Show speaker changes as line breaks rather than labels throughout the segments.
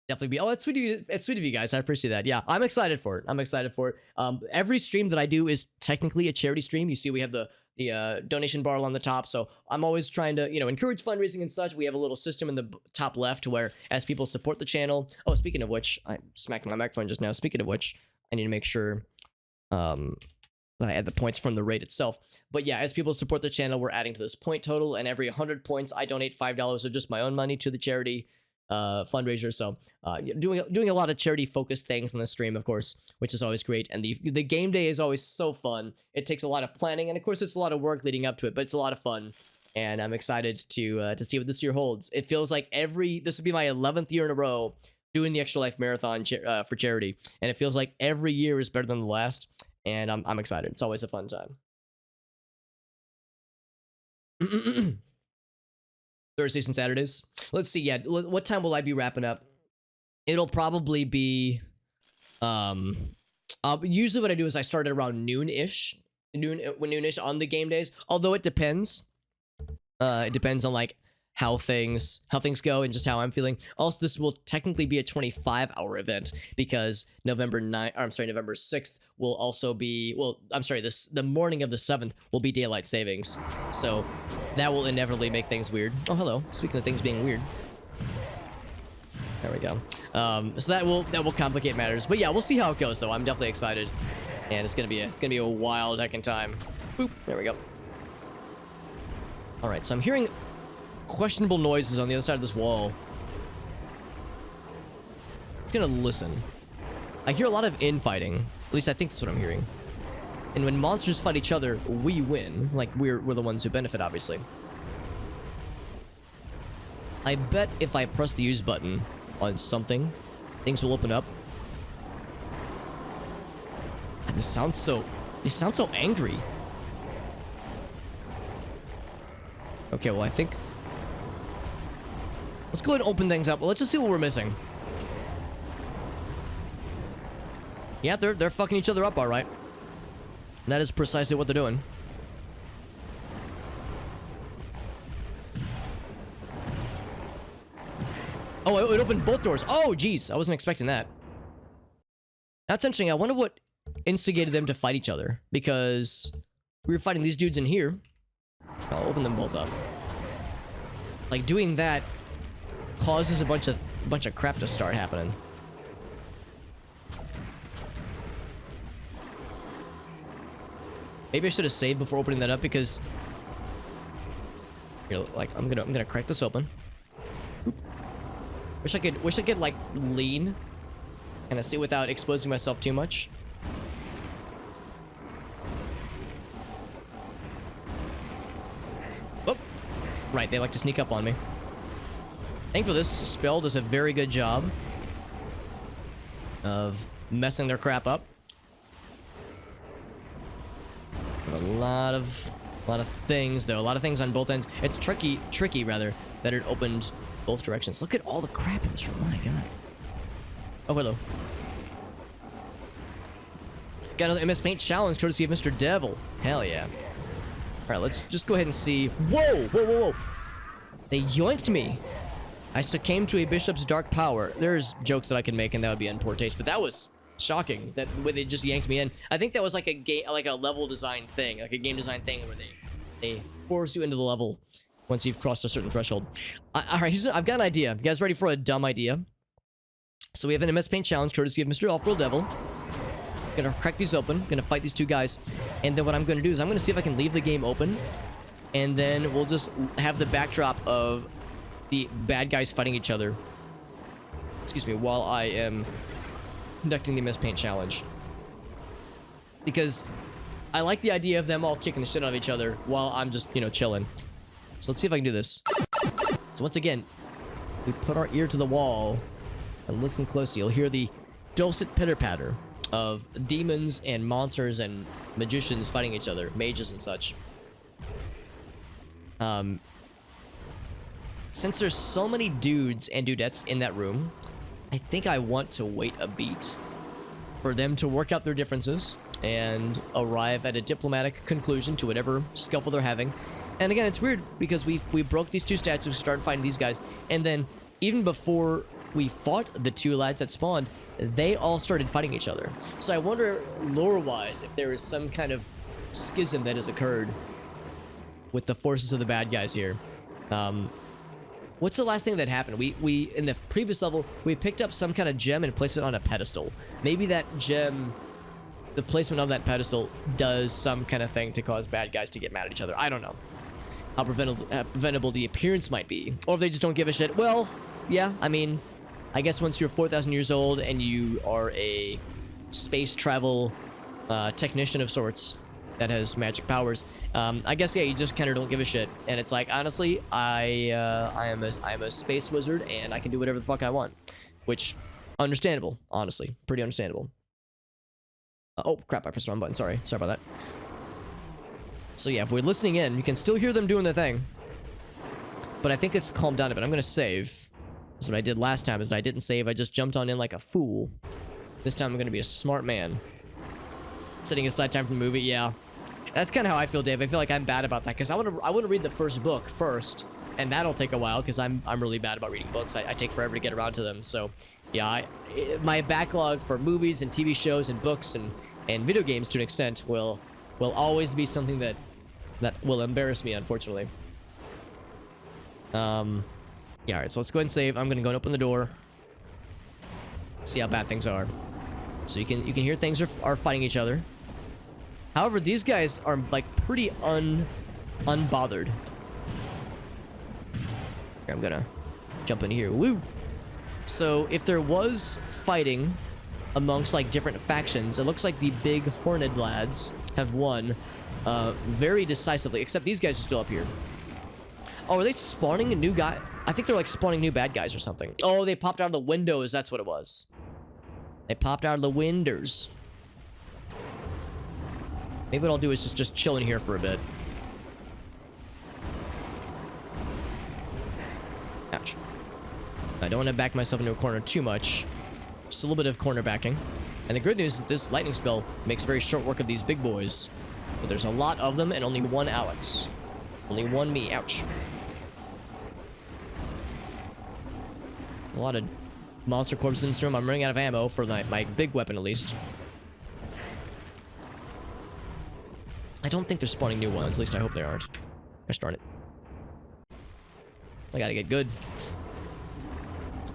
Definitely be. Oh, that's sweet. It's sweet of you guys. I appreciate that. Yeah, I'm excited for it. I'm excited for it. Every stream that I do is technically a charity stream. You see, we have the donation bar on the top, so I'm always trying to encourage fundraising and such. We have a little system in the top left where as people support the channel. Oh, speaking of which, I smacked my microphone just now. Speaking of which, I need to make sure that I add the points from the raid itself. But yeah, as people support the channel, we're adding to this point total, and every 100 points, I donate $5 of just my own money to the charity fundraiser. So doing a lot of charity focused things on the stream, of course, which is always great. And the game day is always so fun. It takes a lot of planning, and of course it's a lot of work leading up to it, but it's a lot of fun, and I'm excited to see what this year holds. It feels like this will be my 11th year in a row doing the Extra Life Marathon for charity, and it feels like every year is better than the last, and I'm excited. It's always a fun time. Thursdays and Saturdays. Let's see. Yeah, what time will I be wrapping up? It'll probably be usually what I do is I start at around noon-ish on the game days, although it depends. It depends on like how things go and just how I'm feeling. Also, this will technically be a 25-hour event because November 6th will also be, the morning of the 7th will be daylight savings. So that will inevitably make things weird. Oh, hello. Speaking of things being weird. There we go. So that will complicate matters. But yeah, we'll see how it goes though. I'm definitely excited. And it's gonna be a wild heckin' time. Boop. There we go. Alright, so I'm hearing questionable noises on the other side of this wall. It's gonna listen. I hear a lot of infighting. At least I think that's what I'm hearing. And when monsters fight each other, we win. Like, we're the ones who benefit, obviously. I bet if I press the use button on something, things will open up. They sound so angry. Okay, well, I think... Let's go ahead and open things up. Well, let's just see what we're missing. Yeah, they're fucking each other up, all right. That is precisely what they're doing. Oh, it opened both doors. Oh, jeez. I wasn't expecting that. That's interesting. I wonder what instigated them to fight each other. Because we were fighting these dudes in here. I'll open them both up. Like, doing that causes a bunch of crap to start happening. Maybe I should have saved before opening that up because, like, I'm gonna crack this open. Oop. Wish I could like lean and see without exposing myself too much. Oh, right, they like to sneak up on me. Thankfully, this spell does a very good job of messing their crap up. A lot of things though. A lot of things on both ends. It's tricky rather that it opened both directions. Look at all the crap in this room. My God. Oh, hello. Got another MS Paint challenge courtesy of Mr. Devil. Hell yeah. All right, let's just go ahead and see. Whoa, whoa, whoa, whoa. They yoinked me. I succumbed to a bishop's dark power. There's jokes that I can make and that would be in poor taste, but that was shocking that way they just yanked me in. I think that was like a level design thing, like a game design thing where they force you into the level once you've crossed a certain threshold. All right, I've got an idea. You guys ready for a dumb idea? So we have an MS Paint challenge courtesy of Mr. Off-Roll Devil. Gonna crack these open, gonna fight these two guys, and then what I'm gonna do is I'm gonna see if I can leave the game open, and then we'll just have the backdrop of the bad guys fighting each other. Excuse me, while I am conducting the MS Paint challenge. Because I like the idea of them all kicking the shit out of each other while I'm just, chilling. So let's see if I can do this. So once again, we put our ear to the wall and listen closely. You'll hear the dulcet pitter-patter of demons and monsters and magicians fighting each other, mages and such. Since there's so many dudes and dudettes in that room, I think I want to wait a beat for them to work out their differences and arrive at a diplomatic conclusion to whatever scuffle they're having. And again, it's weird because we broke these two statues, started fighting these guys, and then even before we fought the two lads that spawned, they all started fighting each other. So I wonder, lore-wise, if there is some kind of schism that has occurred with the forces of the bad guys here. What's the last thing that happened? We in the previous level, we picked up some kind of gem and placed it on a pedestal. Maybe that gem, the placement of that pedestal, does some kind of thing to cause bad guys to get mad at each other. I don't know how preventable the appearance might be. Or if they just don't give a shit. Well, yeah, I mean, I guess once you're 4,000 years old and you are a space travel technician of sorts that has magic powers, I guess, yeah, you just kind of don't give a shit. And it's like, honestly, I am a space wizard and I can do whatever the fuck I want. Which, understandable, honestly. Pretty understandable. Oh, crap, I pressed the wrong button. Sorry about that. So yeah, if we're listening in, you can still hear them doing their thing. But I think it's calmed down a bit. I'm gonna save. That's what I did last time, is I didn't save. I just jumped on in like a fool. This time I'm gonna be a smart man. Setting aside time for the movie, yeah. That's kind of how I feel, Dave. I feel like I'm bad about that, because I want to read the first book first, and that'll take a while, because I'm really bad about reading books. I take forever to get around to them, so yeah, my backlog for movies and TV shows and books and video games, to an extent, will always be something that will embarrass me, unfortunately. Yeah, alright, so let's go ahead and save. I'm gonna go and open the door. See how bad things are. So you can hear things are fighting each other. However, these guys are like pretty unbothered. Here, I'm gonna jump in here. Woo! So if there was fighting amongst like different factions, it looks like the big horned lads have won very decisively, except these guys are still up here. Oh, are they spawning a new guy? I think they're like spawning new bad guys or something. Oh, they popped out of the windows. That's what it was. They popped out of the windows. Maybe what I'll do is just chill in here for a bit. Ouch. I don't want to back myself into a corner too much. Just a little bit of corner backing. And the good news is this lightning spell makes very short work of these big boys. But there's a lot of them and only one Alex. Only one me. Ouch. A lot of monster corpses in this room. I'm running out of ammo for my big weapon, at least. I don't think they're spawning new ones. At least I hope they aren't. Gosh darn it. I gotta get good.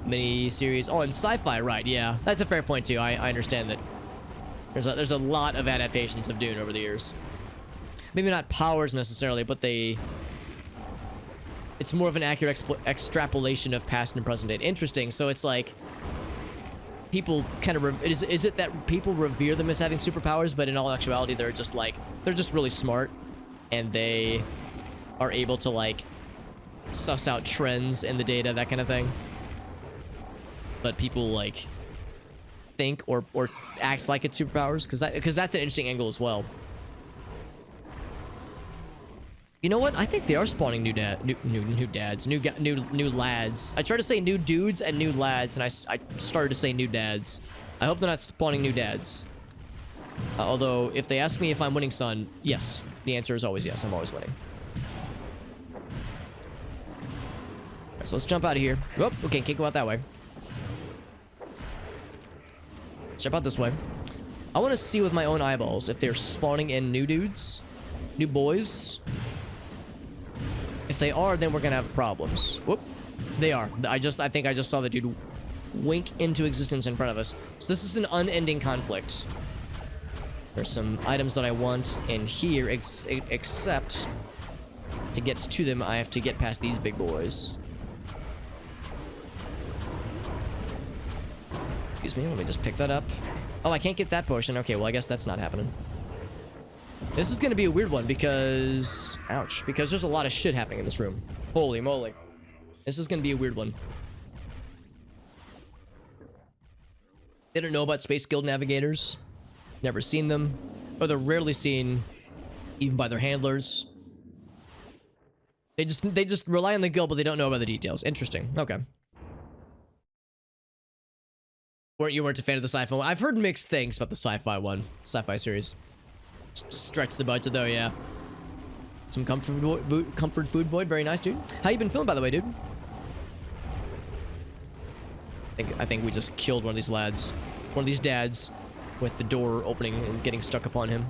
Mini-series. Oh, and sci-fi, right, yeah. That's a fair point, too. I understand that there's a lot of adaptations of Dune over the years. Maybe not powers, necessarily, but it's more of an accurate extrapolation of past and present day. Interesting. So it's like people kind of is it that people revere them as having superpowers, but in all actuality they're just really smart, and they are able to like suss out trends in the data, that kind of thing. But people like think or act like it's superpowers, because that's an interesting angle as well. You know what? I think they are spawning new lads. I tried to say new dudes and new lads, and I started to say new dads. I hope they're not spawning new dads. Although, if they ask me if I'm winning, son, yes. The answer is always yes. I'm always winning. Alright, so let's jump out of here. Oh, okay, can't go out that way. Jump out this way. I want to see with my own eyeballs if they're spawning in new dudes, new boys. If they are, then we're gonna have problems. Whoop. They are. I think I just saw the dude wink into existence in front of us. So this is an unending conflict. There's some items that I want in here, except to get to them, I have to get past these big boys. Excuse me, let me just pick that up. Oh, I can't get that portion. Okay, well, I guess that's not happening. This is going to be a weird one because... Ouch. Because there's a lot of shit happening in this room. Holy moly. This is going to be a weird one. They don't know about Space Guild navigators. Never seen them. Or they're rarely seen even by their handlers. They just rely on the guild, but they don't know about the details. Interesting. Okay. You weren't a fan of the sci-fi one? I've heard mixed things about the sci-fi series. Stretch the budget though, yeah. Some comfort food void, very nice, dude. How you been feeling, by the way, dude? I think we just killed one of these lads. One of these dads with the door opening and getting stuck upon him.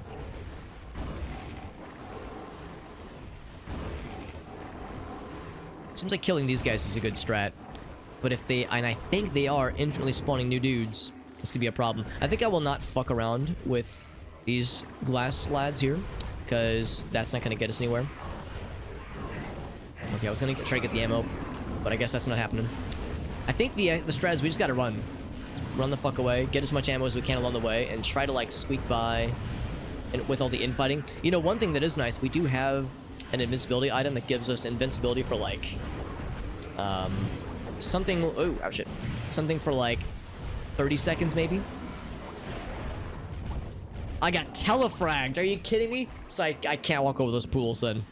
Seems like killing these guys is a good strat. But if they, and I think they are infinitely spawning new dudes, this could be a problem. I think I will not fuck around with these glass lads here, because that's not going to get us anywhere. Okay, I was going to try to get the ammo, but I guess that's not happening. I think the strat is we just got to run. Run the fuck away, get as much ammo as we can along the way, and try to, like, squeak by and with all the infighting. You know, one thing that is nice, we do have an invincibility item that gives us invincibility for, like, something, oh shit, something for, like, 30 seconds, maybe? I got telefragged, are you kidding me? So I can't walk over those pools, then.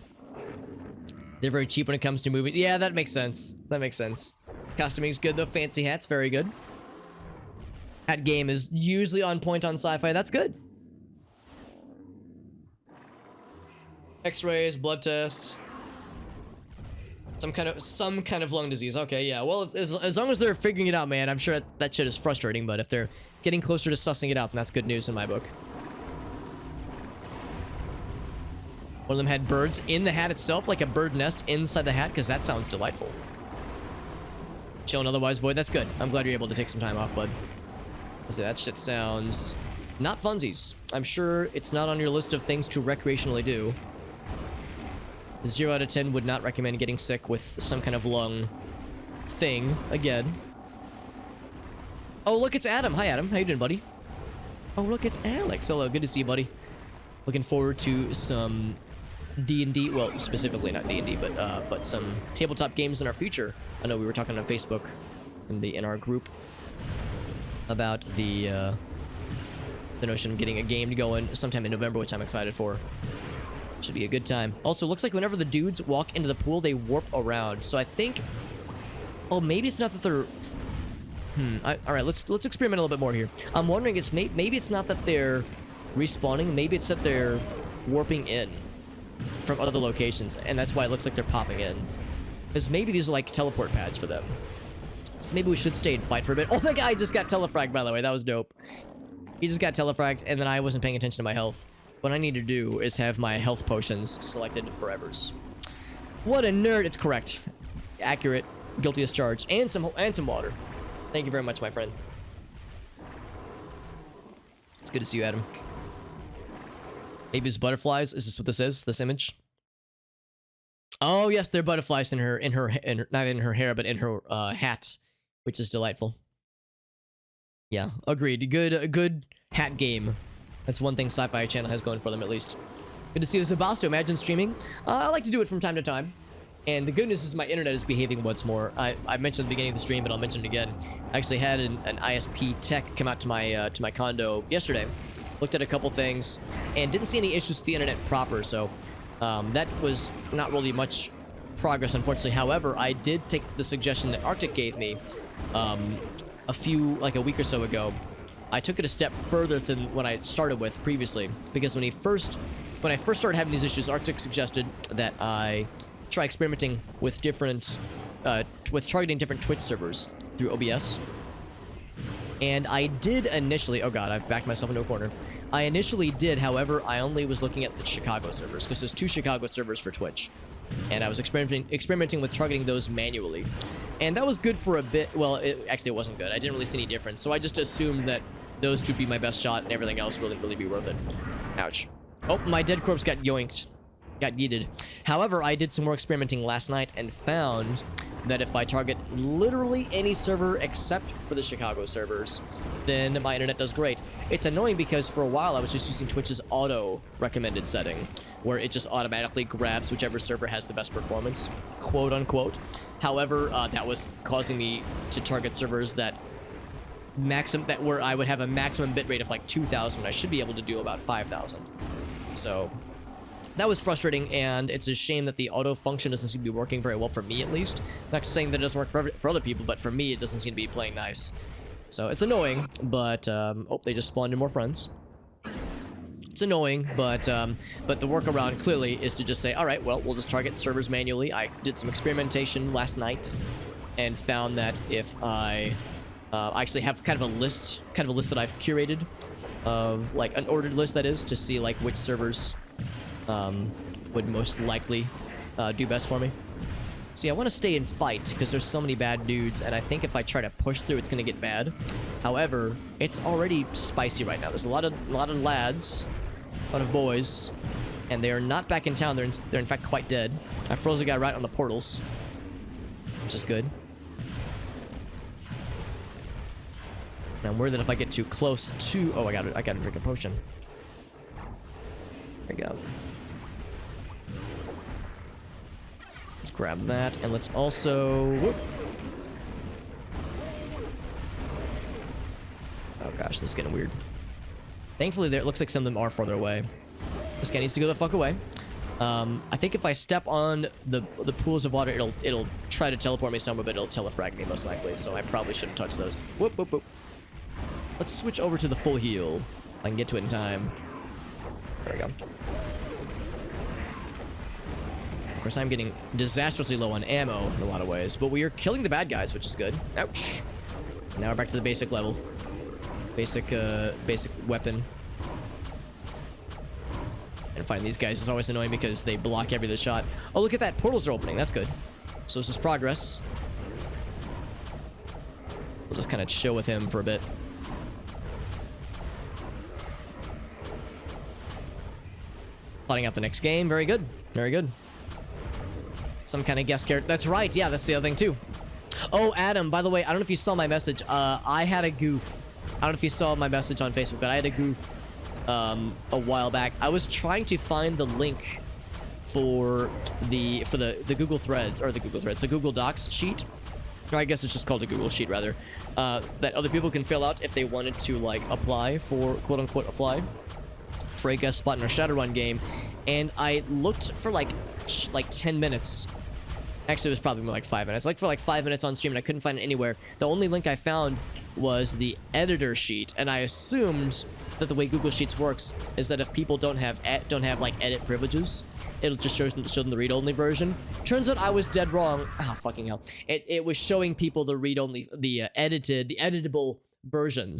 They're very cheap when it comes to movies. Yeah, that makes sense. That makes sense. Costuming's good, though. Fancy hats, very good. Hat game is usually on point on sci-fi. That's good. X-rays, blood tests. Some kind of lung disease. Okay, yeah. Well, as long as they're figuring it out, man, I'm sure that shit is frustrating, but if they're getting closer to sussing it out, then that's good news in my book. One of them had birds in the hat itself, like a bird nest inside the hat, because that sounds delightful. Chilling otherwise void, that's good. I'm glad you're able to take some time off, bud. That shit sounds not funsies. I'm sure it's not on your list of things to recreationally do. 0 out of 10 would not recommend getting sick with some kind of lung thing again. Oh, look, it's Adam. Hi, Adam. How you doing, buddy? Oh, look, it's Alex. Hello, good to see you, buddy. Looking forward to some D&D. Well, specifically not D&D, but some tabletop games in our future. I know we were talking on Facebook in our group about the notion of getting a game to go in sometime in November, which I'm excited for. Should be a good time. Also, looks like whenever the dudes walk into the pool, they warp around. So I think, oh, maybe it's not that they're. All right, let's experiment a little bit more here. I'm wondering, maybe it's not that they're respawning. Maybe it's that they're warping in from other locations, and that's why it looks like they're popping in. Because maybe these are like teleport pads for them. So maybe we should stay and fight for a bit. Oh, that guy just got telefragged, by the way. That was dope. He just got telefragged, and then I wasn't paying attention to my health. What I need to do is have my health potions selected forevers. What a nerd. It's correct. Accurate. Guilty as charged. And some water. Thank you very much, my friend. It's good to see you, Adam. Maybe it's butterflies. Is this what this is? This image? Oh, yes, they're butterflies in her not in her hair, but in her hat, which is delightful. Yeah, agreed. Good hat game. That's one thing Sci-Fi Channel has going for them, at least. Good to see you, Sebasto. Imagine streaming. I like to do it from time to time. And the good news is my internet is behaving once more. I mentioned at the beginning of the stream, but I'll mention it again. I actually had an ISP tech come out to my condo yesterday. Looked at a couple things, and didn't see any issues with the internet proper, so that was not really much progress, unfortunately. However, I did take the suggestion that Arctic gave me like a week or so ago. I took it a step further than what I started with previously, because when I first started having these issues, Arctic suggested that I try experimenting with with targeting different Twitch servers through OBS. And I did initially, oh god, I've backed myself into a corner. I initially did, however, I only was looking at the Chicago servers, because there's 2 Chicago servers for Twitch. And I was experimenting with targeting those manually. And that was good for a bit. Well, actually, it wasn't good. I didn't really see any difference. So I just assumed that those 2 would be my best shot, and everything else wouldn't really be worth it. Ouch. Oh, my dead corpse got yoinked. Got yeeted. However, I did some more experimenting last night and found that if I target literally any server except for the Chicago servers, then my internet does great. It's annoying because for a while I was just using Twitch's auto recommended setting, where it just automatically grabs whichever server has the best performance, quote unquote. However, that was causing me to target servers where I would have a maximum bitrate of like 2,000. I should be able to do about 5,000. So that was frustrating, and it's a shame that the auto function doesn't seem to be working very well for me, at least. Not saying that it doesn't work for other people, but for me, it doesn't seem to be playing nice. So it's annoying, but oh, they just spawned in more friends. It's annoying, but the workaround clearly is to just say, all right, well, we'll just target servers manually. I did some experimentation last night and found that if I I actually have kind of a list that I've curated of like an ordered list, that is, to see like which servers would most likely do best for me. See, I want to stay and fight because there's so many bad dudes, and I think if I try to push through, it's gonna get bad. However, it's already spicy right now. There's a lot of lads, a lot of boys, and they are not back in town. They're in fact quite dead. I froze a guy right on the portals, which is good. Now I'm worried that if I get too close to... Oh, I gotta drink a potion. There we go. Let's grab that, and let's also... Whoop. Oh gosh, this is getting weird. Thankfully, it looks like some of them are farther away. This guy needs to go the fuck away. I think if I step on the pools of water, it'll try to teleport me somewhere, but it'll telefrag me most likely, so I probably shouldn't touch those. Whoop, whoop, whoop. Let's switch over to the full heal. I can get to it in time. There we go. Of course, I'm getting disastrously low on ammo in a lot of ways, but we are killing the bad guys, which is good. Ouch. Now we're back to the basic level. Basic weapon. And fighting these guys is always annoying because they block every other shot. Oh, look at that. Portals are opening. That's good. So this is progress. We'll just kind of chill with him for a bit. Plotting out the next game. Very good. Very good. Some kind of guest character. That's right. Yeah, that's the other thing too. Oh, Adam, by the way, I don't know if you saw my message. I had a goof. I don't know if you saw my message on Facebook, but I had a goof a while back. I was trying to find the link for the Google Threads, or the Google Docs sheet. Or I guess it's just called a Google Sheet, rather. That other people can fill out if they wanted to, like, apply for, quote-unquote, apply for a guest spot in a Shadowrun game. And I looked for, like 10 minutes. Actually, it was probably more like 5 minutes. Like, for like 5 minutes on stream, and I couldn't find it anywhere. The only link I found was the editor sheet, and I assumed that the way Google Sheets works is that if people don't have like edit privileges, it'll just show them the read-only version. Turns out I was dead wrong. Ah, fucking hell! It was showing people the read-only, the editable version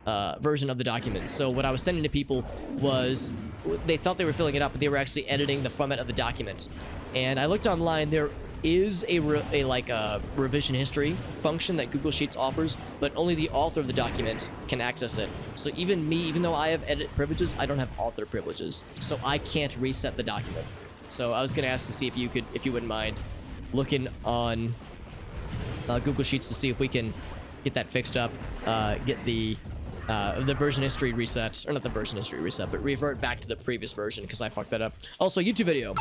of the document. So what I was sending to people was, they thought they were filling it up, but they were actually editing the format of the document. And I looked online. There is a revision history function that Google Sheets offers, but only the author of the document can access it. So even me, even though I have edit privileges, I don't have author privileges, so I can't reset the document. So I was gonna ask to see if you wouldn't mind looking on Google Sheets to see if we can get that fixed up, get the version history reset, or not the version history reset, but revert back to the previous version, because I fucked that up. Also, YouTube video.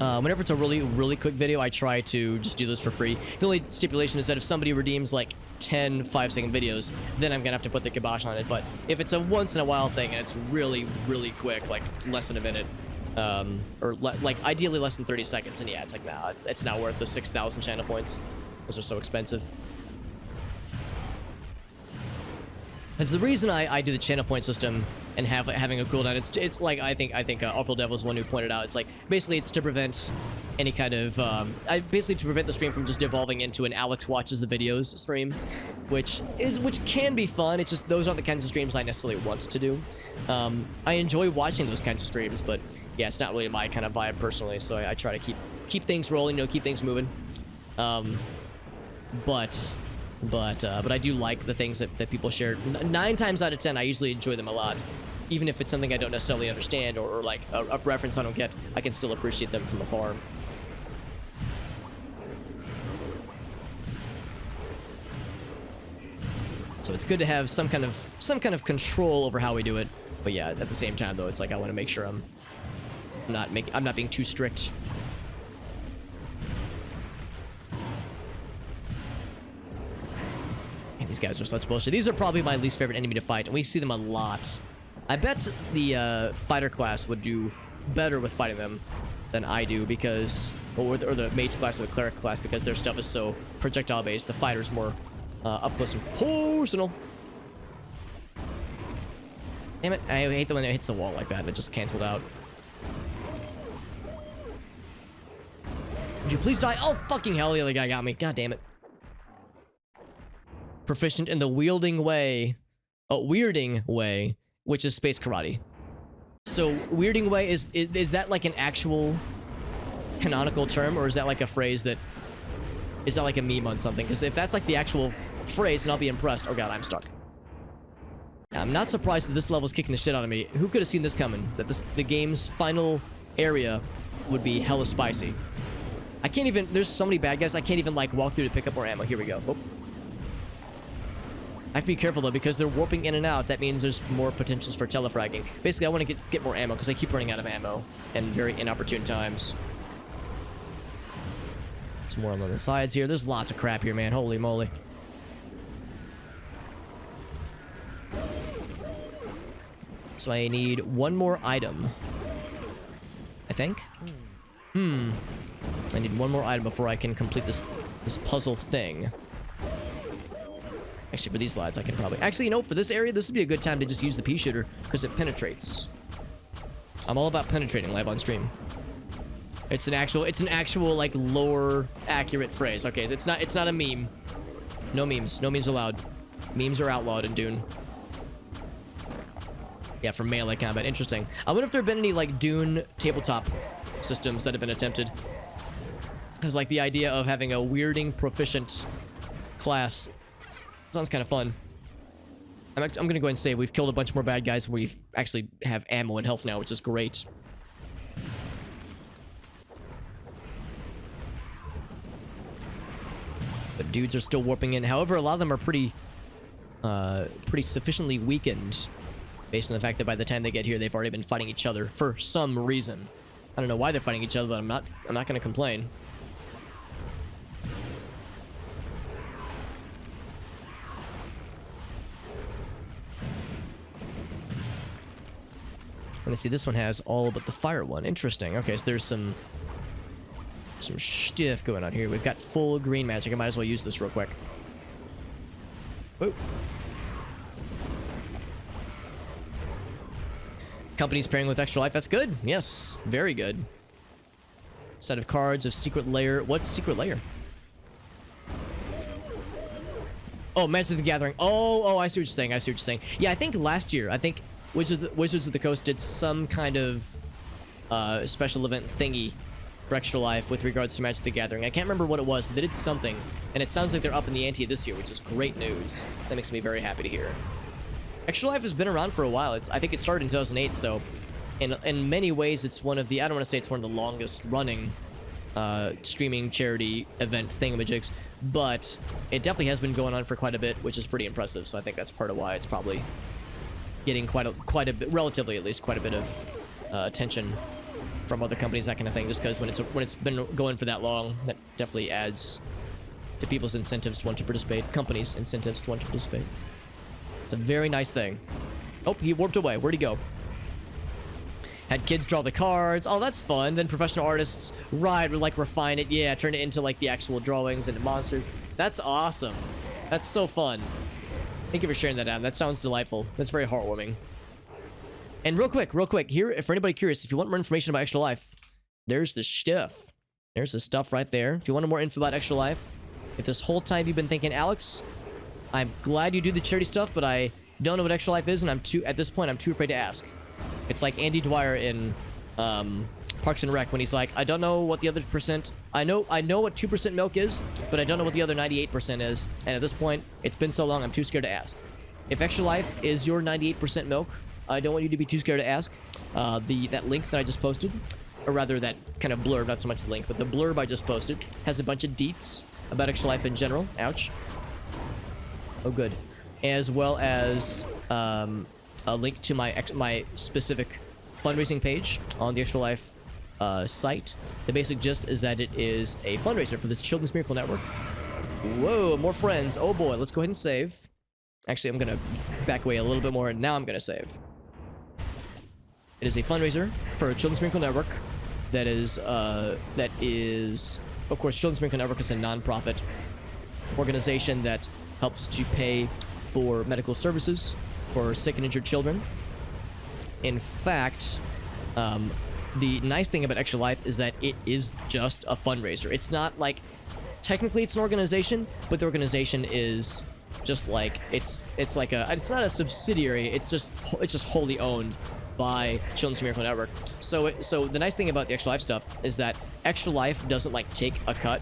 Whenever it's a really quick video, I try to just do this for free. The only stipulation is that if somebody redeems like 10 5-second videos, then I'm gonna have to put the kibosh on it. But if it's a once in a while thing and it's really quick, like less than a minute, or like ideally less than 30 seconds, and yeah, it's like, nah, it's not worth the 6,000 channel points. Those are so expensive. That's the reason I do the channel point system and having a cooldown. It's like, I think Awful Devil is one who pointed out, it's like, basically it's to prevent any kind of, basically to prevent the stream from just devolving into an Alex watches the videos stream, which can be fun. It's just, those aren't the kinds of streams I necessarily want to do. I enjoy watching those kinds of streams, but yeah, it's not really my kind of vibe personally, so I try to keep things rolling, you know, keep things moving. But I do like the things that people share. 9 times out of 10, I usually enjoy them a lot. Even if it's something I don't necessarily understand, or like a reference I don't get, I can still appreciate them from afar. So it's good to have some kind of control over how we do it. But yeah, at the same time though, it's like I want to make sure I'm not being too strict. These guys are such bullshit. These are probably my least favorite enemy to fight, and we see them a lot. I bet the fighter class would do better with fighting them than I do, because, or the mage class or the cleric class, because their stuff is so projectile based. The fighter's more up close and personal. Damn it! I hate the when it hits the wall like that and it just canceled out. Would you please die? Oh, fucking hell, the other guy got me. God damn it. Proficient in the weirding way, which is space karate. So, weirding way, is that like an actual canonical term, or is that like a phrase that... Is that like a meme on something? Because if that's like the actual phrase, then I'll be impressed. Oh god, I'm stuck. I'm not surprised that this level's kicking the shit out of me. Who could have seen this coming? That the game's final area would be hella spicy. I can't even... There's so many bad guys, I can't even, like, walk through to pick up more ammo. Here we go. Oh. I have to be careful, though, because they're warping in and out. That means there's more potentials for telefragging. Basically, I want to get more ammo, because I keep running out of ammo in very inopportune times. Some more on the sides here. There's lots of crap here, man. Holy moly. So I need one more item. I think. I need one more item before I can complete this puzzle thing. Actually, for these lads, I can probably... Actually, you know, for this area, this would be a good time to just use the pea shooter, because it penetrates. I'm all about penetrating live on stream. It's an actual, like, lore accurate phrase. Okay, so it's not a meme. No memes. No memes allowed. Memes are outlawed in Dune. Yeah, for melee combat. Interesting. I wonder if there have been any, like, Dune tabletop systems that have been attempted. Because, like, the idea of having a weirding proficient class sounds kind of fun. I'm gonna go ahead and say we've killed a bunch more bad guys. We actually have ammo and health now, which is great. The dudes are still warping in. However, a lot of them are pretty sufficiently weakened, based on the fact that by the time they get here, they've already been fighting each other for some reason. I don't know why they're fighting each other, but I'm not gonna complain. And let's see, this one has all but the fire one. Interesting. Okay, so there's some stiff going on here. We've got full green magic. I might as well use this real quick. Whoa. Company's pairing with extra life. That's good. Yes, very good. Set of cards of secret lair. What secret lair? Oh, Magic the Gathering. Oh, I see what you're saying. Yeah, I think last year, Wizards of the Coast did some kind of special event thingy for Extra Life with regards to Magic the Gathering. I can't remember what it was, but they did something, and it sounds like they're up in the ante this year, which is great news. That makes me very happy to hear. Extra Life has been around for a while. I think it started in 2008, so in many ways it's one of the... I don't want to say it's one of the longest running streaming charity event thingamajigs, but it definitely has been going on for quite a bit, which is pretty impressive, so I think that's part of why it's probably getting quite a bit, relatively at least, quite a bit of attention from other companies, that kind of thing, just because when it's been going for that long, that definitely adds to people's incentives to want to participate, companies' incentives to want to participate. It's a very nice thing. Oh, he warped away. Where'd he go? Had kids draw the cards. Oh, that's fun. Then professional artists would like refine it. Yeah, turn it into like the actual drawings and monsters. That's awesome. That's so fun. Thank you for sharing that out. That sounds delightful. That's very heartwarming. And real quick, here, for anybody curious, if you want more information about Extra Life, there's the stuff. There's the stuff right there. If you want more info about Extra Life, if this whole time you've been thinking, Alex, I'm glad you do the charity stuff, but I don't know what Extra Life is, and at this point, I'm too afraid to ask. It's like Andy Dwyer in Parks and Rec when he's like, I don't know what the other percent... I know what 2% milk is, but I don't know what the other 98% is. And at this point, it's been so long, I'm too scared to ask. If Extra Life is your 98% milk, I don't want you to be too scared to ask. That link that I just posted, or rather that kind of blurb, not so much the link, but the blurb I just posted has a bunch of deets about Extra Life in general. Ouch. Oh, good. As well as a link to my specific fundraising page on the Extra Life site. The basic gist is that it is a fundraiser for the Children's Miracle Network. Whoa, more friends. Oh boy, let's go ahead and save. Actually, I'm gonna back away a little bit more, and now I'm gonna save. It is a fundraiser for Children's Miracle Network. That is, of course, Children's Miracle Network is a non-profit organization that helps to pay for medical services for sick and injured children. In fact, the nice thing about Extra Life is that it is just a fundraiser. It's not like, technically it's an organization, but the organization is just like, it's not a subsidiary, it's just wholly owned by Children's Miracle Network. So the nice thing about the Extra Life stuff is that Extra Life doesn't like take a cut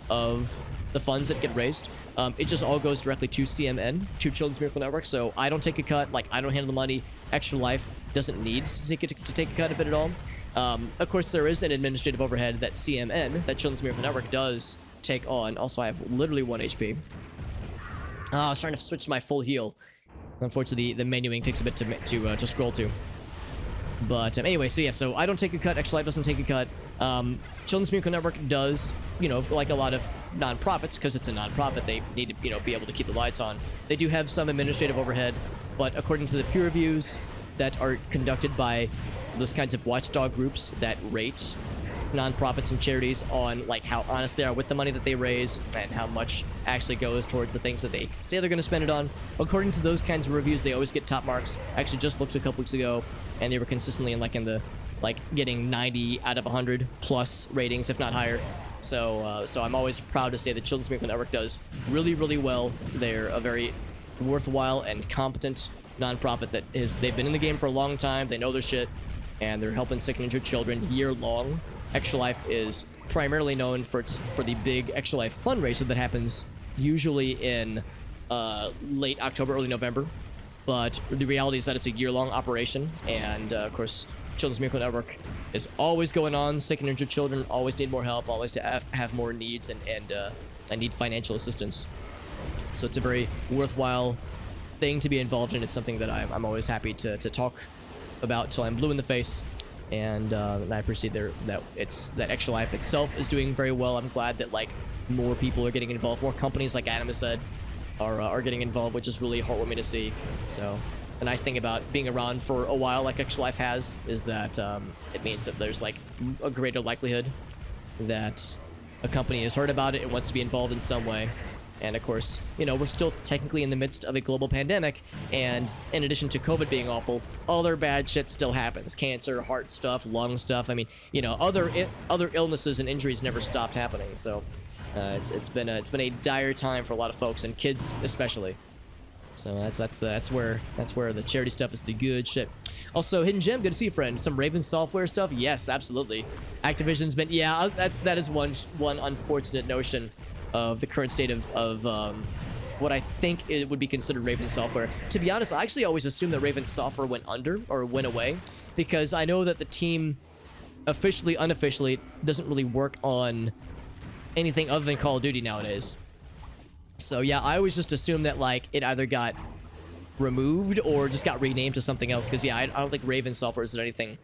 of the funds that get raised. It just all goes directly to CMN, to Children's Miracle Network. So I don't take a cut, like I don't handle the money. Extra Life doesn't need to take a cut of it at all. Of course, there is an administrative overhead that CMN, that Children's Miracle Network, does take on. Also, I have literally 1 HP. I was trying to switch to my full heal. Unfortunately, the menuing takes a bit to scroll to. But anyway, so yeah, so I don't take a cut. Extra Life doesn't take a cut. Children's Miracle Network does, you know, like a lot of non-profits, because it's a non-profit, they need to, you know, be able to keep the lights on. They do have some administrative overhead, but according to the peer reviews that are conducted by those kinds of watchdog groups that rate non-profits and charities on like how honest they are with the money that they raise and how much actually goes towards the things that they say they're going to spend it on. According to those kinds of reviews, they always get top marks. I actually just looked a couple weeks ago, and they were consistently in the getting 90 out of 100 plus ratings, if not higher. So I'm always proud to say that Children's Miracle Network does really, really well. They're a very worthwhile and competent non-profit that they've been in the game for a long time. They know their shit, and they're helping sick and injured children year long. Extra Life is primarily known for the big Extra Life fundraiser that happens usually in late October, early November. But the reality is that it's a year-long operation, and of course, Children's Miracle Network is always going on. Sick and injured children always need more help, always to have more needs, and need financial assistance. So it's a very worthwhile thing to be involved in. It's something that I'm always happy to talk about until I'm blue in the face. And I appreciate that Extra Life itself is doing very well. I'm glad that like more people are getting involved, more companies like Adam has said are getting involved, which is really heartwarming to see. So the nice thing about being around for a while like Extra Life has is that it means that there's like a greater likelihood that a company has heard about it and wants to be involved in some way. And of course, you know, we're still technically in the midst of a global pandemic, and in addition to COVID being awful, other bad shit still happens. Cancer, heart stuff, lung stuff. I mean, you know, other illnesses and injuries never stopped happening. So it's been a dire time for a lot of folks, and kids especially. So that's where the charity stuff is the good shit. Also, Hidden Gem, good to see you, friend. Some Raven software stuff, yes, absolutely. Activision's been, yeah, that is one unfortunate notion of the current state of what I think it would be considered Raven software. To be honest, I actually always assumed that Raven software went under or went away, because I know that the team officially, unofficially doesn't really work on anything other than Call of Duty nowadays. So yeah, I always just assumed that like it either got removed or just got renamed to something else, because yeah, I don't think Raven software is anything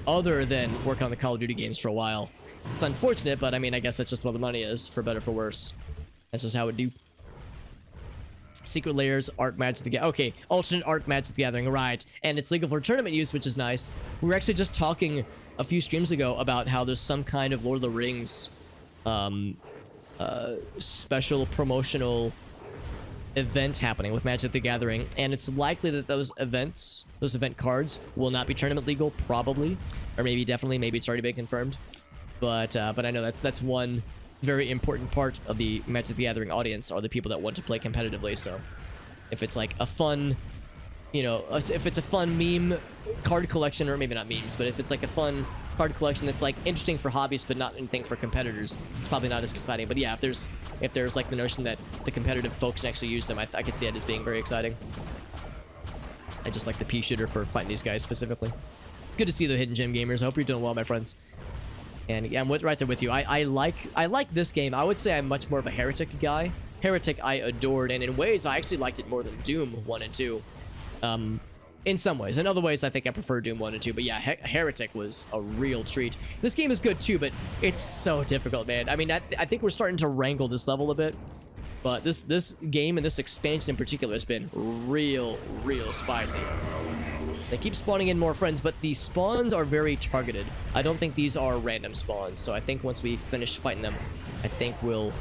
other than working on the Call of Duty games for a while. It's unfortunate, but I mean, I guess that's just what the money is, for better or for worse. That's just how it do. Secret Layers, Art Magic the Gathering. Okay, alternate Art Magic the Gathering, right. And it's legal for tournament use, which is nice. We were actually just talking a few streams ago about how there's some kind of Lord of the Rings special promotional event happening with Magic the Gathering, and it's likely that those event cards will not be tournament legal, probably, or maybe definitely, maybe it's already been confirmed. But I know that's one very important part of the Magic the Gathering audience, are the people that want to play competitively. So if it's like a fun, you know, if it's a fun meme card collection, or maybe not memes, but if it's like a fun card collection that's like interesting for hobbyists but not anything for competitors, it's probably not as exciting. But yeah, if there's like the notion that the competitive folks can actually use them, I could see it as being very exciting. I just like the pea shooter for fighting these guys specifically. It's good to see the Hidden Gem gamers. I hope you're doing well, my friends. And yeah, I'm right there with you. I like this game. I would say I'm much more of a Heretic guy. Heretic I adored, and in ways I actually liked it more than Doom 1 and 2. In some ways. In other ways, I think I prefer Doom 1 and 2. But yeah, Heretic was a real treat. This game is good too, but it's so difficult, man. I mean, I think we're starting to wrangle this level a bit. But this game and this expansion in particular has been real spicy. They keep spawning in more friends, but the spawns are very targeted. I don't think these are random spawns, so I think once we finish fighting them, I think we'll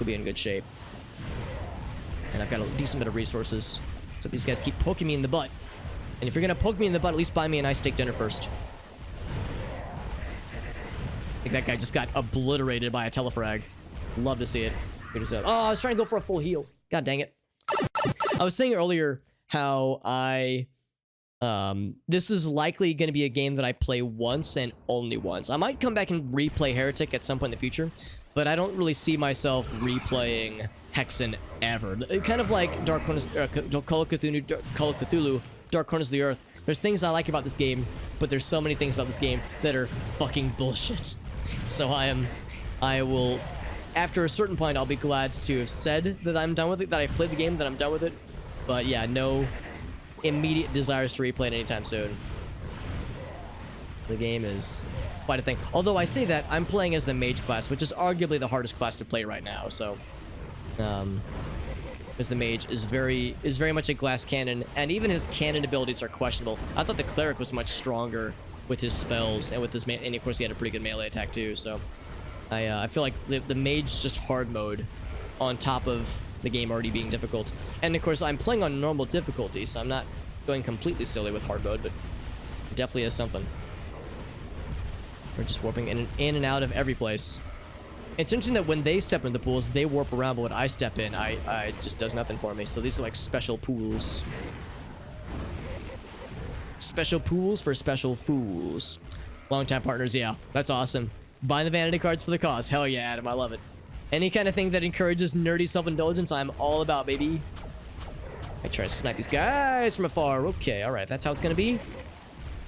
be in good shape. And I've got a decent bit of resources, so these guys keep poking me in the butt. And if you're gonna poke me in the butt, at least buy me a nice steak dinner first. think that guy just got obliterated by a telefrag. Love to see it. Oh, I was trying to go for a full heal. God dang it. I was saying earlier how this is likely going to be a game that I play once and only once. I might come back and replay Heretic at some point in the future, but I don't really see myself replaying Hexen ever. Kind of like Call of Cthulhu, Dark Corners of the Earth. There's things I like about this game, but there's so many things about this game that are fucking bullshit. So I will, after a certain point, I'll be glad to have said that I'm done with it, that I've played the game, that I'm done with it. But yeah, no immediate desires to replay it anytime soon. The game is quite a thing. Although I say that, I'm playing as the mage class, which is arguably the hardest class to play right now, so... as the mage is very much a glass cannon, and even his cannon abilities are questionable. I thought the cleric was much stronger with his spells, and with his and of course he had a pretty good melee attack too, so... I feel like the mage just hard mode on top of the game already being difficult. And of course, I'm playing on normal difficulty, so I'm not going completely silly with hard mode, but it definitely is something. We're just warping in and out of every place. It's interesting that when they step into the pools, they warp around, but when I step in, I just does nothing for me. So these are like special pools. Special pools for special fools. Longtime partners, yeah, that's awesome. Buying the vanity cards for the cause. Hell yeah, Adam, I love it. Any kind of thing that encourages nerdy self-indulgence, I'm all about, baby. I try to snipe these guys from afar. Okay, alright, that's how it's gonna be.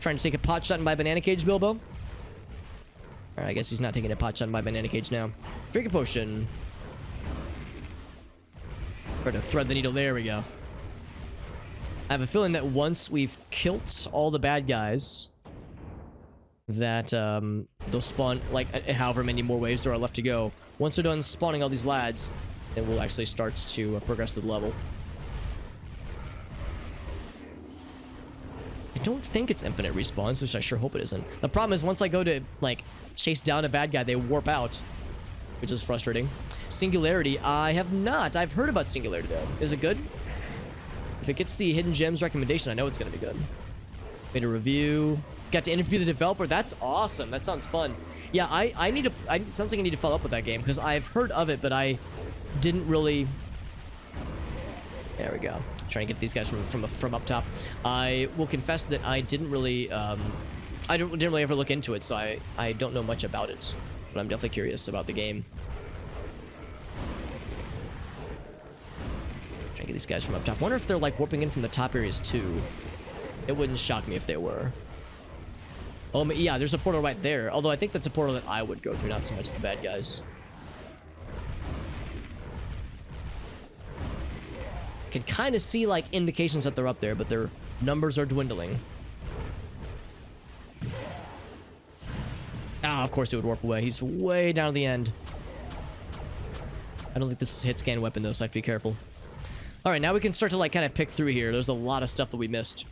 Trying to take a pot shot in my banana cage, Bilbo. Alright, I guess he's not taking a pot shot in my banana cage now. Drink a potion. Try to thread the needle. There we go. I have a feeling that once we've killed all the bad guys, that they'll spawn like however many more waves there are left to go. Once they're done spawning all these lads, then we'll actually start to progress the level. I don't think it's infinite respawns, which I sure hope it isn't. The problem is once I go to like chase down a bad guy, they warp out, which is frustrating. Singularity, I have not. I've heard about Singularity though. Is it good? If it gets the Hidden Gems recommendation, I know it's gonna be good. Made a review. Got to interview the developer. That's awesome. That sounds fun. Yeah, I need to... sounds like I need to follow up with that game, because I've heard of it, but I didn't really... There we go. Trying to get these guys from up top. I will confess that I didn't really... didn't really ever look into it, so I don't know much about it. But I'm definitely curious about the game. Trying to get these guys from up top. I wonder if they're, like, warping in from the top areas, too. It wouldn't shock me if they were. Oh, yeah, there's a portal right there. Although I think that's a portal that I would go through, not so much the bad guys. I can kind of see, like, indications that they're up there, but their numbers are dwindling. Ah, of course it would warp away. He's way down at the end. I don't think this is a hit scan weapon, though, so I have to be careful. Alright, now we can start to, like, kind of pick through here. There's a lot of stuff that we missed.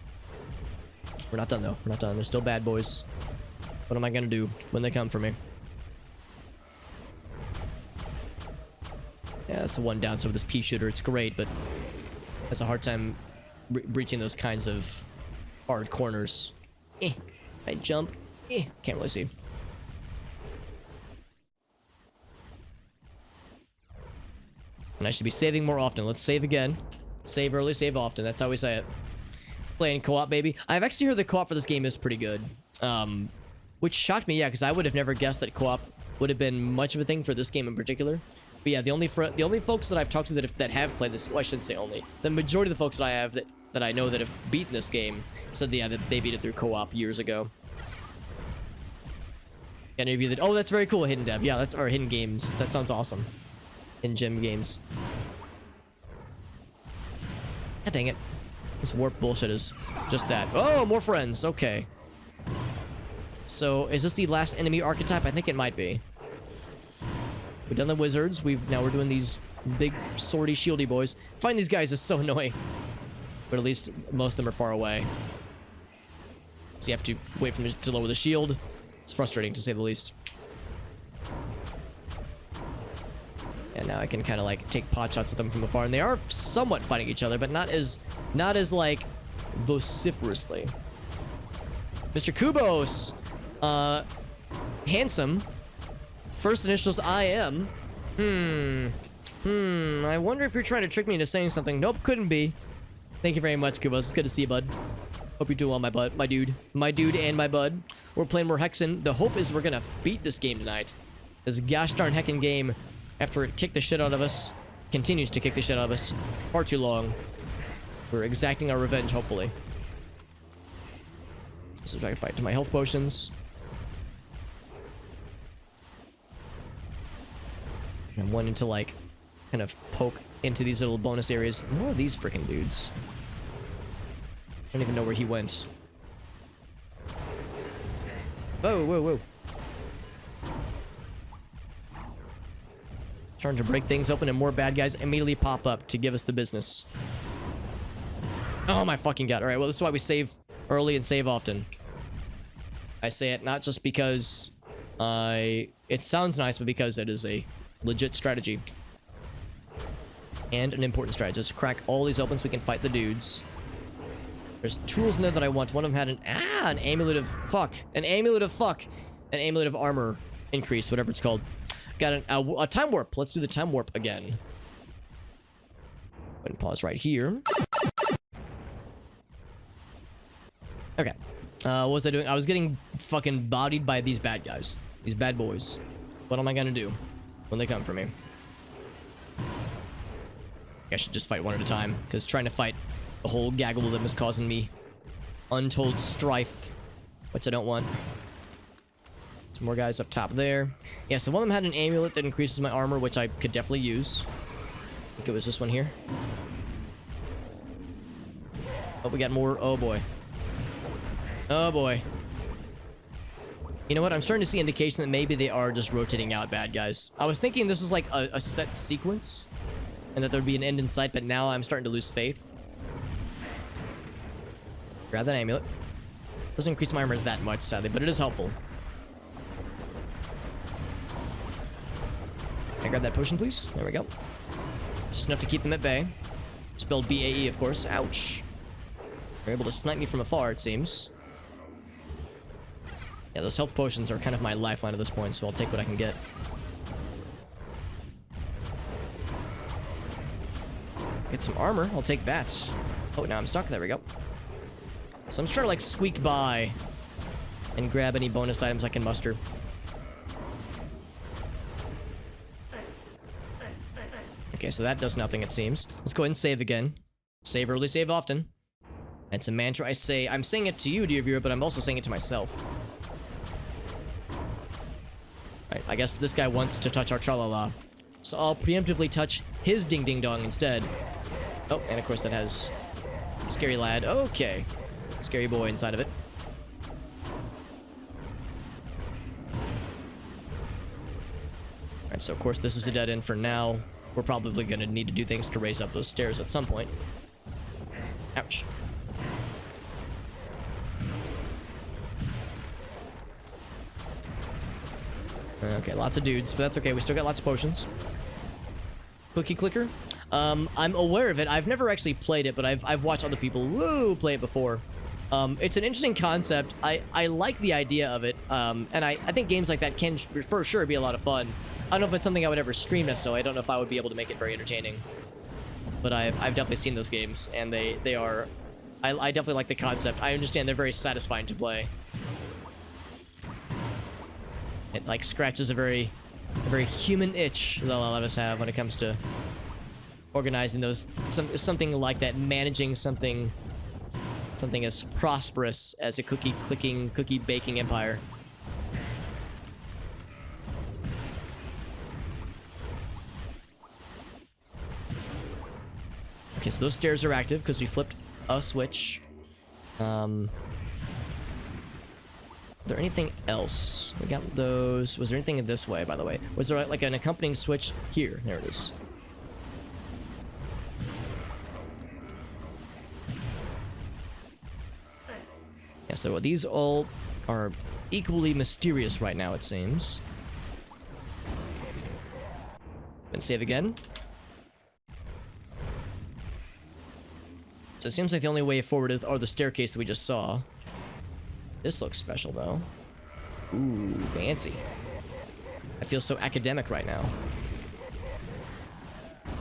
We're not done, though. We're not done. They're still bad boys. What am I gonna do when they come for me? Yeah, that's the one downside with this pea shooter. It's great, but has a hard time breaching those kinds of hard corners. I jump. Can't really see. And I should be saving more often. Let's save again. Save early, save often. That's how we say it. Playing co-op, baby. I've actually heard the co-op for this game is pretty good. Which shocked me, yeah, because I would have never guessed that co-op would have been much of a thing for this game in particular. But yeah, the only folks that I've talked to that have played this, well, I shouldn't say only. The majority of the folks that I have that I know that have beaten this game said that they beat it through co-op years ago. Any of you that, oh, that's very cool, Hidden Dev. Yeah, that's our Hidden Games. That sounds awesome. In Gem Games. God dang it. This warp bullshit is just that. Oh, more friends. Okay. So, is this the last enemy archetype? I think it might be. We've done the wizards. Now we're doing these big swordy shieldy boys. Fighting these guys is so annoying. But at least most of them are far away. So you have to wait for them to lower the shield. It's frustrating to say the least. And now I can kind of like take pot shots at them from afar, and they are somewhat fighting each other, but not as like vociferously. Mr. Kubos, handsome, First initials I am. I wonder if you're trying to trick me into saying something. Nope, couldn't be. Thank you very much, Kubos. It's good to see you, bud. Hope you're doing well, my bud. My dude. My dude and my bud. We're playing more Hexen. The hope is we're gonna beat this game tonight. This gosh darn heckin' game, after it kicked the shit out of us, continues to kick the shit out of us far too long. We're exacting our revenge, hopefully. Subtract back to my health potions. I'm wanting to, like, kind of poke into these little bonus areas. More of these freaking dudes. I don't even know where he went. Whoa, whoa, whoa. Trying to break things open and more bad guys immediately pop up to give us the business. Oh my fucking god. Alright, well, this is why we save early and save often. I say it not just because it sounds nice, but because it is a legit strategy. And an important strategy. Just crack all these open so we can fight the dudes. There's tools in there that I want. One of them had an amulet of fuck. An amulet of fuck. An amulet of armor increase, whatever it's called. Got a time warp. Let's do the time warp again. Go ahead and pause right here. Okay. What was I doing? I was getting fucking bodied by these bad guys. These bad boys. What am I gonna do when they come for me? I should just fight one at a time, because trying to fight the whole gaggle of them is causing me untold strife, which I don't want. Some more guys up top there. Yeah, so one of them had an amulet that increases my armor, which I could definitely use. I think it was this one here. Oh, we got more. Oh, boy. Oh, boy. You know what? I'm starting to see indication that maybe they are just rotating out bad guys. I was thinking this was like a set sequence, and that there'd be an end in sight, but now I'm starting to lose faith. Grab that amulet. Doesn't increase my armor that much, sadly, but it is helpful. Can I grab that potion, please? There we go. Just enough to keep them at bay. Spelled BAE, of course. Ouch. They're able to snipe me from afar, it seems. Yeah, those health potions are kind of my lifeline at this point, so I'll take what I can get. Get some armor. I'll take that. Oh, now I'm stuck. There we go. So I'm just trying to, like, squeak by and grab any bonus items I can muster. Okay, so that does nothing, it seems. Let's go ahead and save again. Save early, save often. It's a mantra I say. I'm saying it to you, dear viewer, but I'm also saying it to myself. Alright, I guess this guy wants to touch our tra-la-la. So I'll preemptively touch his ding-ding-dong instead. Oh, and of course that has scary lad. Okay. Scary boy inside of it. Alright, so of course this is a dead end for now. We're probably going to need to do things to raise up those stairs at some point. Ouch. Okay, lots of dudes, but that's okay. We still got lots of potions. Cookie clicker. I'm aware of it. I've never actually played it, but I've watched other people play it before. It's an interesting concept. I like the idea of it, and I think games like that can for sure be a lot of fun. I don't know if it's something I would ever stream necessarily. I don't know if I would be able to make it very entertaining. But I've definitely seen those games, and they are... I definitely like the concept. I understand they're very satisfying to play. It, like, scratches a very human itch that a lot of us have when it comes to organizing those... something like that, managing something as prosperous as a cookie-clicking, cookie-baking empire. Okay, so those stairs are active because we flipped a switch. Is there anything else? We got those. Was there anything this way, by the way? Was there like an accompanying switch here? There it is. Yeah, so these all are equally mysterious right now, it seems. And save again. So it seems like the only way forward is the staircase that we just saw. This looks special, though. Ooh, fancy. I feel so academic right now.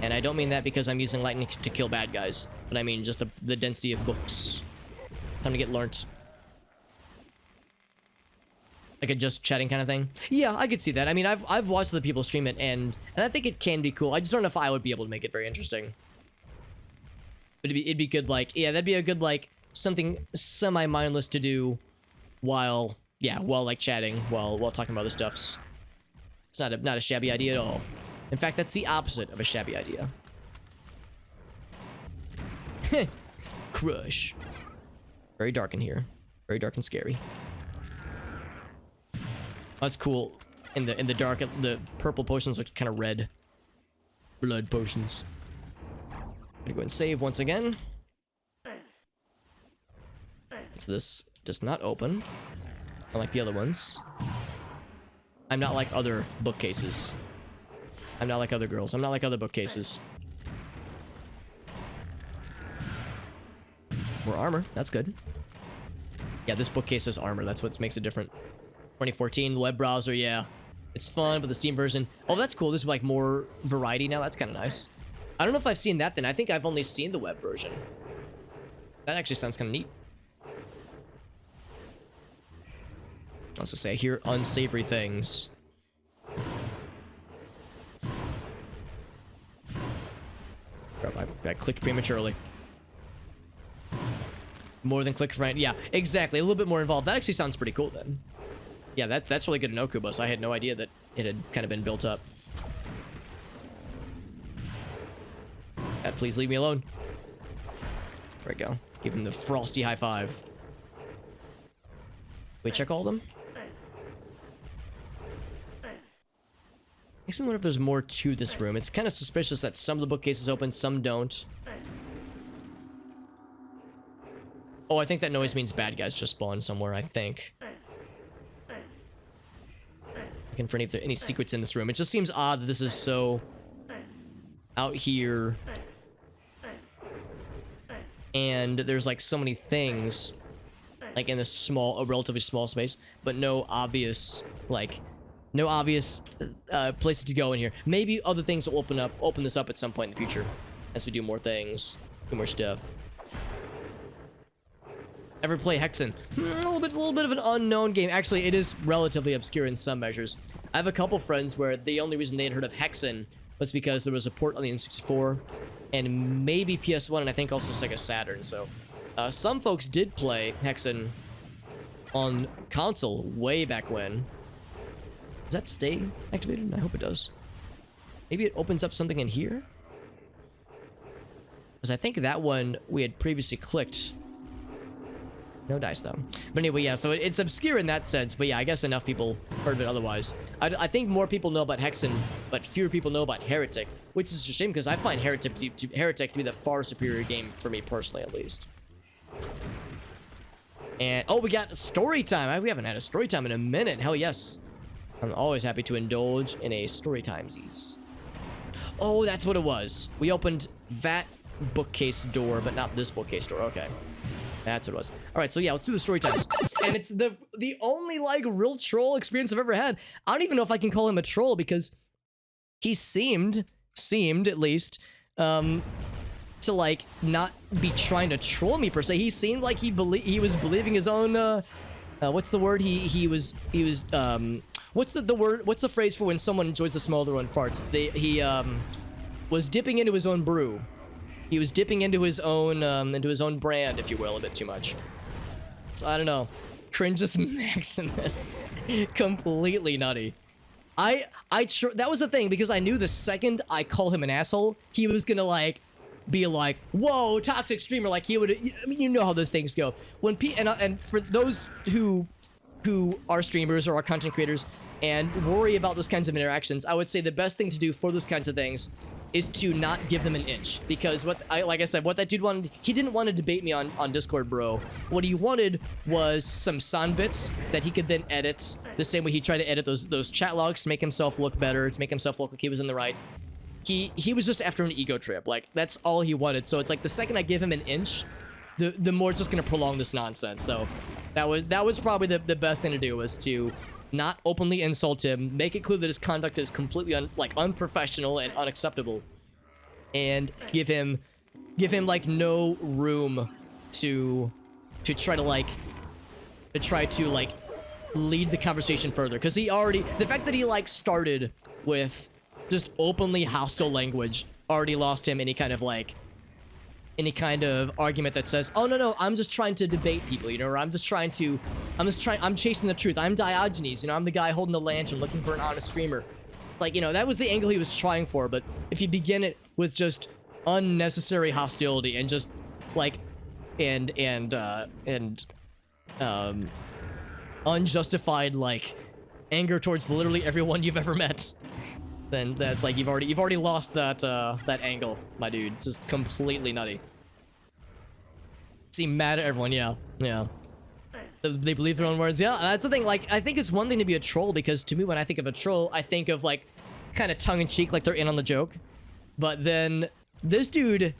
And I don't mean that because I'm using lightning to kill bad guys, but I mean just the density of books. Time to get learnt. Like a just chatting kind of thing. Yeah, I could see that. I mean, I've watched other people stream it, and I think it can be cool. I just don't know if I would be able to make it very interesting. But it'd be good, like, yeah, that'd be a good, like, something semi-mindless to do while like chatting, while talking about other stuffs. It's not a shabby idea at all. In fact, that's the opposite of a shabby idea. Crush. Very dark in here. Very dark and scary. Oh, that's cool. In the dark, the purple potions look kind of red. Blood potions. Gonna go and save once again. So this does not open, unlike the other ones. I'm not like other bookcases. I'm not like other girls. I'm not like other bookcases. More armor. That's good. Yeah, this bookcase has armor. That's what makes it different. 2014 web browser. Yeah, it's fun, but the Steam version. Oh, that's cool. There's like more variety now. That's kind of nice. I don't know if I've seen that then. I think I've only seen the web version. That actually sounds kind of neat. I was gonna say, I hear unsavory things. I clicked prematurely. More than click right. Yeah, exactly. A little bit more involved. That actually sounds pretty cool then. Yeah, that's really good in Okubus. I had no idea that it had kind of been built up. Please leave me alone. There we go. Give him the frosty high five. Wait, check all of them? Makes me wonder if there's more to this room. It's kind of suspicious that some of the bookcases open, some don't. Oh, I think that noise means bad guys just spawned somewhere, I think. Looking for any secrets in this room. It just seems odd that this is so out here. And there's like so many things like in this a relatively small space, but no obvious places to go in here. Maybe other things will open this up at some point in the future as we do more things, do more stuff. Ever play Hexen? A little bit of an unknown game. Actually, it is relatively obscure in some measures. I have a couple friends where the only reason they had heard of Hexen was because there was a port on the N64 and maybe PS1 and I think also Sega Saturn. So some folks did play Hexen on console way back when. Does that stay activated? I hope it does. Maybe it opens up something in here? Because I think that one we had previously clicked. No dice, though. But anyway, yeah, so it's obscure in that sense. But yeah, I guess enough people heard of it otherwise. I think more people know about Hexen, but fewer people know about Heretic. Which is a shame, because I find Heretic to be the far superior game for me, personally, at least. And, oh, we got story time. We haven't had a story time in a minute. Hell yes. I'm always happy to indulge in a story timesies. Oh, that's what it was. We opened that bookcase door, but not this bookcase door. Okay. That's what it was. All right, so yeah, let's do the story times. And it's the only, like, real troll experience I've ever had. I don't even know if I can call him a troll, because he seemed at least, to, like, not be trying to troll me, per se. He seemed like he was believing his own, what's the word? He was, what's the word? What's the phrase for when someone enjoys the smell of their own farts? He was dipping into his own brew. He was dipping into his own brand, if you will, a bit too much. So I don't know. Cringe is max in this. Completely nutty. That was the thing, because I knew the second I call him an asshole, he was gonna like be like, whoa, toxic streamer, like he would. I mean, you know how those things go. When and for those who are streamers or are content creators and worry about those kinds of interactions, I would say the best thing to do for those kinds of things is to not give them an inch, because like I said, what that dude wanted, he didn't want to debate me on Discord, bro. What he wanted was some sound bits that he could then edit the same way he tried to edit those chat logs to make himself look better, to make himself look like he was in the right. He was just after an ego trip. Like, that's all he wanted. So it's like the second I give him an inch, the more it's just gonna prolong this nonsense. So that was probably the best thing to do, was to not openly insult him, make it clear that his conduct is completely unprofessional and unacceptable, and give him like no room to try to lead the conversation further, because the fact that he like started with just openly hostile language already lost him any kind of argument that says, oh no, I'm just trying to debate people, you know, or I'm chasing the truth, I'm Diogenes, you know, I'm the guy holding the lantern looking for an honest streamer. Like, you know, that was the angle he was trying for. But if you begin it with just unnecessary hostility and just like unjustified like anger towards literally everyone you've ever met, then that's like you've already lost that angle, my dude. It's just completely nutty. Seem mad at everyone, yeah. They believe their own words. Yeah, that's the thing. Like, I think it's one thing to be a troll, because to me, when I think of a troll, I think of like kind of tongue-in-cheek, like they're in on the joke. But then this dude,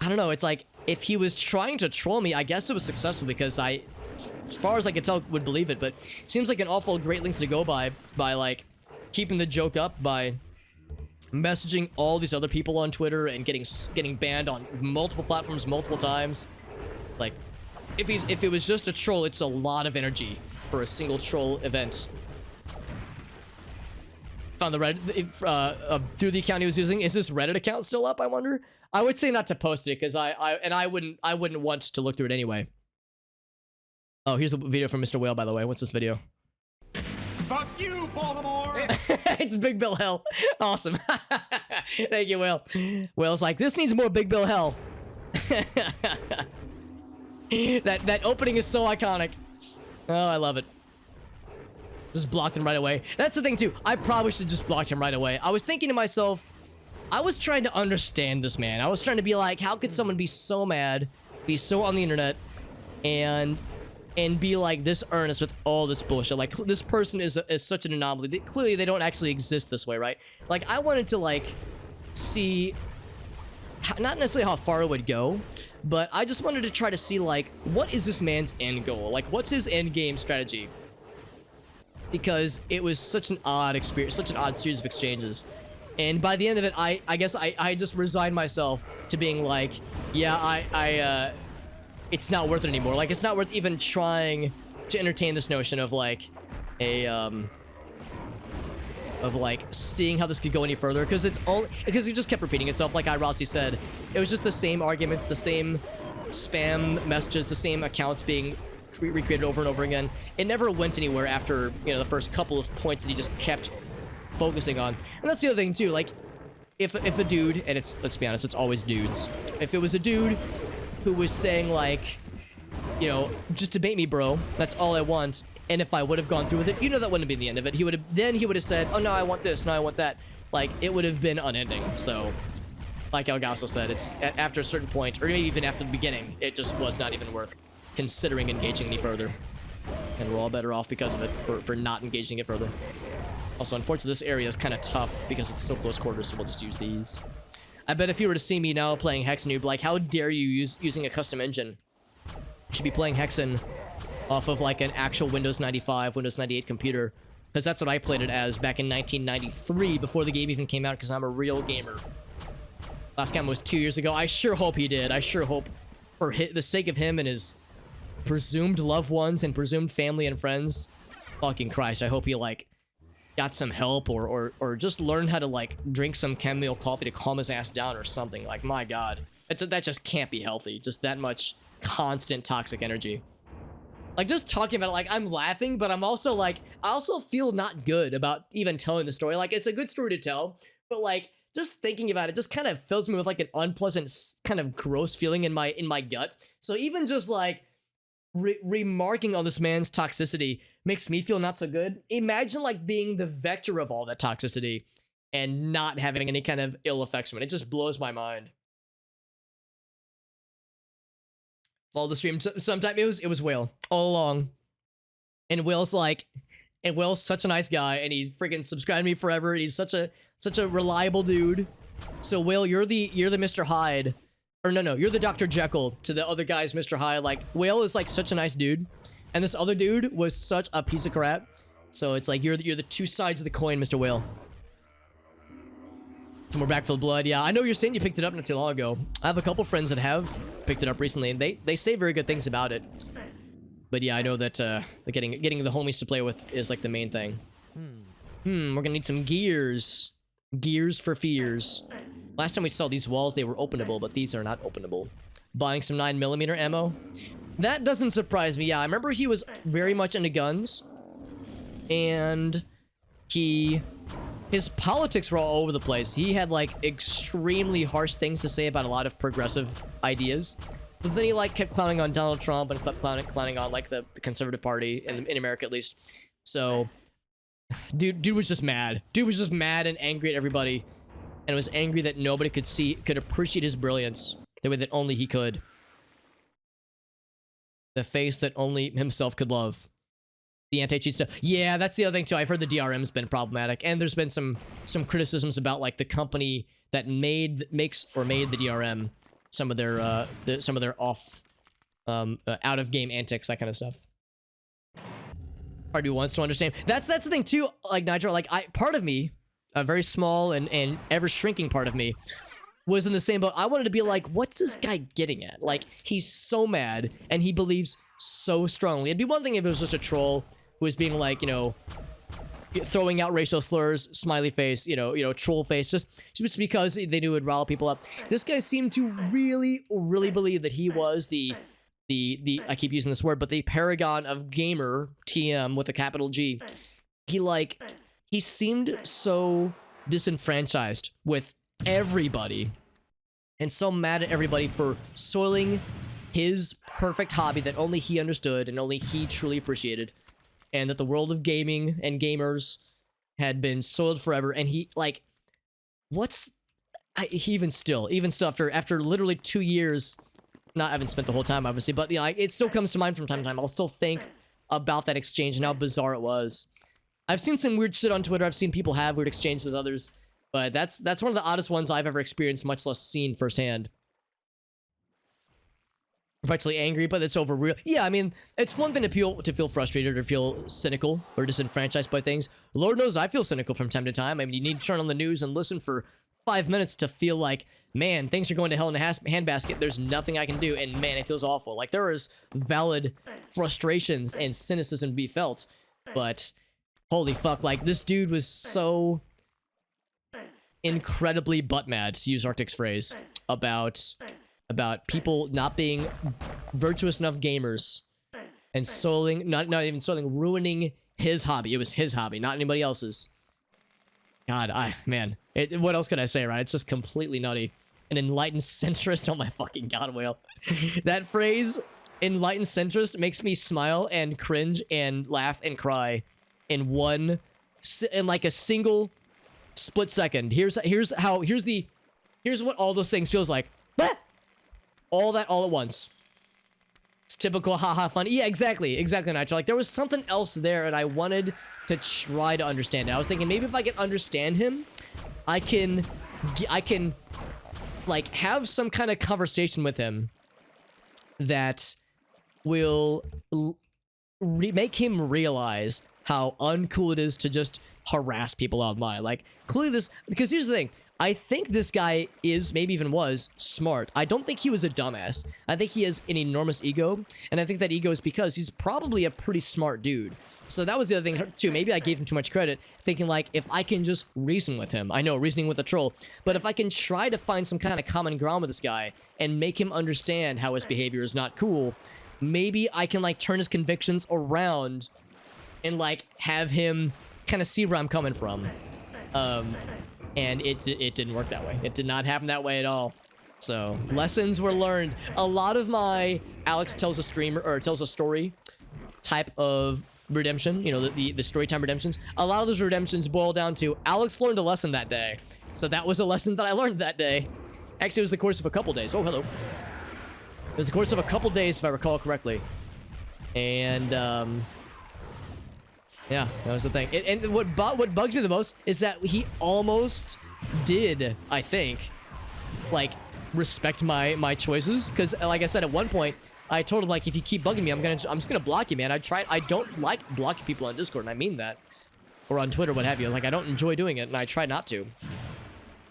I don't know, it's like if he was trying to troll me, I guess it was successful, because I, as far as I could tell, would believe it. But it seems like an awful great length to go by like keeping the joke up by messaging all these other people on Twitter and getting banned on multiple platforms multiple times. Like, if it was just a troll, it's a lot of energy for a single troll event. Found the Reddit through the account he was using. Is this Reddit account still up, I wonder? I would say not to post it, because I wouldn't want to look through it anyway. Oh, here's the video from Mr. Whale, by the way. What's this video?
Fuck you, Baltimore!
It's Big Bill Hell. Awesome. Thank you, Whale. Whale's like, this needs more Big Bill Hell. That opening is so iconic. Oh, I love it. Just blocked him right away. That's the thing too. I probably should just blocked him right away. I was thinking to myself, I was trying to understand this man. I was trying to be like, how could someone be so mad, be so on the internet, and be like this earnest with all this bullshit? Like, this person is such an anomaly. Clearly, they don't actually exist this way, right? Like, I wanted to like see, not necessarily how far it would go, but I just wanted to try to see, like, what is this man's end goal? Like, what's his end game strategy? Because it was such an odd experience, such an odd series of exchanges. And by the end of it, I guess I just resigned myself to being like, yeah, it's not worth it anymore. Like, it's not worth even trying to entertain this notion of, like, seeing how this could go any further, because it just kept repeating itself. Like Rossi said, it was just the same arguments, the same spam messages, the same accounts being recreated over and over again. It never went anywhere after, you know, the first couple of points that he just kept focusing on. And that's the other thing too. Like, if a dude, and let's be honest, it's always dudes. If it was a dude who was saying like, you know, just debate me, bro, that's all I want. And if I would have gone through with it, you know, that wouldn't be the end of it. He would have said, oh no, I want this, no, I want that. Like, it would have been unending. So, like Elgaso said, it's after a certain point, or maybe even after the beginning, it just was not even worth considering engaging any further. And we're all better off because of it, for not engaging it further. Also, unfortunately, this area is kind of tough because it's so close quarters, so we'll just use these. I bet if you were to see me now playing Hexen, you'd be like, how dare you using a custom engine? You should be playing Hexen off of like an actual Windows 95, Windows 98 computer, because that's what I played it as back in 1993, before the game even came out, because I'm a real gamer. Last game was 2 years ago. I sure hope he did. I sure hope, for the sake of him and his presumed loved ones and presumed family and friends, fucking Christ, I hope he like got some help, or just learned how to like drink some chamomile coffee to calm his ass down or something. Like, my god, that just can't be healthy. Just that much constant toxic energy. Like, just talking about it, like, I'm laughing, but I'm also like, I also feel not good about even telling the story. Like, it's a good story to tell, but like, just thinking about it just kind of fills me with like an unpleasant, kind of gross feeling in my gut. So even just like remarking on this man's toxicity makes me feel not so good. Imagine like being the vector of all that toxicity and not having any kind of ill effects from it. It just blows my mind. Follow the stream sometime. It was Whale all along, and Whale's such a nice guy, and he's freaking subscribed to me forever, and he's such a reliable dude. So Whale, you're the Mr. Hyde, or no, you're the Dr. Jekyll to the other guy's Mr. Hyde. Like, Whale is like such a nice dude, and this other dude was such a piece of crap. So it's like you're the two sides of the coin, Mr. Whale. Some more backfill blood. Yeah, I know you're saying you picked it up not too long ago. I have a couple friends that have picked it up recently, and they say very good things about it. But yeah, I know that getting the homies to play with is like the main thing. We're gonna need some gears. Gears for fears. Last time we saw these walls, they were openable, but these are not openable. Buying some 9mm ammo. That doesn't surprise me. Yeah, I remember he was very much into guns. And his politics were all over the place. He had like extremely harsh things to say about a lot of progressive ideas. But then he like kept clowning on Donald Trump and kept clowning on like the conservative party in America at least. So dude was just mad. Dude was just mad and angry at everybody. And was angry that nobody could appreciate his brilliance the way that only he could. The face that only himself could love. The anti-cheat stuff. Yeah, that's the other thing too. I've heard the DRM's been problematic, and there's been some criticisms about like the company that made the DRM, some of their off, out of game antics, that kind of stuff. Hard wants to understand. That's the thing too. Like Nitro, like part of me, a very small and ever shrinking part of me, was in the same boat. I wanted to be like, what's this guy getting at? Like, he's so mad, and he believes so strongly. It'd be one thing if it was just a troll who was being like, you know, throwing out racial slurs, smiley face, you know, troll face, just because they knew it would rile people up. This guy seemed to really believe that he was the I keep using this word, but the paragon of gamer, TM with a capital G. He seemed so disenfranchised with everybody and so mad at everybody for soiling his perfect hobby that only he understood and only he truly appreciated, and that the world of gaming and gamers had been soiled forever. And he like, even still after literally 2 years, not having spent the whole time obviously, but you know, it still comes to mind from time to time. I'll still think about that exchange and how bizarre it was. I've seen some weird shit on Twitter. I've seen people have weird exchanges with others. But that's one of the oddest ones I've ever experienced, much less seen firsthand. Perpetually angry, but it's over real. Yeah, I mean, it's one thing to feel frustrated or feel cynical or disenfranchised by things. Lord knows I feel cynical from time to time. I mean, you need to turn on the news and listen for 5 minutes to feel like, man, things are going to hell in a handbasket. There's nothing I can do, and man, it feels awful. Like, there is valid frustrations and cynicism to be felt, but holy fuck, like, this dude was so incredibly butt mad, to use Arctic's phrase, about people not being virtuous enough gamers and soiling, not even soiling, ruining his hobby. It was his hobby, not anybody else's. God, man, what else can I say, right? It's just completely nutty. An enlightened centrist, oh my fucking god, Whale. That phrase, enlightened centrist, makes me smile and cringe and laugh and cry in like a single split second. Here's what all those things feels like. All that all at once. It's typical haha fun. Yeah, exactly, Nitro. Like, there was something else there, and I wanted to try to understand it. I was thinking maybe if I can understand him, I can like have some kind of conversation with him that will make him realize how uncool it is to just harass people online. Like, clearly this, because here's the thing, I think this guy is, maybe even was, smart. I don't think he was a dumbass. I think he has an enormous ego, and I think that ego is because he's probably a pretty smart dude. So that was the other thing too. Maybe I gave him too much credit, thinking like, if I can just reason with him, I know, reasoning with a troll, but if I can try to find some kind of common ground with this guy and make him understand how his behavior is not cool, maybe I can like turn his convictions around and like have him kind of see where I'm coming from. And it didn't work that way. It did not happen that way at all. So lessons were learned. A lot of my Alex tells a streamer or tells a story type of redemption, you know, the storytime redemptions, a lot of those redemptions boil down to Alex learned a lesson that day. So that was a lesson that I learned that day. Actually, it was the course of a couple days. Oh, hello. It was the course of a couple days, if I recall correctly. And yeah, that was the thing. And what bugs me the most is that he almost did, I think, like, respect my choices. Because, like I said, at one point, I told him, like, if you keep bugging me, I'm just gonna block you, man. I don't like blocking people on Discord, and I mean that. Or on Twitter, what have you. Like, I don't enjoy doing it, and I try not to.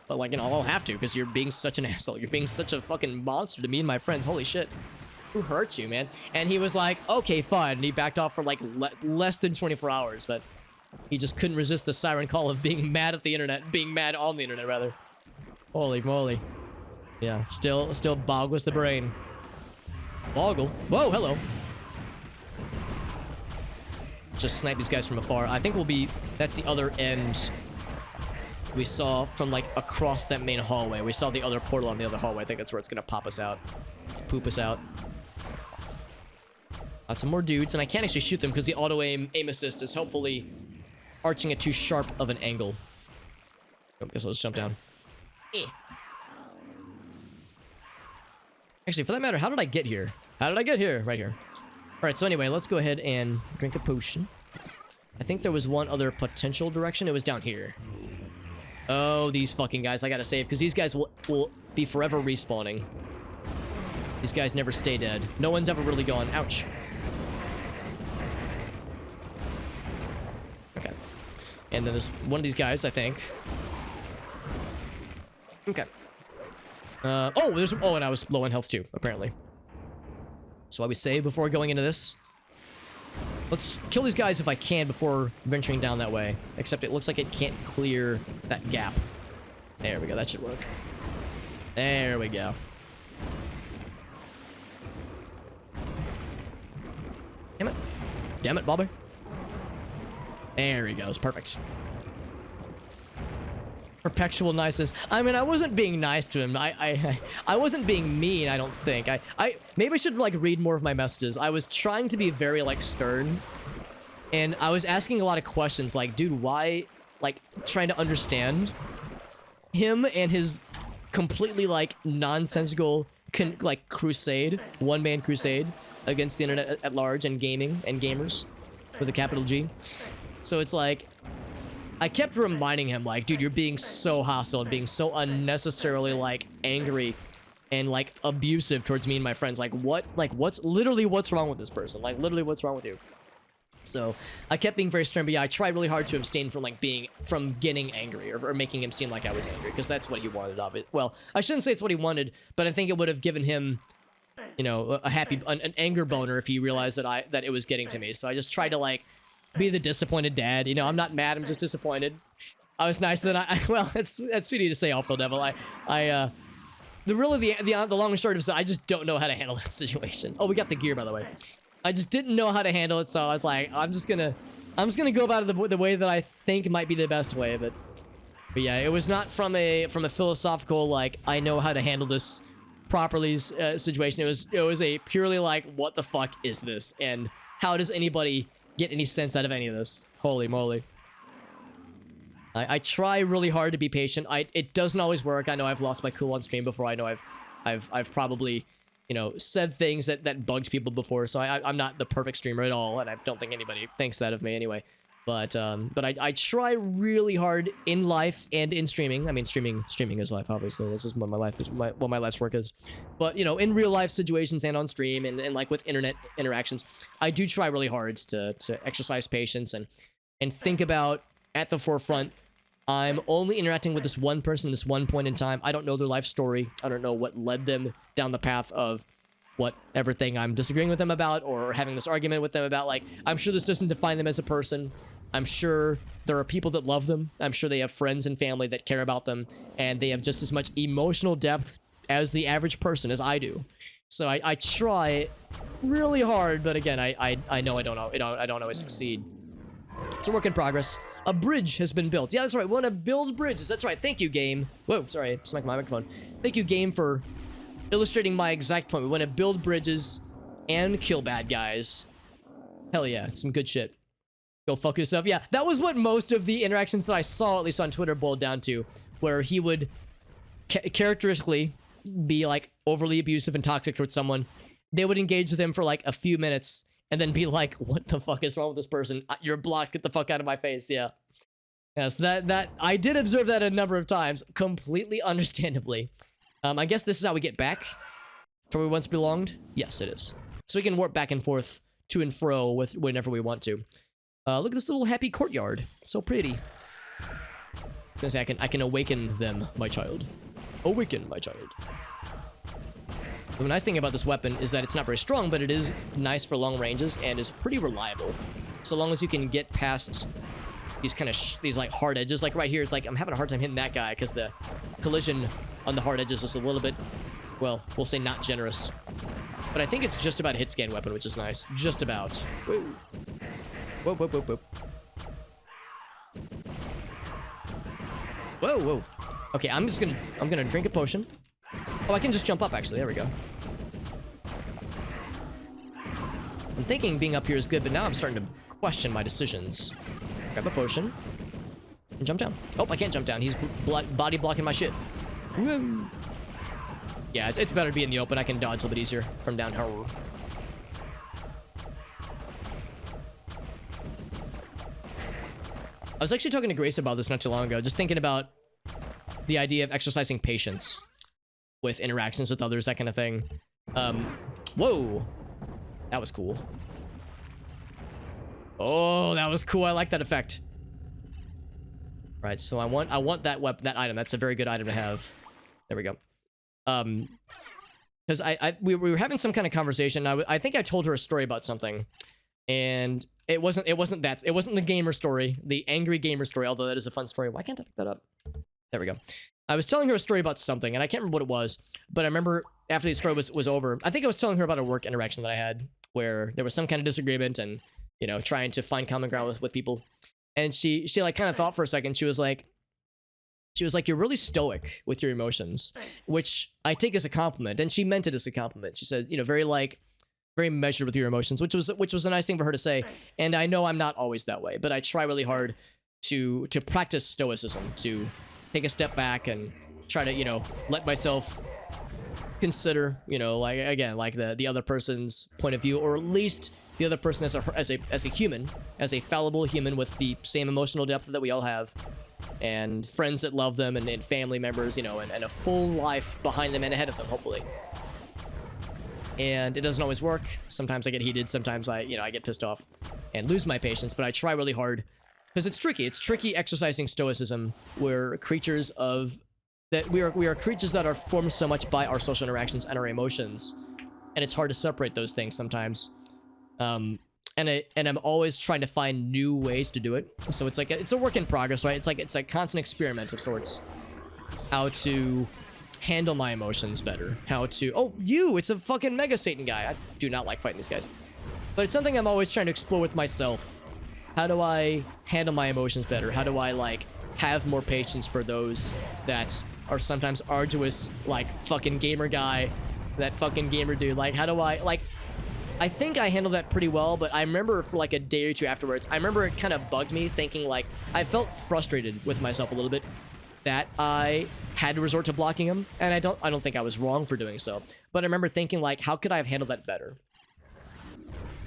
But, like, you know, I'll have to, because you're being such an asshole. You're being such a fucking monster to me and my friends. Holy shit. Who hurt you, man? And he was like, okay, fine. And he backed off for, like, less than 24 hours, but he just couldn't resist the siren call of being mad at the internet. Being mad on the internet, rather. Holy moly. Yeah, still boggles the brain. Boggle. Whoa, hello. Just snipe these guys from afar. I think that's the other end we saw from, like, across that main hallway. We saw the other portal on the other hallway. I think that's where it's gonna pop us out. Poop us out. Got some more dudes, and I can't actually shoot them because the auto aim assist is hopefully arching at too sharp of an angle. Oh, guess I'll just jump down. Eh. Actually, for that matter, how did I get here? How did I get here? Right here. Alright, so anyway, let's go ahead and drink a potion. I think there was one other potential direction. It was down here. Oh, these fucking guys I gotta save, because these guys will be forever respawning. These guys never stay dead. No one's ever really gone. Ouch. Okay. And then there's one of these guys, I think. Okay. And I was low on health too, apparently. So I would save before going into this. Let's kill these guys if I can before venturing down that way. Except it looks like it can't clear that gap. There we go, that should work. There we go. Damn it. Damn it, Bobby. There he goes, perfect. Perpetual niceness. I mean, I wasn't being nice to him. I wasn't being mean, I don't think. Maybe I should, like, read more of my messages. I was trying to be very, like, stern. And I was asking a lot of questions, like, dude, why? Like, trying to understand him and his completely, like, nonsensical, crusade. One-man crusade against the internet at large and gaming and gamers with a capital G. So it's like, I kept reminding him, like, dude, you're being so hostile and being so unnecessarily, like, angry and, like, abusive towards me and my friends. Like, what's wrong with this person? Like, literally, what's wrong with you? So, I kept being very stern, but yeah, I tried really hard to abstain from, like, from getting angry or making him seem like I was angry, because that's what he wanted of it. Well, I shouldn't say it's what he wanted, but I think it would have given him, you know, an anger boner if he realized that it was getting to me. So I just tried to, like, be the disappointed dad. You know, I'm not mad, I'm just disappointed. I was nice that well, that's sweet to say, Awful Devil. The long and short of it, I just don't know how to handle that situation. Oh, we got the gear, by the way. I just didn't know how to handle it, so I was like, I'm just gonna go about it the way that I think might be the best way. But yeah, it was not from a philosophical, like, I know how to handle this properly situation. It was a purely like, what the fuck is this, and how does anybody get any sense out of any of this? Holy moly. I try really hard to be patient. It doesn't always work. I know I've lost my cool on stream before. I know I've probably, you know, said things that bugged people before. So I'm not the perfect streamer at all, and I don't think anybody thinks that of me anyway. But I try really hard in life and in streaming. I mean, streaming is life, obviously. This is what my life is, what my life's work is. But, you know, in real life situations and on stream and like with internet interactions, I do try really hard to exercise patience and think about at the forefront, I'm only interacting with this one person at this one point in time. I don't know their life story. I don't know what led them down the path of whatever thing I'm disagreeing with them about or having this argument with them about. Like, I'm sure this doesn't define them as a person. I'm sure there are people that love them. I'm sure they have friends and family that care about them, and they have just as much emotional depth as the average person as I do. So I try really hard, but again, I know I don't always succeed. It's a work in progress. A bridge has been built. Yeah, that's right. We want to build bridges. That's right. Thank you, game. Whoa, sorry. I smacked my microphone. Thank you, game, for illustrating my exact point. We want to build bridges and kill bad guys. Hell yeah. Some good shit. Go fuck yourself. Yeah, that was what most of the interactions that I saw, at least on Twitter, boiled down to. Where he would characteristically be, like, overly abusive and toxic towards someone. They would engage with him for, like, a few minutes and then be like, what the fuck is wrong with this person? You're blocked. Get the fuck out of my face. Yeah. Yes, that I did observe that a number of times, completely understandably. I guess this is how we get back to where we once belonged. Yes, it is. So we can warp back and forth to and fro with whenever we want to. Look at this little happy courtyard. So pretty. I was gonna say I can awaken them, my child. Awaken, my child. The nice thing about this weapon is that it's not very strong, but it is nice for long ranges and is pretty reliable. So long as you can get past these kind of these like hard edges, like right here, it's like I'm having a hard time hitting that guy because the collision on the hard edges is a little bit, well, we'll say not generous. But I think it's just about a hit scan weapon, which is nice. Just about. Whoa. Whoa, whoa, whoa, whoa. Whoa, whoa. Okay, I'm gonna drink a potion. Oh, I can just jump up, actually. There we go. I'm thinking being up here is good, but now I'm starting to question my decisions. Grab a potion. And jump down. Oh, I can't jump down. He's body blocking my shit. Woo. Yeah, it's better to be in the open. I can dodge a little bit easier from down here. I was actually talking to Grace about this not too long ago, just thinking about the idea of exercising patience with interactions with others, that kind of thing. Whoa. That was cool. Oh, that was cool. I like that effect. Right, so I want that weapon, that item. That's a very good item to have. There we go. Because we were having some kind of conversation. I think I told her a story about something, and it wasn't the gamer story, the angry gamer story, although that is a fun story. Why can't I pick that up? There we go. I was telling her a story about something, and I can't remember what it was, but I remember after the story was over, I think I was telling her about a work interaction that I had where there was some kind of disagreement and, you know, trying to find common ground with people. And she like kind of thought for a second. She was like, you're really stoic with your emotions, which I take as a compliment. And she meant it as a compliment. She said, you know, very measured with your emotions, which was a nice thing for her to say. And I know I'm not always that way, but I try really hard to practice stoicism, to take a step back and try to, you know, let myself consider, you know, like, again, like the other person's point of view, or at least the other person as a human, as a fallible human with the same emotional depth that we all have, and friends that love them, and family members, you know, and a full life behind them and ahead of them, hopefully. And it doesn't always work. Sometimes I get heated. Sometimes I get pissed off and lose my patience, but I try really hard. Because it's tricky. It's tricky exercising stoicism. We're creatures we are creatures that are formed so much by our social interactions and our emotions, and it's hard to separate those things sometimes. And I'm always trying to find new ways to do it. So it's like it's a work in progress, right? It's a constant experiment of sorts. How to handle my emotions better. It's a fucking Mega Satan guy. I do not like fighting these guys, but it's something I'm always trying to explore with myself. How do I handle my emotions better? How do I, like, have more patience for those that are sometimes arduous, like, fucking gamer guy, that fucking gamer dude? Like, how do I, like, I think I handled that pretty well, but I remember for, like, a day or two afterwards, I remember it kind of bugged me, thinking, like, I felt frustrated with myself a little bit that I had to resort to blocking him, and I don't think I was wrong for doing so, but I remember thinking, like, how could I have handled that better?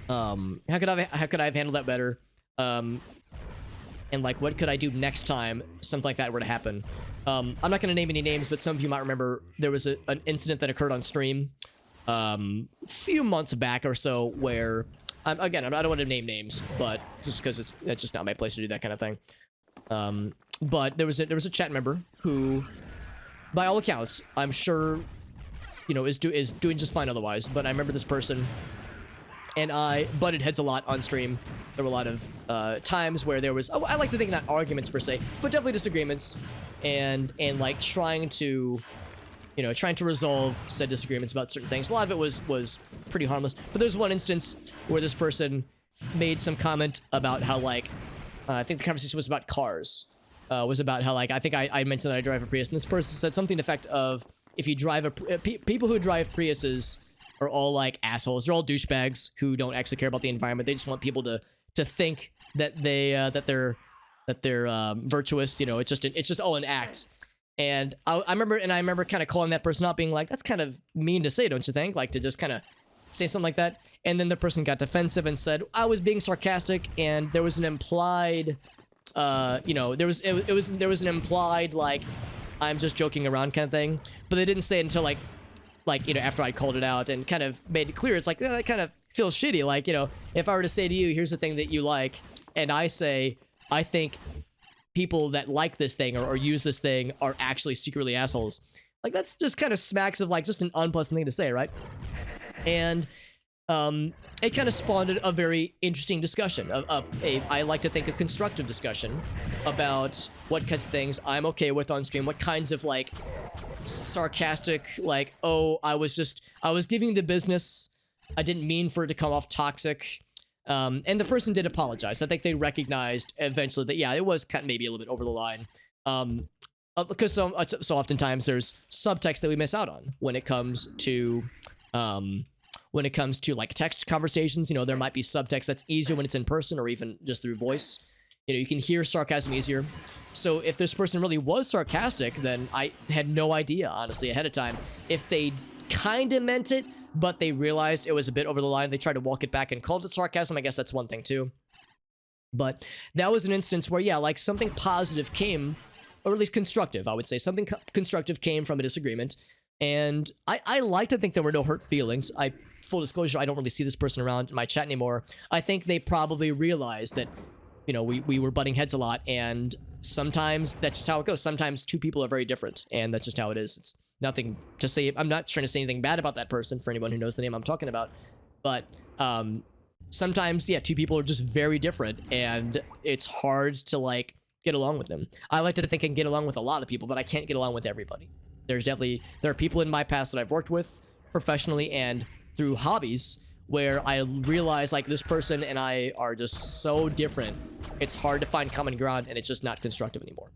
How could I have handled that better? And like, what could I do next time something like that were to happen? I'm not going to name any names, but some of you might remember there was an incident that occurred on stream a few months back or so where, again, I don't want to name names, but just because it's just not my place to do that kind of thing. But there was a chat member who, by all accounts, I'm sure, you know, is doing just fine otherwise, but I remember this person and I butted heads a lot on stream. There were a lot of times where there was, I like to think not arguments per se, but definitely disagreements, and like trying to resolve said disagreements about certain things. A lot of it was pretty harmless, but there's one instance where this person made some comment about how, like, I think the conversation was about cars, was about how, like, I think I mentioned that I drive a Prius, and this person said something to the effect of, if you drive people who drive Priuses are all, like, assholes. They're all douchebags who don't actually care about the environment. They just want people to think that they're virtuous. You know, it's just all an act. And I remember kind of calling that person out, being like, that's kind of mean to say, don't you think? Like, to just kind of say something like that. And then the person got defensive and said I was being sarcastic, and there was an implied, there was an implied, like, I'm just joking around kind of thing. But they didn't say it until, like, like, you know, after I called it out and kind of made it clear, it's like, that kind of feels shitty. Like, you know, if I were to say to you, here's the thing that you like, and I say, I think people that like this thing or use this thing are actually secretly assholes. Like, that's just kind of smacks of like just an unpleasant thing to say, right? And it kind of spawned a very interesting discussion, I like to think a constructive discussion about what kinds of things I'm okay with on stream, what kinds of like sarcastic, like, oh, I was giving the business, I didn't mean for it to come off toxic. And the person did apologize. I think they recognized eventually that, yeah, it was kind of maybe a little bit over the line. Because so oftentimes there's subtext that we miss out on when it comes to like text conversations. You know, there might be subtext that's easier when it's in person or even just through voice. You know, you can hear sarcasm easier. So if this person really was sarcastic, then I had no idea, honestly, ahead of time. If they kind of meant it, but they realized it was a bit over the line, they tried to walk it back and called it sarcasm, I guess that's one thing too. But that was an instance where, yeah, like something positive came, or at least constructive, I would say. Something constructive came from a disagreement. And I like to think there were no hurt feelings. Full disclosure, I don't really see this person around in my chat anymore. I think they probably realized that, you know, we were butting heads a lot, and sometimes that's just how it goes. Sometimes two people are very different, and that's just how it is. It's nothing to say. I'm not trying to say anything bad about that person for anyone who knows the name I'm talking about. But sometimes, yeah, two people are just very different, and it's hard to, like, get along with them. I like to think I can get along with a lot of people, but I can't get along with everybody. There are people in my past that I've worked with professionally and through hobbies where I realize, like, this person and I are just so different. It's hard to find common ground, and it's just not constructive anymore.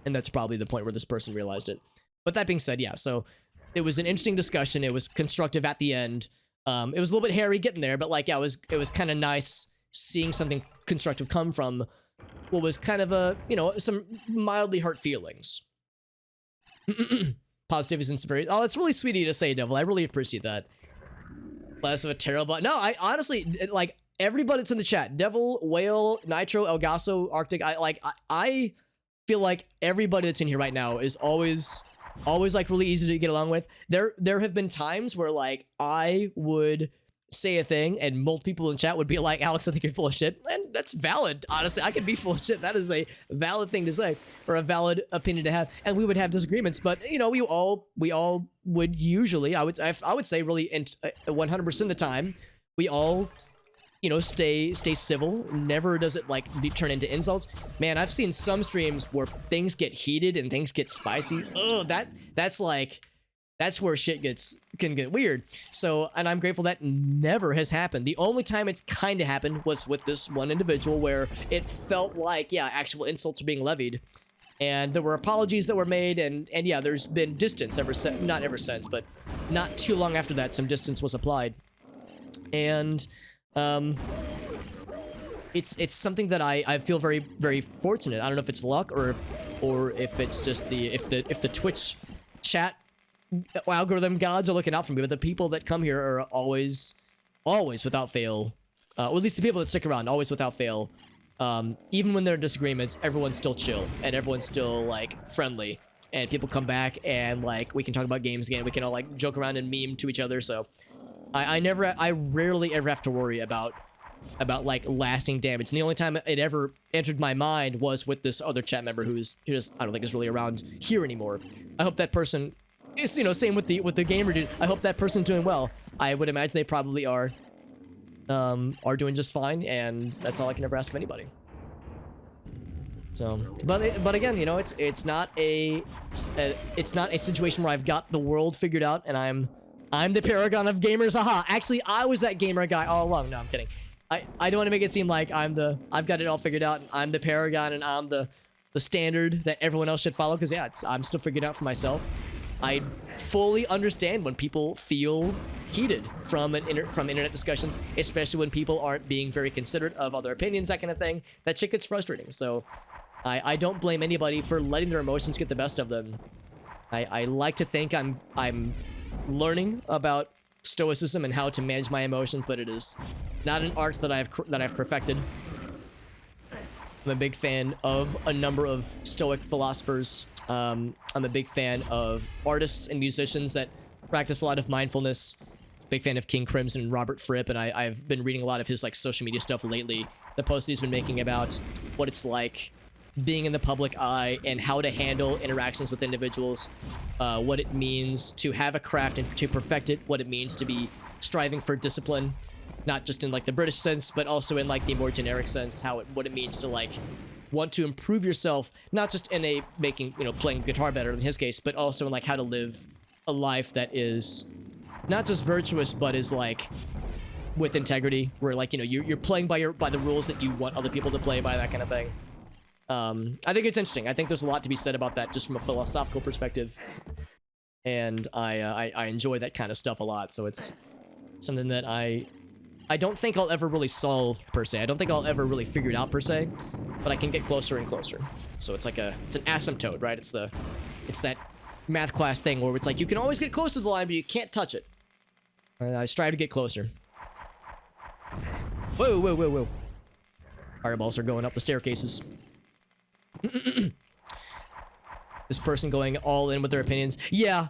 And that's probably the point where this person realized it. But that being said, yeah, so it was an interesting discussion. It was constructive at the end. It was a little bit hairy getting there, but, like, yeah, it was kind of nice seeing something constructive come from what was kind of a, you know, some mildly hurt feelings. Positivity and spirit. Oh, it's really sweet of you to say, Devil. I really appreciate that. Less of a terrible... No, I honestly, like, everybody that's in the chat, Devil, Whale, Nitro, Elgaso, Arctic, I feel like everybody that's in here right now is always like really easy to get along with. There have been times where, like, I would say a thing and multiple people in chat would be like, Alex, I think you're full of shit. And that's valid, honestly. I could be full of shit. That is a valid thing to say, or a valid opinion to have. And we would have disagreements, but, you know, we all would usually, I would say really 100% of the time, we all, you know, stay civil. Never does it, like, turn into insults. Man, I've seen some streams where things get heated and things get spicy. Oh, that's where shit can get weird. So, and I'm grateful that never has happened. The only time it's kind of happened was with this one individual where it felt like, yeah, actual insults are being levied. And there were apologies that were made, and yeah, there's been distance not ever since, but not too long after that, some distance was applied. And, it's something that I feel very, very fortunate. I don't know if it's luck or if it's just if the Twitch chat algorithm gods are looking out for me, but the people that come here are always without fail, or at least the people that stick around, always without fail. Even when there are disagreements, everyone's still chill and everyone's still, like, friendly, and people come back and, like, we can talk about games again. We can all, like, joke around and meme to each other. So I rarely ever have to worry about like lasting damage. And the only time it ever entered my mind was with this other chat member who just, I don't think is really around here anymore. I hope that person is, you know, same with the gamer dude. I hope that person's doing well. I would imagine they probably are doing just fine, and that's all I can ever ask of anybody. So, but again, you know, it's not a situation where I've got the world figured out and I'm the paragon of gamers. Haha. Actually, I was that gamer guy all along. No, I'm kidding. I don't want to make it seem like I've got it all figured out and I'm the paragon and I'm the standard that everyone else should follow, because yeah, I'm still figuring it out for myself. I fully understand when people feel heated from internet discussions, especially when people aren't being very considerate of other opinions, that kind of thing. That shit gets frustrating. So I don't blame anybody for letting their emotions get the best of them. I like to think I'm learning about stoicism and how to manage my emotions, but it is not an art that I've perfected. I'm a big fan of a number of Stoic philosophers. I'm a big fan of artists and musicians that practice a lot of mindfulness. Big fan of King Crimson and Robert Fripp, and I've been reading a lot of his like social media stuff lately. The posts he's been making about what it's like being in the public eye and how to handle interactions with individuals, what it means to have a craft and to perfect it, what it means to be striving for discipline, not just in like the British sense, but also in like the more generic sense, what it means to like want to improve yourself, not just in a making, you know, playing guitar better in his case, but also in like how to live a life that is not just virtuous, but is like with integrity, where like, you know, you're playing by the rules that you want other people to play by, that kind of thing. I think it's interesting. I think there's a lot to be said about that just from a philosophical perspective, and I enjoy that kind of stuff a lot. So it's something that I don't think I'll ever really solve per se. I don't think I'll ever really figure it out per se, but I can get closer and closer. So it's like it's an asymptote, right? It's that math class thing where it's like you can always get close to the line, but you can't touch it. I strive to get closer. Whoa, whoa, whoa, whoa. Fireballs are going up the staircases. This person going all in with their opinions. Yeah,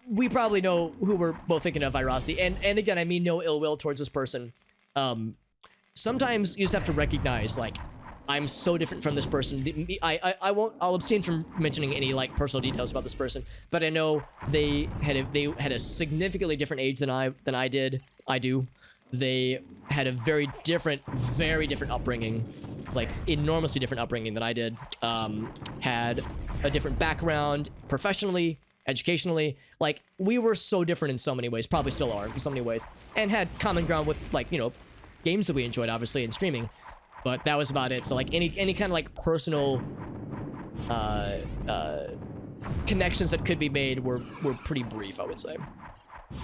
we probably know who we're both thinking of, Irasi. And again, I mean no ill will towards this person. Sometimes you just have to recognize, like, I'm so different from this person. I'll abstain from mentioning any like personal details about this person, but I know they had a significantly different age than I do. They had a very different upbringing, like enormously different upbringing than I did. Had a different background professionally, educationally. Like, we were so different in so many ways, probably still are in so many ways, and had common ground with, like, you know, games that we enjoyed, obviously, and streaming. But that was about it. So like any kind of like personal connections that could be made were pretty brief, I would say.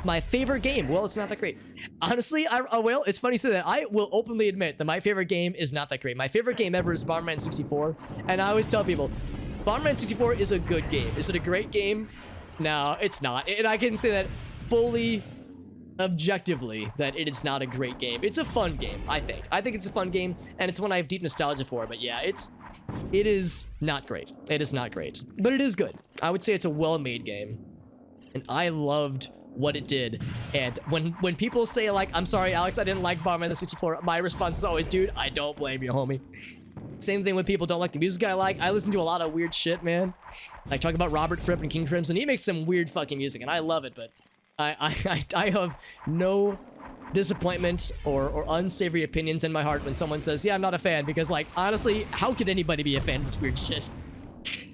My favorite game, well, it's not that great. Honestly, well, it's funny to say that. I will openly admit that my favorite game is not that great. My favorite game ever is Bomberman 64, and I always tell people, Bomberman 64 is a good game. Is it a great game? No, it's not. And I can say that fully, objectively, that it is not a great game. It's a fun game, I think. I think it's a fun game, and it's one I have deep nostalgia for, but yeah, it is not great. It is not great, but it is good. I would say it's a well-made game, and I loved what it did. And when people say like, I'm sorry, Alex, I didn't like Bomberman 64, my response is always, dude, I don't blame you, homie. Same thing when people don't like the music I like. I listen to a lot of weird shit, man. I talk about Robert Fripp and King Crimson. He makes some weird fucking music, and I love it, but I have no disappointment or unsavory opinions in my heart when someone says, yeah, I'm not a fan, because, like, honestly, how could anybody be a fan of this weird shit?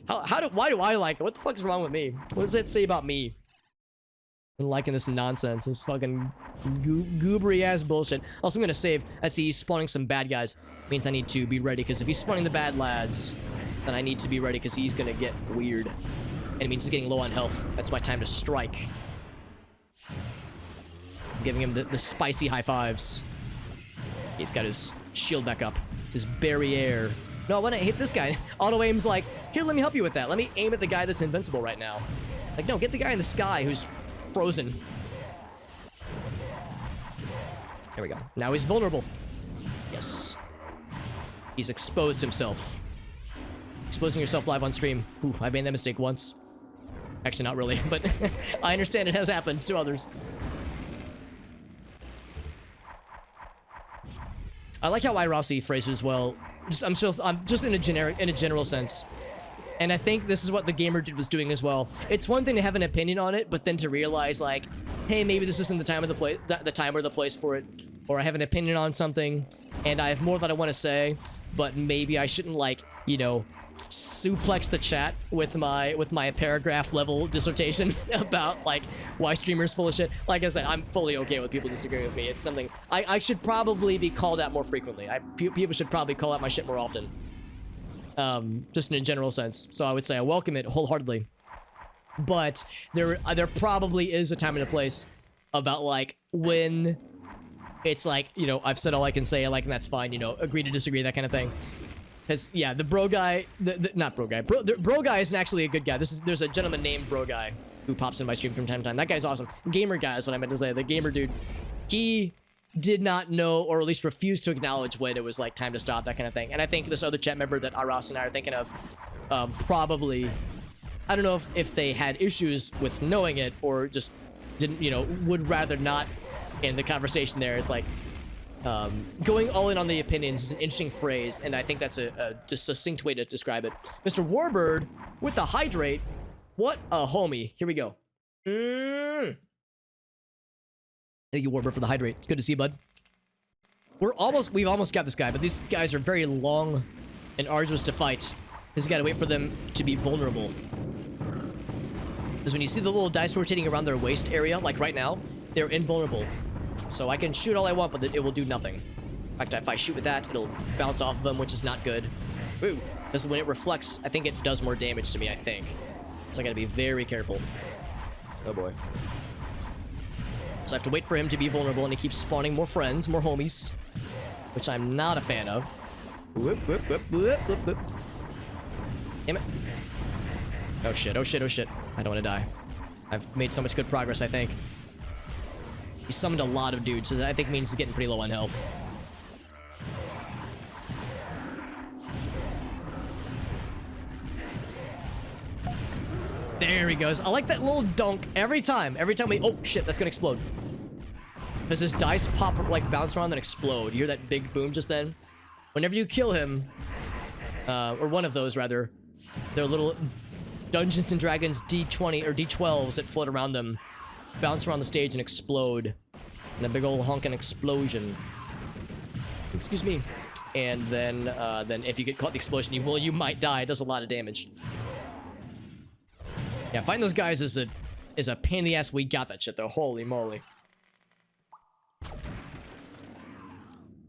Why do I like it? What the fuck is wrong with me? What does that say about me? I'm liking this nonsense, this fucking goobery ass bullshit. Also, I'm gonna save as he's spawning some bad guys. Means I need to be ready, because if he's spawning the bad lads, then I need to be ready, because he's gonna get weird. And it means he's getting low on health. That's my time to strike. Giving him the spicy high fives. He's got his shield back up. His barrier. No, I want to hit this guy. Auto aim's like, here, let me help you with that. Let me aim at the guy that's invincible right now. Like, no, get the guy in the sky who's frozen. There we go. Now he's vulnerable. Yes. He's exposed himself. Exposing yourself live on stream. Ooh, I made that mistake once. Actually, not really, but I understand it has happened to others. I like how Irasi phrased it as well. I'm just in a general sense. And I think this is what the gamer dude was doing as well. It's one thing to have an opinion on it, but then to realize, like, hey, maybe this isn't the time or the place for it, or I have an opinion on something, and I have more that I want to say, but maybe I shouldn't, like, you know, suplex the chat with my paragraph level dissertation about, like, why streamers full of shit. Like I said, I'm fully okay with people disagreeing with me. It's something I should probably be called out more frequently. People should probably call out my shit more often. Just in a general sense. So I would say I welcome it wholeheartedly. But there probably is a time and a place about, like, when it's like, you know, I've said all I can say, like, and that's fine, you know, agree to disagree, that kind of thing. Because, yeah, the bro guy, not bro guy, bro guy isn't actually a good guy. There's a gentleman named bro guy who pops in my stream from time to time. That guy's awesome. Gamer guy is what I meant to say. The gamer dude, he did not know, or at least refused to acknowledge when it was, like, time to stop, that kind of thing. And I think this other chat member that Aras and I are thinking of, probably, I don't know if they had issues with knowing it, or just didn't, you know, would rather not in the conversation there. It's like, going all in on the opinions is an interesting phrase, and I think that's a just succinct way to describe it. Mr. Warbird with the hydrate. What a homie. Here we go. Thank you, Warbird, for the hydrate. It's good to see you, bud. We've almost got this guy, but these guys are very long and arduous to fight. Because you gotta wait for them to be vulnerable. Because when you see the little dice rotating around their waist area, like right now, they're invulnerable. So I can shoot all I want, but it will do nothing. In fact, if I shoot with that, it'll bounce off of them, which is not good. Ooh, because when it reflects, I think it does more damage to me, I think. So I gotta be very careful. Oh boy. So I have to wait for him to be vulnerable, and he keeps spawning more friends, more homies. Which I'm not a fan of. Whoop, whoop, whoop, whoop, whoop, whoop. Damn it. Oh shit, oh shit, oh shit. I don't want to die. I've made so much good progress, I think. He summoned a lot of dudes, so that I think means he's getting pretty low on health. There he goes. I like that little dunk every time. Every time we... Oh, shit, that's gonna explode. Because his dice pop, like, bounce around and explode. You hear that big boom just then? Whenever you kill him, or one of those, rather, there are little Dungeons & Dragons D20 or D12s that float around them, bounce around the stage and explode. And a big old honking explosion. Excuse me. And then if you get caught in the explosion, you might die. It does a lot of damage. Yeah, fighting those guys is a pain in the ass. We got that shit though. Holy moly.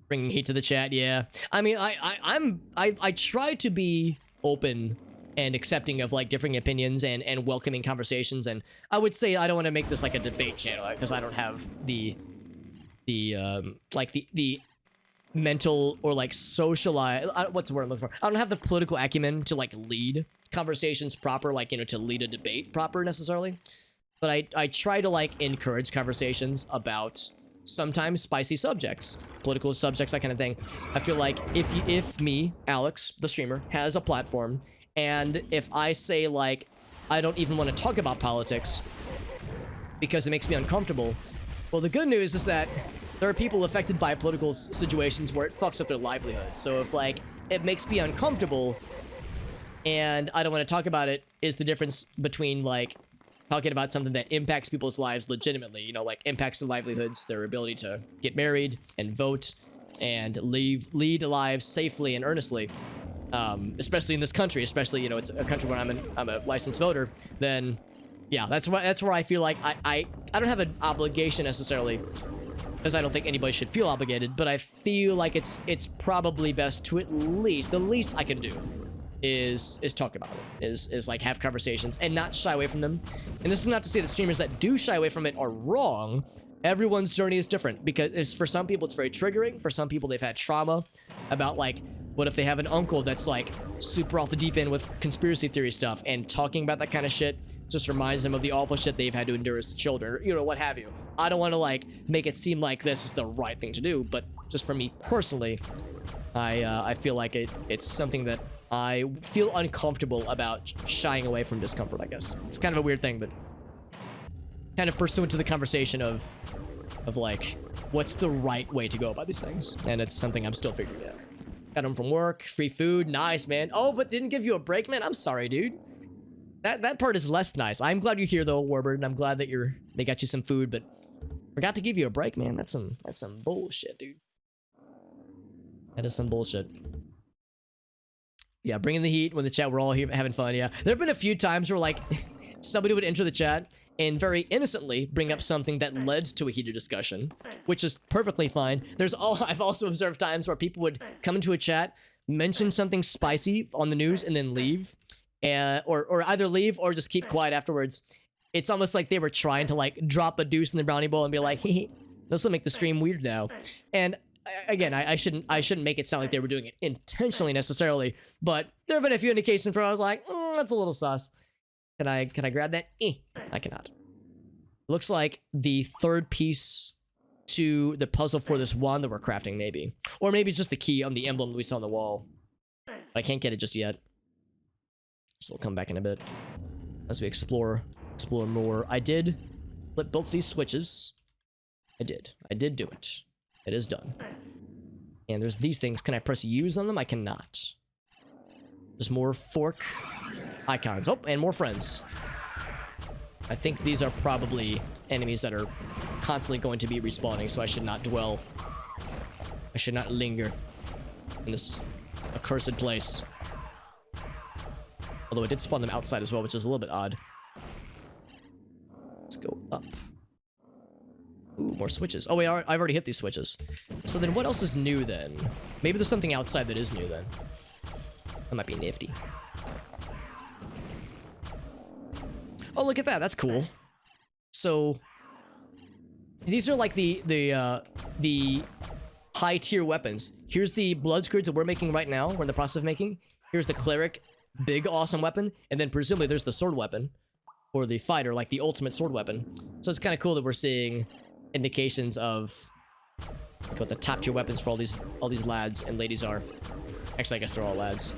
Bringing heat to the chat, yeah. I mean, I try to be open and accepting of like differing opinions and welcoming conversations, and I would say I don't want to make this like a debate channel because I don't have the mental or like socialize, what's the word I'm looking for? I don't have the political acumen to like lead conversations proper, like, you know, to lead a debate proper necessarily. But I try to like encourage conversations about sometimes spicy subjects, political subjects, that kind of thing. I feel like if me, Alex, the streamer, has a platform, and if I say like, I don't even want to talk about politics because it makes me uncomfortable, well, the good news is that there are people affected by political situations where it fucks up their livelihood. So if like, it makes me uncomfortable and I don't want to talk about it, is the difference between like talking about something that impacts people's lives legitimately, you know, like impacts their livelihoods, their ability to get married and vote and lead lives safely and earnestly, especially in this country, especially, you know, it's a country where I'm a licensed voter, then yeah, that's where I feel like I don't have an obligation necessarily, because I don't think anybody should feel obligated, but I feel like it's probably best to at least, the least I can do is talk about it, is like have conversations and not shy away from them. And this is not to say that streamers that do shy away from it are wrong. Everyone's journey is different, because for some people it's very triggering. For some people they've had trauma about like, what if they have an uncle that's like super off the deep end with conspiracy theory stuff, and talking about that kind of shit just reminds them of the awful shit they've had to endure as children, or, you know, what have you. I don't want to like make it seem like this is the right thing to do, but just for me personally, I feel like it's something that I feel uncomfortable about shying away from discomfort, I guess. It's kind of a weird thing, but kind of pursuant to the conversation of like, what's the right way to go about these things? And it's something I'm still figuring out. Got home from work, free food, nice, man. Oh, but didn't give you a break, man? I'm sorry, dude. That part is less nice. I'm glad you're here though, Warbird, and I'm glad that they got you some food, but forgot to give you a break, man. That's some bullshit, dude. That is some bullshit. Yeah, bringing the heat when the chat, we're all here having fun, yeah. There have been a few times where, like, somebody would enter the chat and very innocently bring up something that led to a heated discussion, which is perfectly fine. I've also observed times where people would come into a chat, mention something spicy on the news, and then leave. Or either leave or just keep quiet afterwards. It's almost like they were trying to, like, drop a deuce in the brownie bowl and be like, hey, this will make the stream weird now. And again, I shouldn't make it sound like they were doing it intentionally necessarily, but there have been a few indications where I was like, that's a little sus. Can I grab that? I cannot. Looks like the third piece to the puzzle for this wand that we're crafting, maybe. Or maybe it's just the key on the emblem that we saw on the wall. But I can't get it just yet. So we'll come back in a bit as we explore more. I did flip both these switches. I did. I did do it. It is done. And there's these things. Can I press use on them? I cannot. There's more fork icons. Oh, and more friends. I think these are probably enemies that are constantly going to be respawning, so I should not dwell. I should not linger in this accursed place. Although it did spawn them outside as well, which is a little bit odd. Let's go up. Ooh, more switches. Oh, wait, I've already hit these switches. So then what else is new then? Maybe there's something outside that is new then. That might be nifty. Oh, look at that. That's cool. So these are like the high tier weapons. Here's the blood scourge that we're making right now. We're in the process of making. Here's the cleric, big awesome weapon, and then presumably there's the sword weapon, or the fighter, like the ultimate sword weapon. So it's kind of cool that we're seeing indications of like what the top tier weapons for all these lads and ladies are. Actually, I guess they're all lads.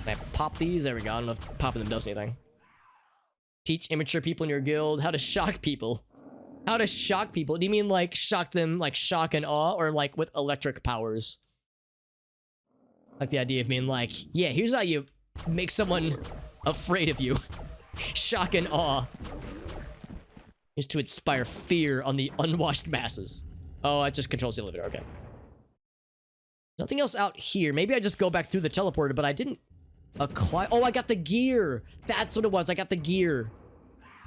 Can I pop these? There we go. I don't know if popping them does anything. Teach immature people in your guild how to shock people. How to shock people? Do you mean like shock them, like shock and awe, or like with electric powers? Like the idea of being like, yeah, here's how you make someone afraid of you. Shock and awe. Is to inspire fear on the unwashed masses. Oh, it just controls the elevator. Okay. Nothing else out here. Maybe I just go back through the teleporter, but I didn't acquire. Oh, I got the gear. That's what it was. I got the gear.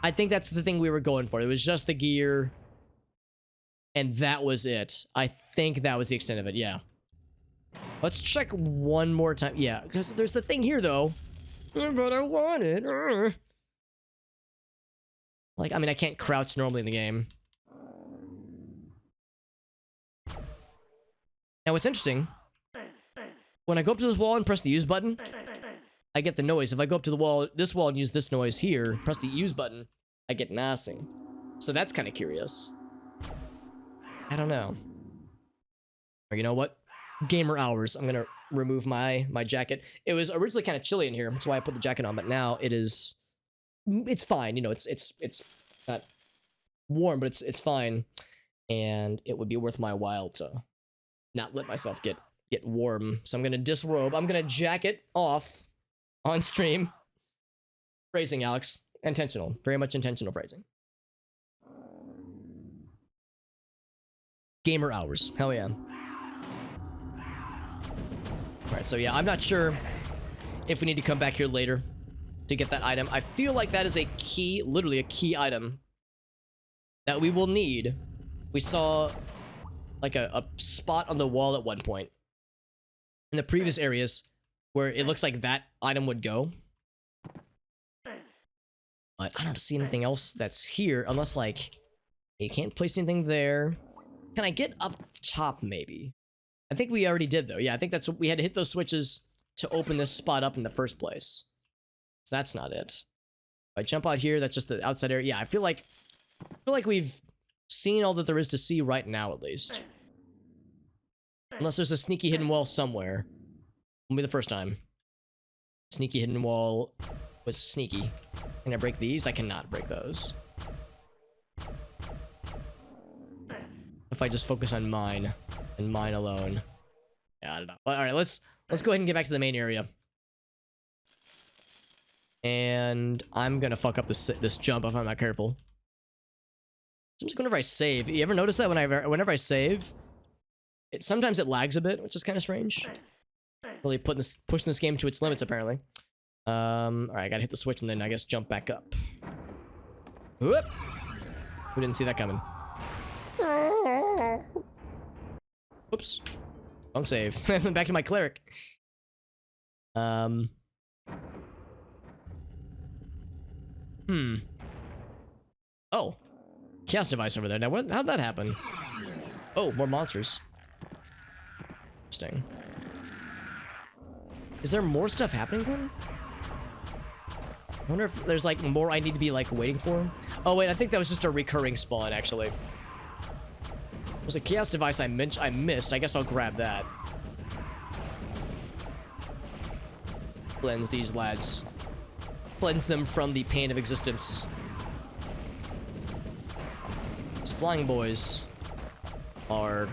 I think that's the thing we were going for. It was just the gear. And that was it. I think that was the extent of it. Yeah. Let's check one more time. Yeah, because there's the thing here, though. But I want it. Like, I mean, I can't crouch normally in the game. Now, what's interesting, when I go up to this wall and press the use button, I get the noise. If I go up to the wall, this wall, and use this noise here, press the use button, I get nothing. So that's kind of curious. I don't know. Or you know what? Gamer hours. I'm gonna remove my jacket. It was originally kind of chilly in here, that's why I put the jacket on, but now it is... It's fine, you know, it's not warm, but it's fine. And it would be worth my while to not let myself get warm. So I'm gonna disrobe. I'm gonna jacket off on stream. Phrasing, Alex. Intentional. Very much intentional phrasing. Gamer hours. Hell yeah. Alright, so yeah, I'm not sure if we need to come back here later to get that item. I feel like that is a key, literally a key item that we will need. We saw like a spot on the wall at one point in the previous areas where it looks like that item would go. But I don't see anything else that's here unless like you can't place anything there. Can I get up top maybe? I think we already did though. Yeah, I think that's what we had to hit those switches to open this spot up in the first place. So that's not it. If I jump out here, that's just the outside area. Yeah, I feel like we've seen all that there is to see right now, at least. Unless there's a sneaky hidden wall somewhere. Won't be the first time. Sneaky hidden wall was sneaky. Can I break these? I cannot break those. If I just focus on mine and mine alone. Yeah, I don't know. Alright, let's go ahead and get back to the main area. And I'm gonna fuck up this jump if I'm not careful. Seems like whenever I save, you ever notice that whenever I save, sometimes it lags a bit, which is kind of strange. Really pushing this game to its limits apparently. Alright, I gotta hit the switch and then I guess jump back up. Whoop! We didn't see that coming. Whoops. Wrong save. Back to my cleric. Oh. Chaos device over there. Now, how'd that happen? Oh, more monsters. Interesting. Is there more stuff happening then? I wonder if there's like more I need to be like waiting for. Oh wait, I think that was just a recurring spawn actually. There's a chaos device I missed. I guess I'll grab that. Cleanse these lads. Cleanse them from the pain of existence. These flying boys are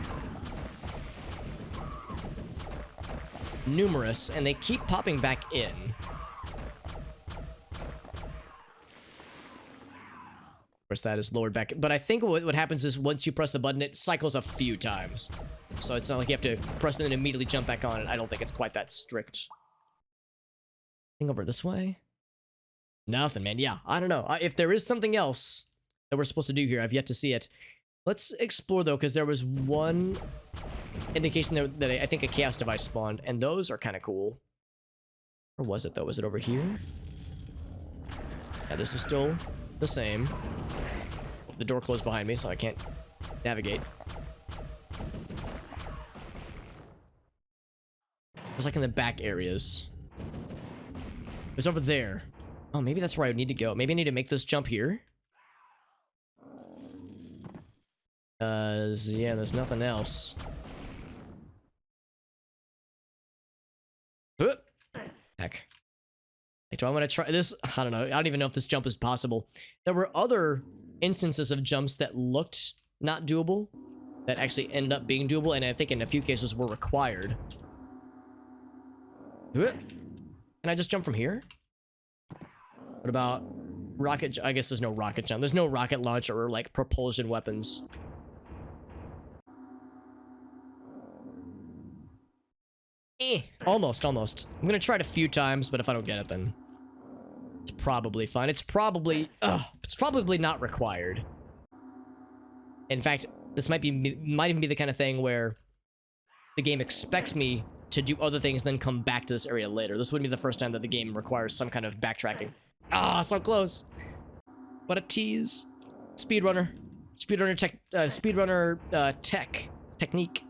numerous, and they keep popping back in. Of course, that is lowered back. But I think what happens is once you press the button, it cycles a few times. So it's not like you have to press it and immediately jump back on it. I don't think it's quite that strict. Thing over this way? Nothing, man. Yeah, I don't know. If there is something else that we're supposed to do here, I've yet to see it. Let's explore, though, because there was one indication there that I think a chaos device spawned, and those are kind of cool. Or was it, though? Was it over here? Yeah, this is still the same. The door closed behind me, so I can't navigate. It was like in the back areas. It was over there. Oh, maybe that's where I would need to go. Maybe I need to make this jump here. Yeah, there's nothing else. Heck. Do I want to try this? I don't know. I don't even know if this jump is possible. There were other instances of jumps that looked not doable, that actually ended up being doable, and I think in a few cases were required. Can I just jump from here? What about rocket? I guess there's no rocket jump. There's no rocket launcher or like propulsion weapons. Almost. I'm gonna try it a few times, but if I don't get it, then it's probably fine. It's probably not required. In fact, this might even be the kind of thing where the game expects me to do other things, then come back to this area later. This wouldn't be the first time that the game requires some kind of backtracking. Ah, so close. What a tease. Speedrunner technique.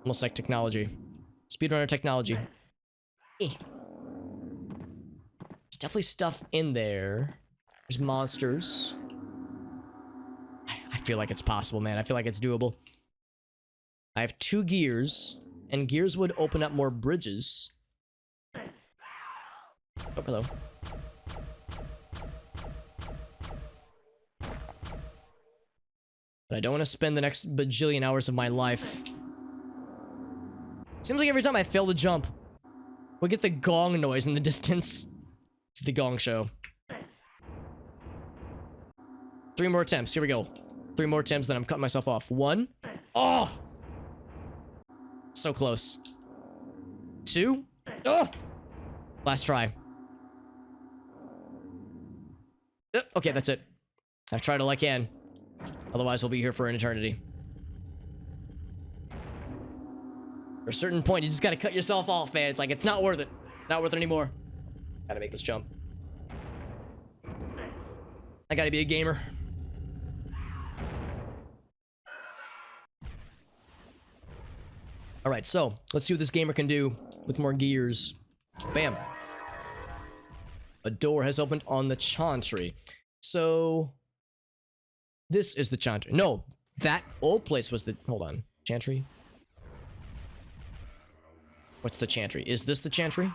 Almost like technology. Speedrunner technology. There's definitely stuff in there. There's monsters. I feel like it's possible, man. I feel like it's doable. I have 2 gears, and gears would open up more bridges. Oh, hello. But I don't want to spend the next bajillion hours of my life. Seems like every time I fail to jump, we get the gong noise in the distance. It's the gong show. 3 more attempts. Here we go. 3 more attempts, then I'm cutting myself off. 1. Oh! So close. 2. Oh! Last try. Okay, that's it. I've tried all I can. Otherwise, we'll be here for an eternity. At a certain point, you just gotta cut yourself off, man. It's like, it's not worth it. Not worth it anymore. Gotta make this jump. I gotta be a gamer. Alright, so, let's see what this gamer can do with more gears. Bam. A door has opened on the Chantry. So, this is the Chantry. No, that old place was the... Hold on. Chantry? What's the Chantry? Is this the Chantry?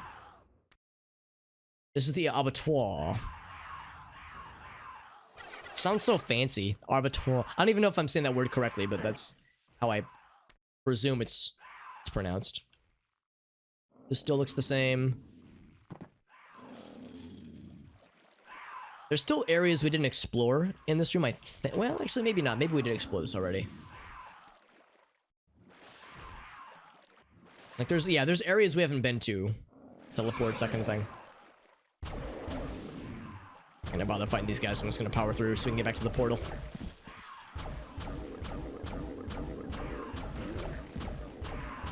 This is the abattoir. Sounds so fancy. Abattoir. I don't even know if I'm saying that word correctly, but that's how I presume it's pronounced. This still looks the same. There's still areas we didn't explore in this room, I think. Well, actually, maybe not. Maybe we did explore this already. Like, there's areas we haven't been to. Teleports, that kind of thing. I'm gonna bother fighting these guys, so I'm just gonna power through so we can get back to the portal.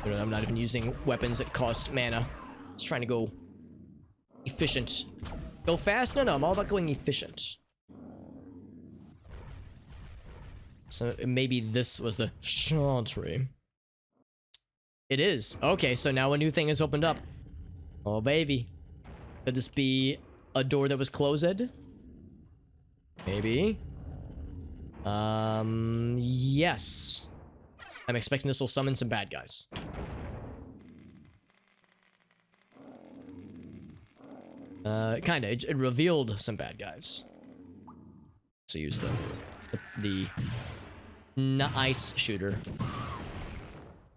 I'm not even using weapons that cost mana. Just trying to go efficient. Go fast? No, I'm all about going efficient. So maybe this was the Chantry. It is. Okay, so now a new thing has opened up. Oh, baby. Could this be a door that was closed? Maybe. Yes. I'm expecting this will summon some bad guys. Kinda. It revealed some bad guys. So use the nice shooter.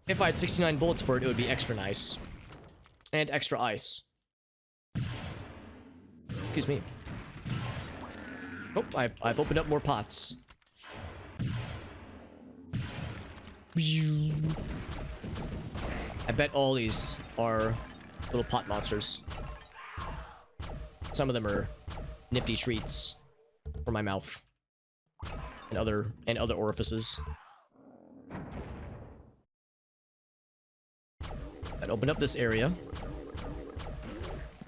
If I had 69 bullets for it, it would be extra nice. And extra ice. Excuse me. Oh, I've opened up more pots. I bet all these are little pot monsters. Some of them are nifty treats for my mouth and other orifices. That opened up this area.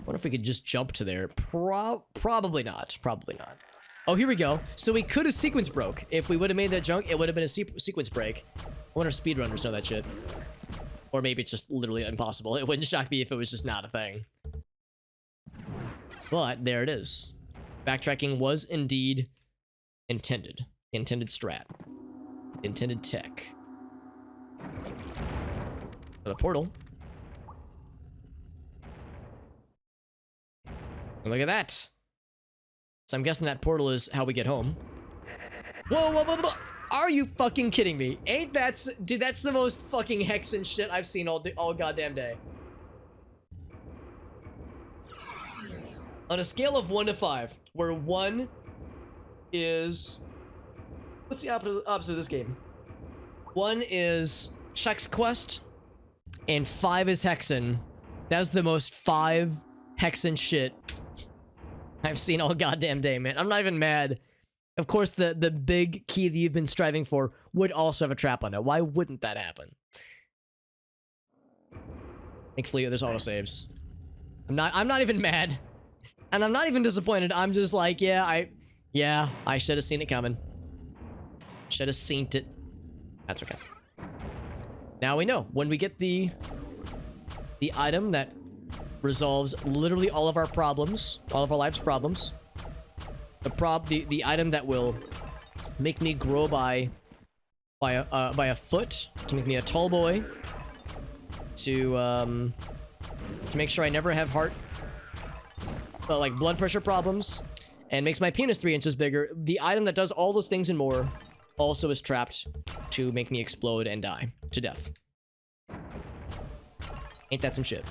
Wonder if we could just jump to there. Probably not. Probably not. Oh, here we go. So we could have sequence broke. If we would have made that junk, it would have been a sequence break. I wonder if speedrunners know that shit. Or maybe it's just literally impossible. It wouldn't shock me if it was just not a thing. But there it is. Backtracking was indeed intended. Intended strat. Intended tech. The portal. Look at that. So I'm guessing that portal is how we get home. Whoa, whoa, whoa, whoa. Are you fucking kidding me? Ain't that... Dude, that's the most fucking Hexen shit I've seen all goddamn day. On a scale of 1 to 5, where 1 is... What's the opposite of this game? 1 is Chex Quest, and 5 is Hexen. That's the most 5 Hexen shit I've seen all goddamn day, man. I'm not even mad. Of course, the big key that you've been striving for would also have a trap on it. Why wouldn't that happen? Thankfully, there's autosaves. I'm not even mad. And I'm not even disappointed. I'm just like, yeah, I should have seen it coming. Should have seen it. That's okay. Now we know when we get the item that resolves literally all of our problems, all of our life's problems. The item that will make me grow by a foot, to make me a tall boy, to make sure I never have like blood pressure problems, and makes my penis 3 inches bigger. The item that does all those things and more also is trapped to make me explode and die to death. Ain't that some shit?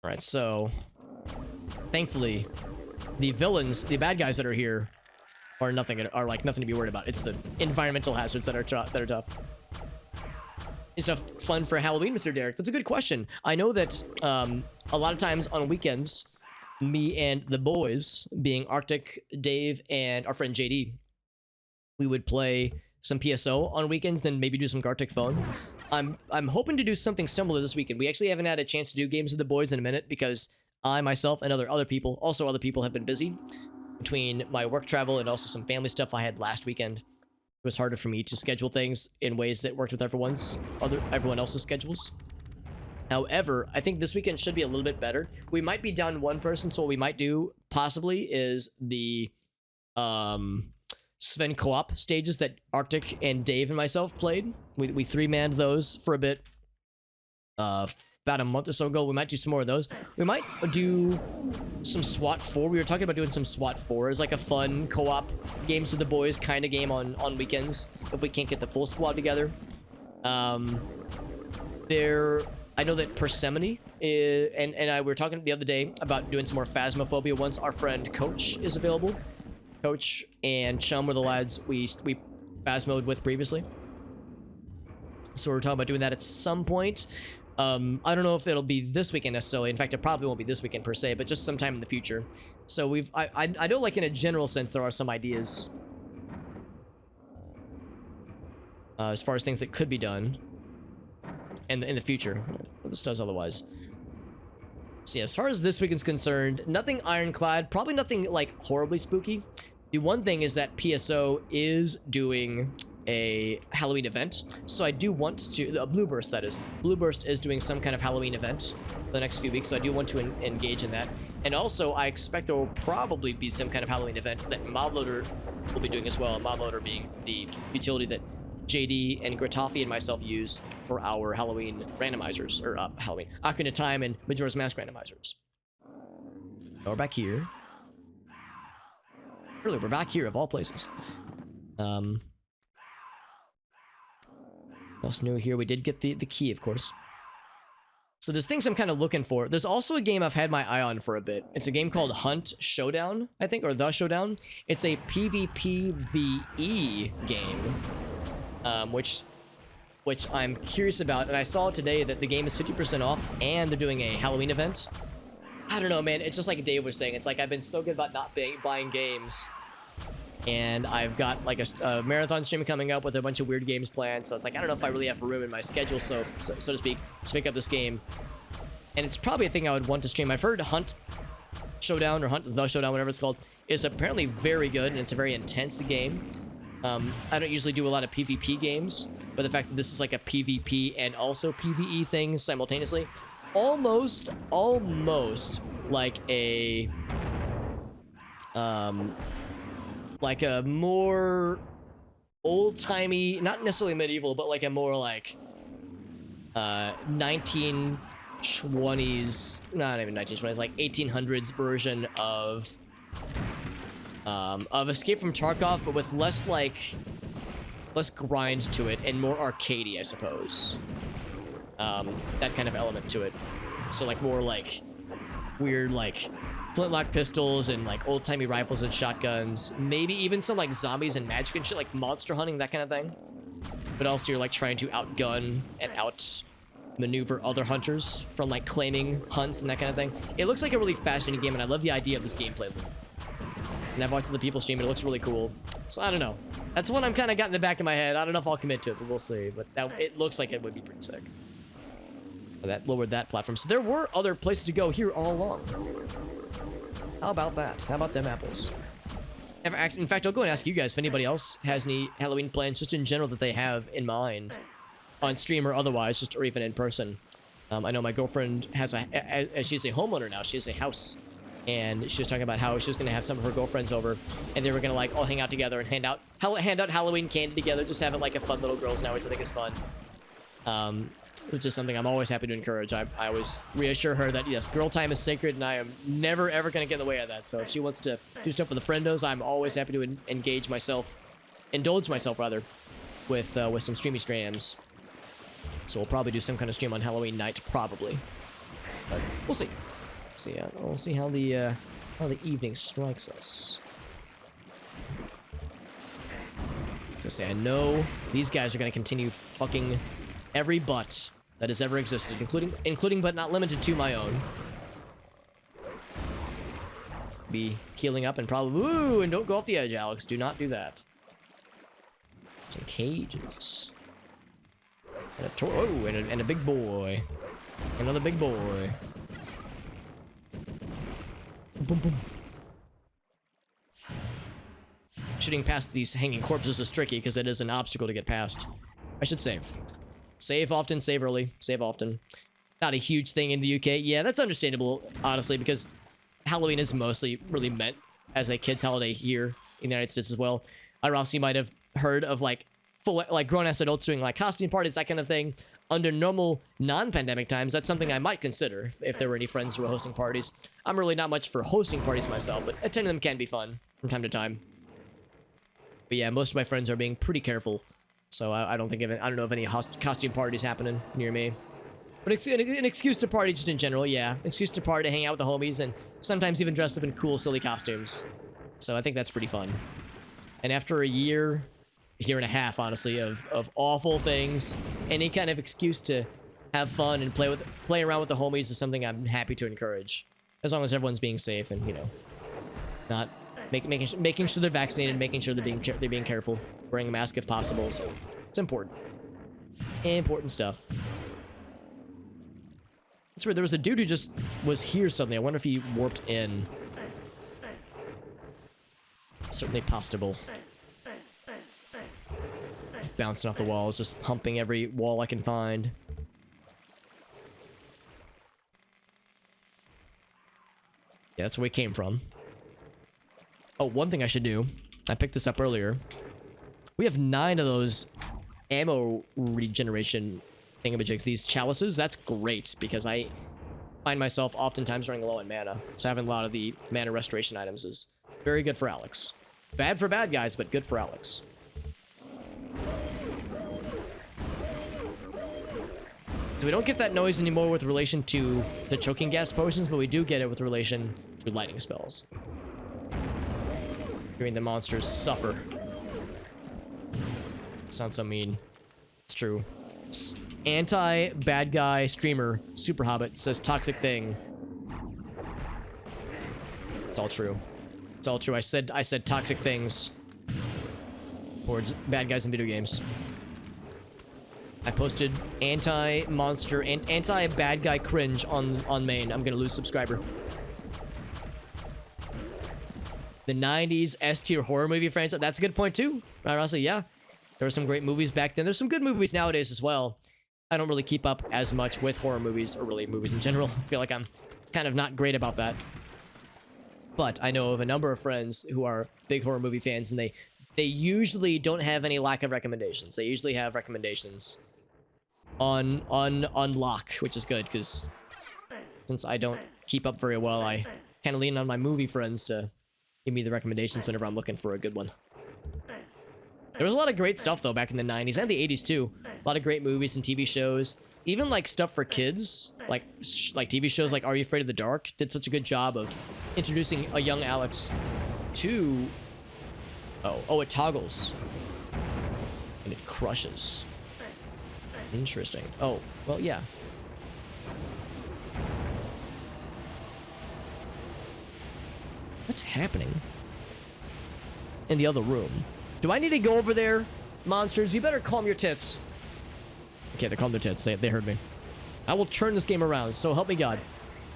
Alright, so thankfully the villains, the bad guys that are here are nothing to be worried about. It's the environmental hazards that are tough. Is stuff fun for Halloween, Mr. Derek? That's a good question. I know that a lot of times on weekends, me and the boys, being Arctic, Dave, and our friend JD, we would play some PSO on weekends, then maybe do some Gartic phone. I'm hoping to do something similar this weekend. We actually haven't had a chance to do games with the boys in a minute because I, myself, and other people have been busy between my work travel and also some family stuff I had last weekend. It was harder for me to schedule things in ways that worked with everyone else's schedules. However, I think this weekend should be a little bit better. We might be down 1 person, so what we might do possibly is the Sven co-op stages that Arctic and Dave and myself played. We 3-manned those for a bit about a month or so ago. We might do some more of those. We might do some SWAT 4. We were talking about doing some SWAT 4 as like a fun co-op games with the boys kind of game on weekends if we can't get the full squad together. I know that Persephone and I were talking the other day about doing some more Phasmophobia once our friend Coach is available. Coach and Chum were the lads we Phasmoed with previously. So we're talking about doing that at some point. I don't know if it'll be this weekend necessarily. In fact, it probably won't be this weekend per se, but just sometime in the future. So I know, like, in a general sense, there are some ideas as far as things that could be done in the future. This does otherwise. So yeah, as far as this weekend's concerned, nothing ironclad, probably nothing like horribly spooky. The one thing is that PSO is doing a Halloween event, so I do want to, Blueburst that is. Blueburst is doing some kind of Halloween event for the next few weeks, so I do want to engage in that. And also, I expect there will probably be some kind of Halloween event that Modloader will be doing as well. Modloader being the utility that JD and Gratafi and myself use for our Halloween randomizers, or Halloween, Ocarina of Time and Majora's Mask randomizers. Now we're back here. Really, we're back here of all places. What's new here? We did get the key, of course. So there's things I'm kind of looking for. There's also a game I've had my eye on for a bit. It's a game called Hunt Showdown, I think, or The Showdown. It's a PvPvE game, which I'm curious about. And I saw today that the game is 50% off, and they're doing a Halloween event. I don't know, man. It's just like Dave was saying. It's like I've been so good about not buying games. And I've got like a marathon stream coming up with a bunch of weird games planned, so it's like I don't know if I really have room in my schedule, so to speak, to pick up this game. And it's probably a thing I would want to stream. I've heard Hunt Showdown or Hunt the Showdown, whatever it's called, is apparently very good, and it's a very intense game. I don't usually do a lot of PvP games, but the fact that this is like a PvP and also PvE thing simultaneously, almost like a more old-timey, not necessarily medieval, but like a more like 1920s, not even 1920s, like 1800s version of Escape from Tarkov, but with less grind to it and more arcadey, I suppose. That kind of element to it. So like more like weird like flintlock pistols and like old-timey rifles and shotguns, maybe even some like zombies and magic and shit, like monster hunting, that kind of thing. But also you're like trying to outgun and outmaneuver other hunters from like claiming hunts and that kind of thing. It looks like a really fascinating game, and I love the idea of this gameplay loop. And I've watched other people stream it. It looks really cool. So I don't know. That's one I'm kind of got in the back of my head. I don't know if I'll commit to it, but we'll see. But it looks like it would be pretty sick. That lowered that platform. So there were other places to go here all along. How about that? How about them apples? In fact, I'll go and ask you guys if anybody else has any Halloween plans, just in general, that they have in mind, on stream or otherwise, just or even in person. I know my girlfriend has she's a homeowner now. She has a house, and she was talking about how she's gonna have some of her girlfriends over, and they were gonna like all hang out together and hand out Halloween candy together, just have it like a fun little girls' night, which I think is fun. Which is something I'm always happy to encourage. I always reassure her that, yes, girl time is sacred, and I am never, ever going to get in the way of that. So if she wants to do stuff with the friendos, I'm always happy to indulge myself, with some streamy streams. So we'll probably do some kind of stream on Halloween night, probably. But we'll see. We'll see how the evening strikes us. So say, I know these guys are going to continue fucking every butt that has ever existed, including but not limited to my own. Be healing up and probably, woo, and don't go off the edge, Alex. Do not do that. Some cages. And and a big boy. Another big boy. Boom, boom. Shooting past these hanging corpses is tricky because it is an obstacle to get past. I should save. Save often, save early, save often. Not a huge thing in the UK. Yeah, that's understandable, honestly, because Halloween is mostly really meant as a kid's holiday here in the United States as well. I don't know if you might have heard of like grown-ass adults doing like costume parties, that kind of thing. Under normal non-pandemic times, that's something I might consider if there were any friends who were hosting parties. I'm really not much for hosting parties myself, but attending them can be fun from time to time. But yeah, most of my friends are being pretty careful. So I don't know of any costume parties happening near me. But an excuse to party just in general, yeah. Excuse to party, hang out with the homies, and sometimes even dress up in cool, silly costumes. So I think that's pretty fun. And after a year and a half, honestly, of awful things, any kind of excuse to have fun and play around with the homies is something I'm happy to encourage. As long as everyone's being safe and, you know, not making sure they're vaccinated, making sure they're being careful, wearing a mask if possible. So it's important. Important stuff. That's weird. There was a dude who just was here suddenly. I wonder if he warped in. Certainly possible. Bouncing off the walls, just humping every wall I can find. Yeah, that's where we came from. Oh, one thing I should do. I picked this up earlier. We have 9 of those ammo regeneration thingamajigs. These chalices, that's great because I find myself oftentimes running low on mana. So having a lot of the mana restoration items is very good for Alex. Bad for bad guys, but good for Alex. So we don't get that noise anymore with relation to the choking gas potions, but we do get it with relation to lightning spells. Hearing the monsters suffer. Sounds so mean. It's true. Anti-bad guy streamer, Super Hobbit, says toxic thing. It's all true. It's all true. I said toxic things towards bad guys in video games. I posted anti-monster and anti-bad guy cringe on main. I'm gonna lose subscriber. The 90s S-tier horror movie franchise. That's a good point too. Honestly, yeah. There were some great movies back then. There's some good movies nowadays as well. I don't really keep up as much with horror movies, or really movies in general. I feel like I'm kind of not great about that. But I know of a number of friends who are big horror movie fans, and they usually don't have any lack of recommendations. They usually have recommendations on lock, which is good, because since I don't keep up very well, I kind of lean on my movie friends to give me the recommendations whenever I'm looking for a good one. There was a lot of great stuff, though, back in the 90s and the 80s, too. A lot of great movies and TV shows. Even, like, stuff for kids. Like TV shows like Are You Afraid of the Dark? Did such a good job of introducing a young Alex to... Oh, it toggles. And it crushes. Interesting. Oh, well, yeah. What's happening in the other room? Do I need to go over there? Monsters, you better calm your tits. Okay, they calmed their tits. They heard me. I will turn this game around, so help me God.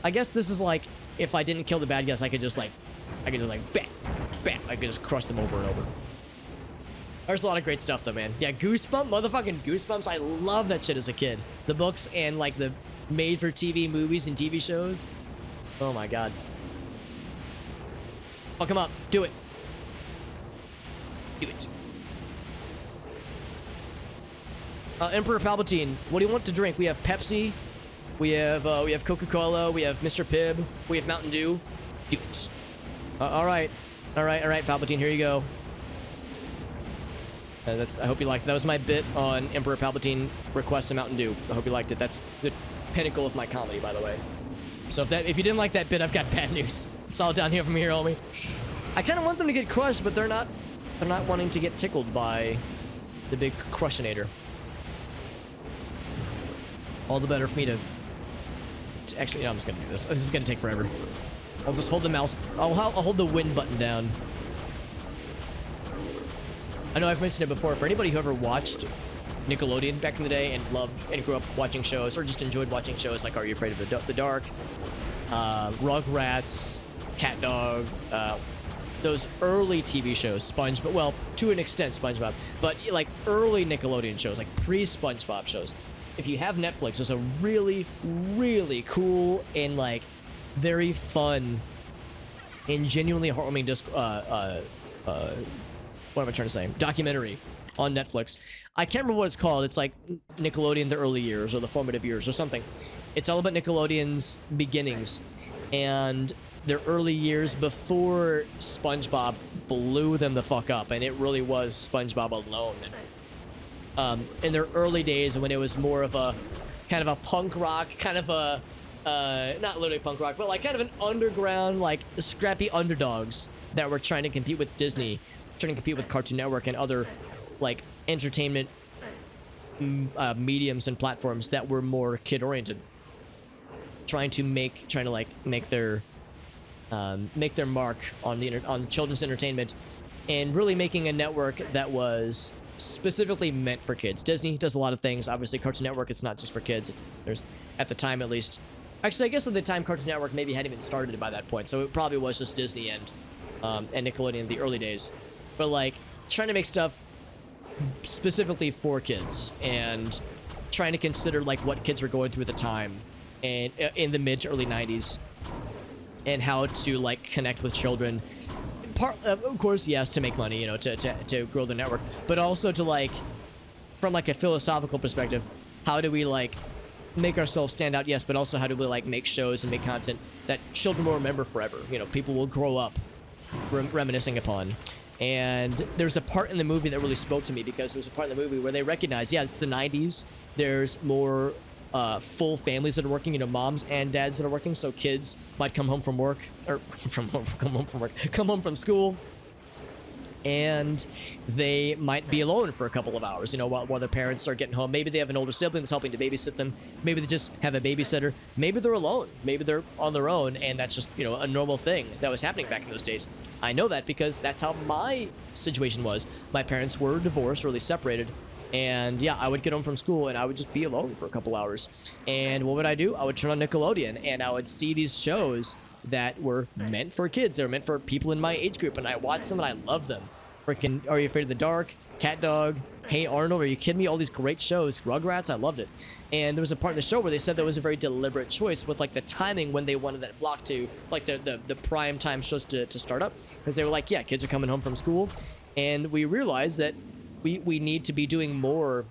I guess this is like, if I didn't kill the bad guys, I could just like, bam, bam. I could just crush them over and over. There's a lot of great stuff though, man. Yeah, motherfucking Goosebumps. I love that shit as a kid. The books and like the made-for-TV movies and TV shows. Oh my God. Fuck him up. Do it. Do it. Emperor Palpatine, what do you want to drink? We have Pepsi, we have Coca-Cola, we have Mr. Pibb, we have Mountain Dew. Do it. All right, Palpatine, here you go. I hope you liked. That was my bit on Emperor Palpatine requests a Mountain Dew. I hope you liked it. That's the pinnacle of my comedy, by the way. So if you didn't like that bit, I've got bad news. It's all down here from here, homie. I kind of want them to get crushed, but they're not wanting to get tickled by the big Crushinator. All the better for me to actually, no, I'm just gonna do this. This is gonna take forever. I'll just hold the mouse. I'll hold the win button down. I know I've mentioned it before. For anybody who ever watched Nickelodeon back in the day and loved and grew up watching shows, or just enjoyed watching shows like Are You Afraid of the Dark, Rugrats, Cat Dog, those early TV shows, SpongeBob, well, to an extent SpongeBob, but like early Nickelodeon shows, like pre-SpongeBob shows. If you have Netflix, there's a really, really cool and like very fun and genuinely heartwarming what am I trying to say? Documentary on Netflix. I can't remember what it's called. It's like Nickelodeon, the early years or the formative years or something. It's all about Nickelodeon's beginnings and their early years before SpongeBob blew them the fuck up, and it really was SpongeBob alone. In their early days when it was more of a kind of a punk rock, kind of a not literally punk rock, but like kind of an underground, like scrappy underdogs that were trying to compete with Disney, trying to compete with Cartoon Network and other like entertainment mediums and platforms that were more kid oriented, trying to make their mark on children's entertainment, and really making a network that was specifically meant for kids. Disney does a lot of things. Obviously, Cartoon Network, it's not just for kids. There's at the time at least. Actually, I guess at the time Cartoon Network maybe hadn't even started by that point, so it probably was just Disney and Nickelodeon in the early days. But like trying to make stuff specifically for kids and trying to consider like what kids were going through at the time and in the mid to early 90s and how to like connect with children. Of course, yes, to make money, to grow the network, but also to like, from like a philosophical perspective, how do we like make ourselves stand out? Yes, but also how do we like make shows and make content that children will remember forever? People will grow up reminiscing upon. And there's a part in the movie that really spoke to me, because there's a part in the movie where they recognize, yeah, it's the 90s. There's more full families that are working, you know, moms and dads that are working. So kids might come home from work, or come home from school, and they might be alone for a couple of hours, you know, while their parents are getting home. Maybe they have an older sibling that's helping to babysit them. Maybe they just have a babysitter. Maybe they're alone. Maybe they're on their own, and that's just, you know, a normal thing that was happening back in those days. I know that because that's how my situation was. My parents were divorced, or at least separated. And yeah, I would get home from school and I would just be alone for a couple hours. And what would I do? I would turn on Nickelodeon and I would see these shows that were meant for kids. They were meant for people in my age group, and I watched them and I loved them. Freaking Are You Afraid of the Dark? Cat Dog? Hey Arnold? Are you kidding me? All these great shows. Rugrats? I loved it. And there was a part in the show where they said that was a very deliberate choice with like the timing when they wanted that block to, like the prime time shows to start up. Because they were like, yeah, kids are coming home from school. And we realized that we need to be doing more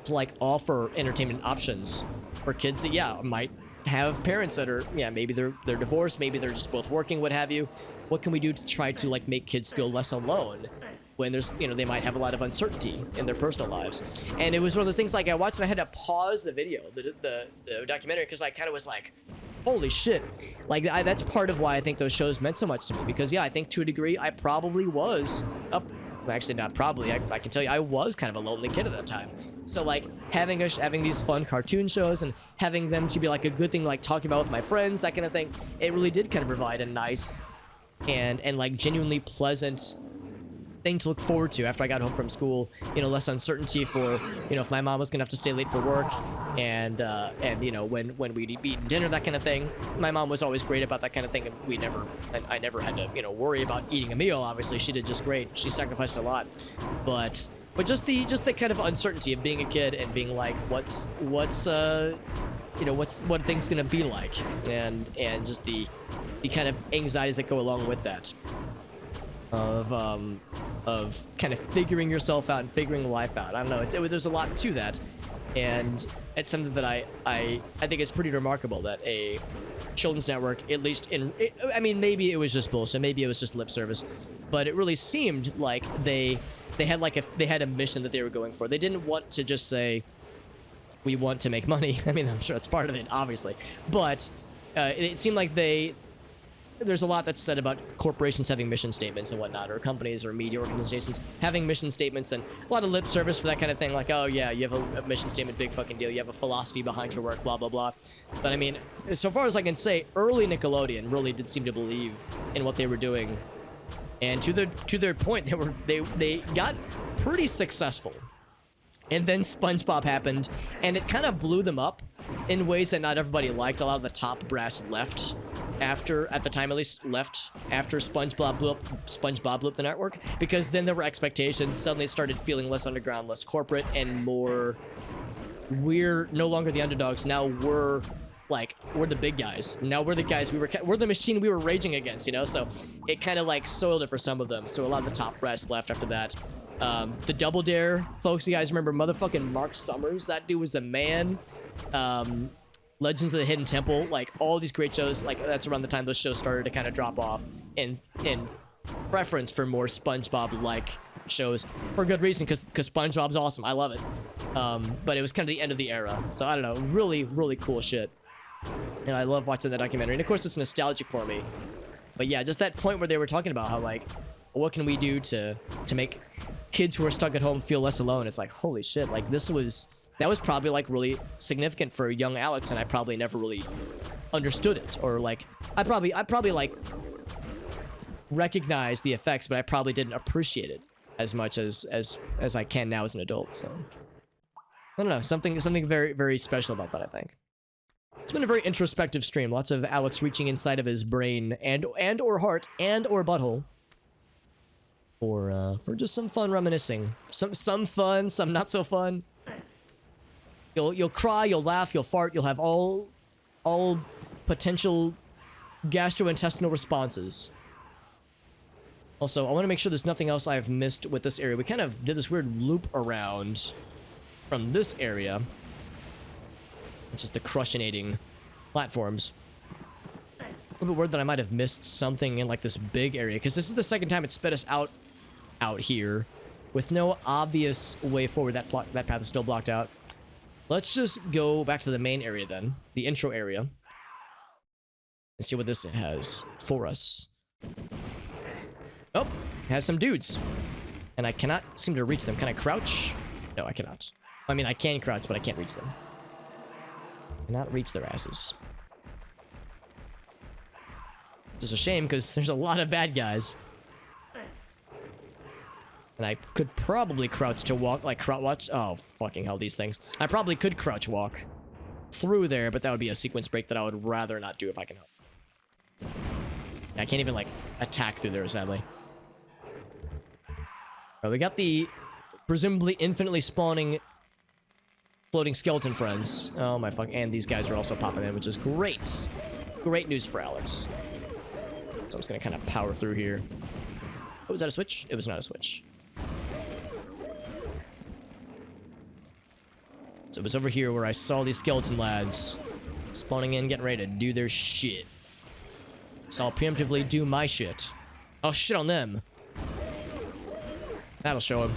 to like offer entertainment options for kids that, yeah, might have parents that are, yeah, maybe they're divorced, maybe they're just both working, what have you. What can we do to try to like make kids feel less alone when there's, you know, they might have a lot of uncertainty in their personal lives? And it was one of those things, like I watched and I had to pause the video, the documentary, because I kind of was like, holy shit. Like that's part of why I think those shows meant so much to me, because yeah, I think to a degree I probably was actually not probably, I can tell you I was kind of a lonely kid at that time. So like having these fun cartoon shows and having them to be like a good thing, like talking about with my friends, that kind of thing, it really did kind of provide a nice and like genuinely pleasant thing to look forward to after I got home from school. You know, less uncertainty for, you know, if my mom was gonna have to stay late for work, and you know, when we'd eat dinner, that kind of thing. My mom was always great about that kind of thing, and I never had to, you know, worry about eating a meal. Obviously, she did just great. She sacrificed a lot, but just the kind of uncertainty of being a kid and being like, what's you know, what things gonna be like, and just the kind of anxieties that go along with that, of kind of figuring yourself out and figuring life out. I don't know, there's a lot to that, and it's something that I think it's pretty remarkable that a children's network, at least I mean, maybe it was just bullshit, maybe it was just lip service, but it really seemed like they had a mission that they were going for. They didn't want to just say, we want to make money. I mean, I'm sure it's part of it, obviously, but it seemed like there's a lot that's said about corporations having mission statements and whatnot, or companies or media organizations having mission statements, and a lot of lip service for that kind of thing, like, oh yeah, you have a mission statement, big fucking deal, you have a philosophy behind your work, blah blah blah. But I mean, so far as I can say, early Nickelodeon really did seem to believe in what they were doing, and to their point, they got pretty successful. And then SpongeBob happened, and it kind of blew them up in ways that not everybody liked. A lot of the top brass left after, at the time at least, left after SpongeBob blew up the network, because then there were expectations. Suddenly it started feeling less underground, less corporate, and more, we're no longer the underdogs. Now we're the big guys. Now we're the guys we're the machine we were raging against, you know? So it kind of like soiled it for some of them. So a lot of the top brass left after that. The Double Dare folks, you guys remember motherfucking Mark Summers? That dude was the man. Legends of the Hidden Temple, like all these great shows, like that's around the time those shows started to kind of drop off in preference for more SpongeBob-like shows, for good reason, because SpongeBob's awesome. I love it. But it was kind of the end of the era. So I don't know, really, really cool shit. And I love watching that documentary. And of course it's nostalgic for me. But yeah, just that point where they were talking about how, like, what can we do to make kids who are stuck at home feel less alone? It's like, holy shit, like that was probably like really significant for young Alex, and I probably never really understood it, or like I probably like recognized the effects, but I probably didn't appreciate it as much as I can now as an adult. So I don't know, something very, very special about that, I think. It's been a very introspective stream. Lots of Alex reaching inside of his brain and or heart and or butthole for just some fun reminiscing. Some fun, some not so fun. You'll cry, you'll laugh, you'll fart, you'll have all potential gastrointestinal responses. Also, I want to make sure there's nothing else I've missed with this area. We kind of did this weird loop around from this area. It's just the crushinating platforms. A little bit weird that I might have missed something in like this big area, because this is the second time it sped us out out here with no obvious way forward. That path is still blocked out. Let's just go back to the main area then, the intro area, and see what this has for us. Oh, it has some dudes, and I cannot seem to reach them. Can I crouch? No, I cannot. I mean, I can crouch, but I can't reach them. Cannot reach their asses. Which is a shame, because there's a lot of bad guys. And I could probably crouch to walk, like crouch watch. Oh, fucking hell, these things. I probably could crouch walk through there, but that would be a sequence break that I would rather not do if I can help. I can't even, like, attack through there, sadly. Alright, we got the presumably infinitely spawning floating skeleton friends. Oh my fuck, and these guys are also popping in, which is great. Great news for Alex. So I'm just gonna kind of power through here. Oh, was that a switch? It was not a switch. So it was over here where I saw these skeleton lads spawning in, getting ready to do their shit. So I'll preemptively do my shit. I'll shit on them. That'll show him.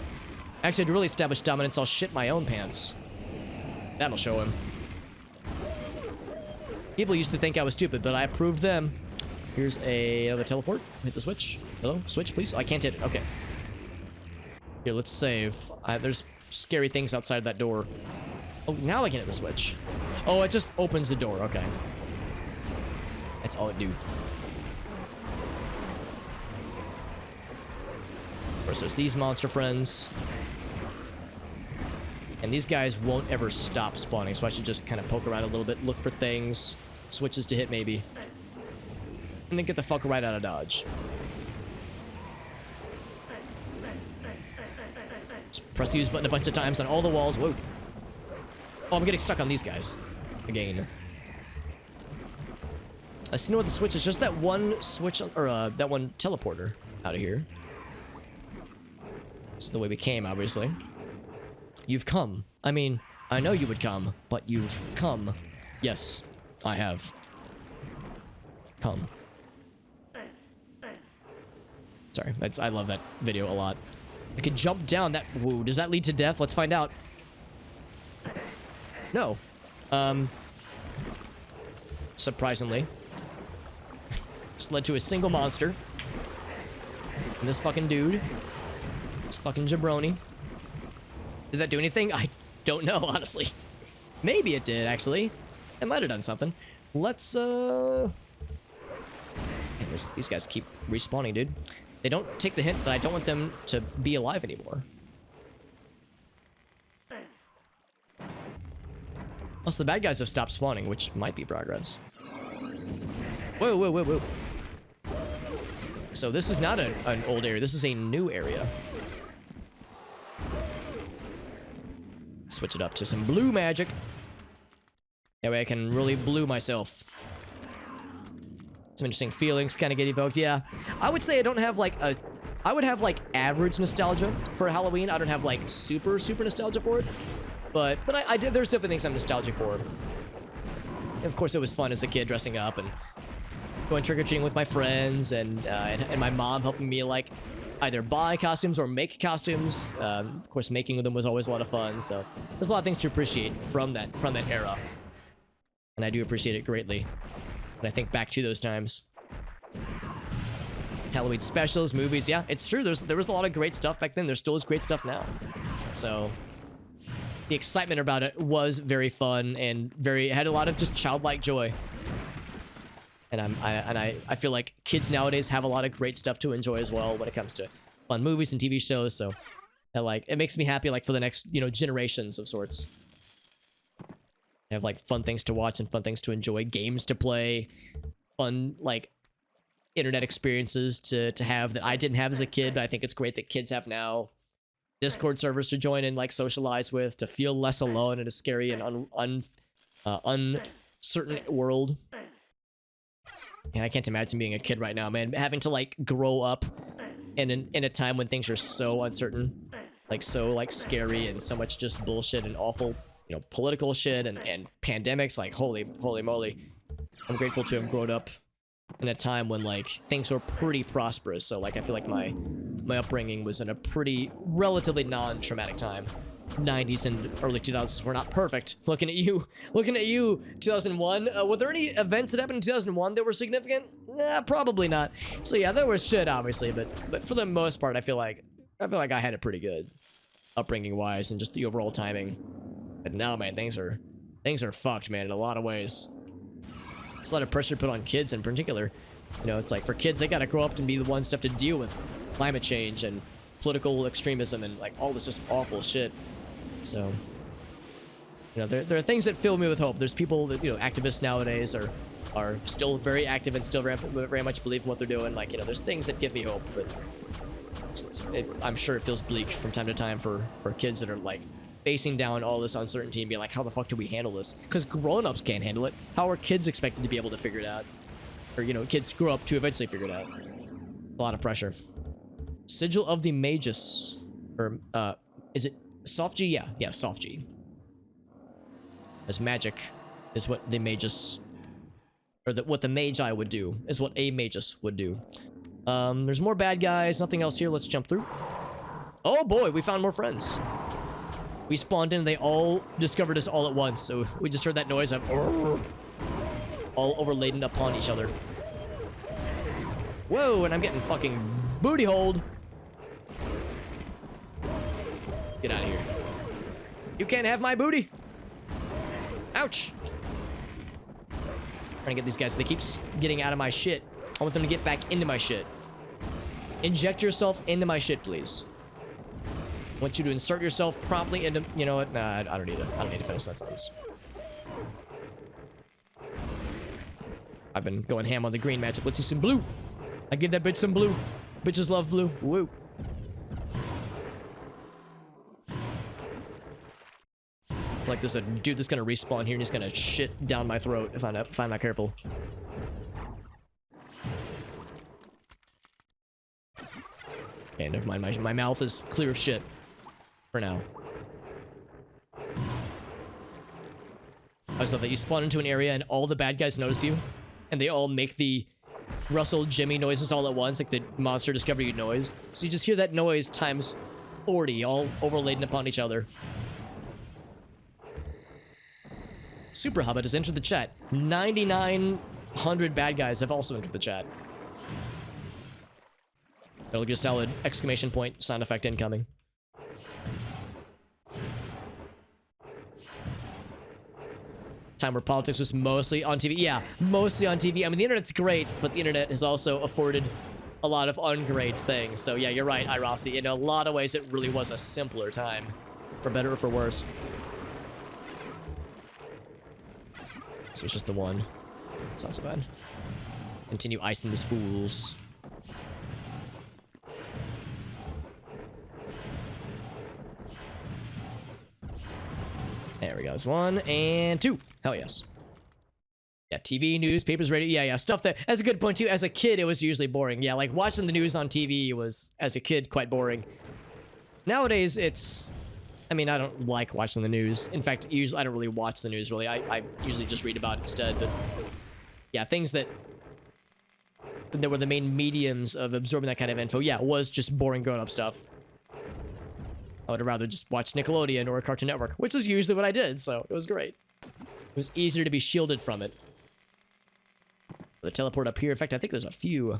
Actually, to really establish dominance, I'll shit my own pants. That'll show him. People used to think I was stupid, but I proved them. Here's another teleport. Hit the switch. Hello? Switch, please. Oh, I can't hit it. Okay. Here, let's save. There's scary things outside that door. Oh, now I can hit the switch. Oh, it just opens the door. Okay. That's all it do. Of course, there's these monster friends. And these guys won't ever stop spawning, so I should just kind of poke around a little bit, look for things, switches to hit maybe. And then get the fuck right out of dodge. Just press the use button a bunch of times on all the walls. Whoa. Oh, I'm getting stuck on these guys. Again. I see no other switch. It's just that one switch, or that one teleporter out of here. This is the way we came, obviously. You've come. I mean, I know you would come, but you've come. Yes, I have. Come. Sorry, I love that video a lot. I could jump down that. Whoa, does that lead to death? Let's find out. No. Surprisingly. Just led to a single monster. And this fucking dude. This fucking jabroni. Did that do anything? I don't know, honestly. Maybe it did, actually. It might have done something. Let's, Man, these guys keep respawning, dude. They don't take the hint that I don't want them to be alive anymore. Also, the bad guys have stopped spawning, which might be progress. Whoa, whoa, whoa, whoa. So this is not an old area. This is a new area. Switch it up to some blue magic. That way I can really blue myself. Some interesting feelings kind of get evoked. Yeah, I would say I don't have like a... I would have like average nostalgia for Halloween. I don't have like super nostalgia for it. But I did. There's definitely things I'm nostalgic for. Of course, it was fun as a kid dressing up and going trick-or-treating with my friends, and my mom helping me like either buy costumes or make costumes. Of course, making them was always a lot of fun. So there's a lot of things to appreciate from that era, and I do appreciate it greatly when I think back to those times. Halloween specials, movies. Yeah, it's true. There was a lot of great stuff back then. There still is great stuff now. So the excitement about it was very fun and it had a lot of just childlike joy. And I feel like kids nowadays have a lot of great stuff to enjoy as well when it comes to fun movies and TV shows. So it makes me happy like for the next, generations of sorts. They have like fun things to watch and fun things to enjoy, games to play, fun like internet experiences to have that I didn't have as a kid, but I think it's great that kids have now. Discord servers to join and like socialize with, to feel less alone in a scary and uncertain world. And I can't imagine being a kid right now, man. Having to like grow up in a time when things are so uncertain, like so like scary and so much just bullshit and awful, political shit and pandemics. Like holy moly, I'm grateful to have grown up in a time when like things were pretty prosperous. So like I feel like my my upbringing was in a pretty relatively non-traumatic time. 90s and early 2000s were not perfect. Looking at you, 2001. Were there any events that happened in 2001 that were significant? Probably not. So yeah, there was shit, obviously, but for the most part, I feel like I had it pretty good, upbringing wise, and just the overall timing. But now, man, things are fucked, man, in a lot of ways. It's a lot of pressure put on kids in particular. You know, it's like for kids, they gotta grow up and be the ones to have to deal with climate change and political extremism and like all this just awful shit. So, you know, there are things that fill me with hope. There's people that, you know, activists nowadays are still very active and still very much believe in what they're doing. Like, you know, there's things that give me hope, but I'm sure it feels bleak from time to time for kids that are like facing down all this uncertainty and being like, how the fuck do we handle this? Because grown-ups can't handle it. How are kids expected to be able to figure it out? Or, you know, kids grow up to eventually figure it out. A lot of pressure. Sigil of the Magus. Or, is it Soft G? Yeah, Soft G. As magic is what the Magus, or what the Magi would do, is what a Magus would do. There's more bad guys, nothing else here, let's jump through. Oh boy, we found more friends. We spawned in, they all discovered us all at once, so we just heard that noise of all overladen upon each other. Whoa, and I'm getting fucking booty holed. Get out of here. You can't have my booty. Ouch. Trying to get these guys. They keep getting out of my shit. I want them to get back into my shit. Inject yourself into my shit, please. I want you to insert yourself promptly into... You know what? Nah, I don't need to finish that sentence. I've been going ham on the green magic. Let's see some blue. I give that bitch some blue. Bitches love blue. Woo. I feel like there's a dude that's gonna respawn here and he's gonna shit down my throat if I'm not careful. Okay, never mind. My mouth is clear of shit for now. I just love that you spawn into an area and all the bad guys notice you, and they all make the Russell Jimmy noises all at once, like the monster discovery you noise. So you just hear that noise times 40, all overladen upon each other. Super Hobbit has entered the chat. 9,900 bad guys have also entered the chat. That'll get a solid exclamation point sound effect incoming. Time where politics was mostly on TV. Yeah, mostly on TV. I mean, the internet's great, but the internet has also afforded a lot of ungreat things. So yeah, you're right, Irasi. In a lot of ways, it really was a simpler time. For better or for worse. So it's just the one. It's not so bad. Continue icing these fools. There we go. There's 1 and 2. Hell yes. Yeah, TV, newspapers, radio. Yeah, stuff that... That's a good point, too. As a kid, it was usually boring. Yeah, like, watching the news on TV was, as a kid, quite boring. Nowadays, it's... I mean, I don't like watching the news. In fact, usually I don't really watch the news, really. I usually just read about it instead, but... Yeah, things that were the main mediums of absorbing that kind of info. Yeah, it was just boring grown-up stuff. I would have rather just watched Nickelodeon or Cartoon Network, which is usually what I did, so it was great. It was easier to be shielded from it. The teleport up here. In fact, I think there's a few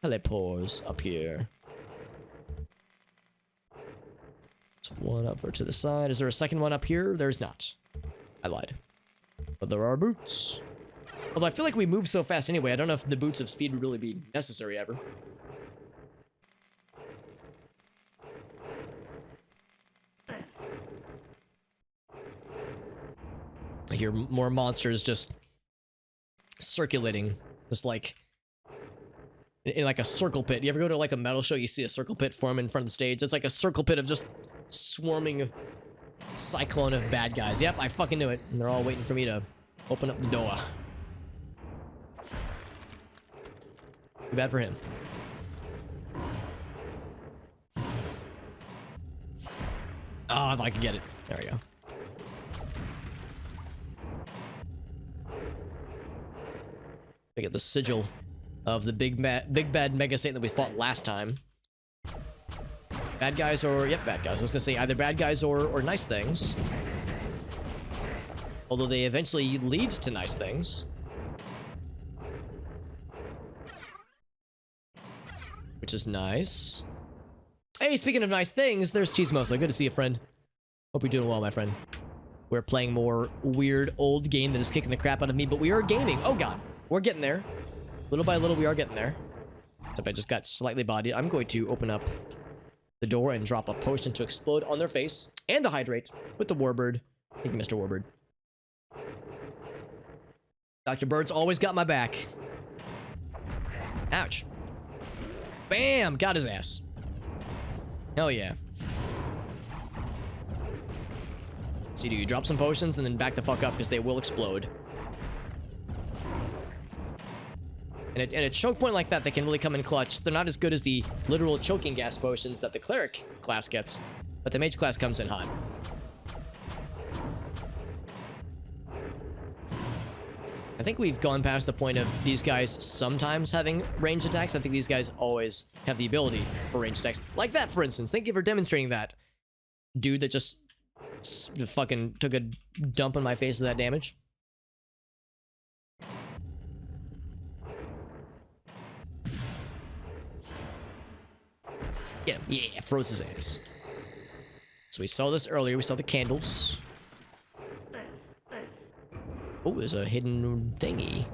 teleports up here. One over to the side. Is there a second one up here? There's not. I lied. But there are boots. Although I feel like we move so fast anyway, I don't know if the boots of speed would really be necessary ever. I hear more monsters just circulating. Just like... in like a circle pit. You ever go to like a metal show, you see a circle pit form in front of the stage? It's like a circle pit of just swarming cyclone of bad guys. Yep, I fucking knew it. And they're all waiting for me to open up the door. Too bad for him. Oh, if I could get it. There we go. I get the sigil of the big bad Mega Satan that we fought last time. Bad guys or... Yep, bad guys. I was gonna say either bad guys or nice things. Although they eventually lead to nice things. Which is nice. Hey, speaking of nice things, there's Cheesemosa. Good to see you, friend. Hope you're doing well, my friend. We're playing more weird old game that is kicking the crap out of me, but we are gaming. Oh god, we're getting there. Little by little, we are getting there. Except I just got slightly bodied. I'm going to open up the door and drop a potion to explode on their face and the hydrate with the Warbird. Thank you, Mr. Warbird. Dr. Bird's always got my back. Ouch. Bam! Got his ass. Hell yeah. See, do you drop some potions and then back the fuck up because they will explode. And at a choke point like that, they can really come in clutch. They're not as good as the literal choking gas potions that the cleric class gets, but the mage class comes in hot. I think we've gone past the point of these guys sometimes having ranged attacks. I think these guys always have the ability for ranged attacks. Like that, for instance. Thank you for demonstrating that. Dude that just fucking took a dump on my face with that damage. Yeah, froze his ass. So we saw this earlier. We saw the candles. Oh, there's a hidden thingy.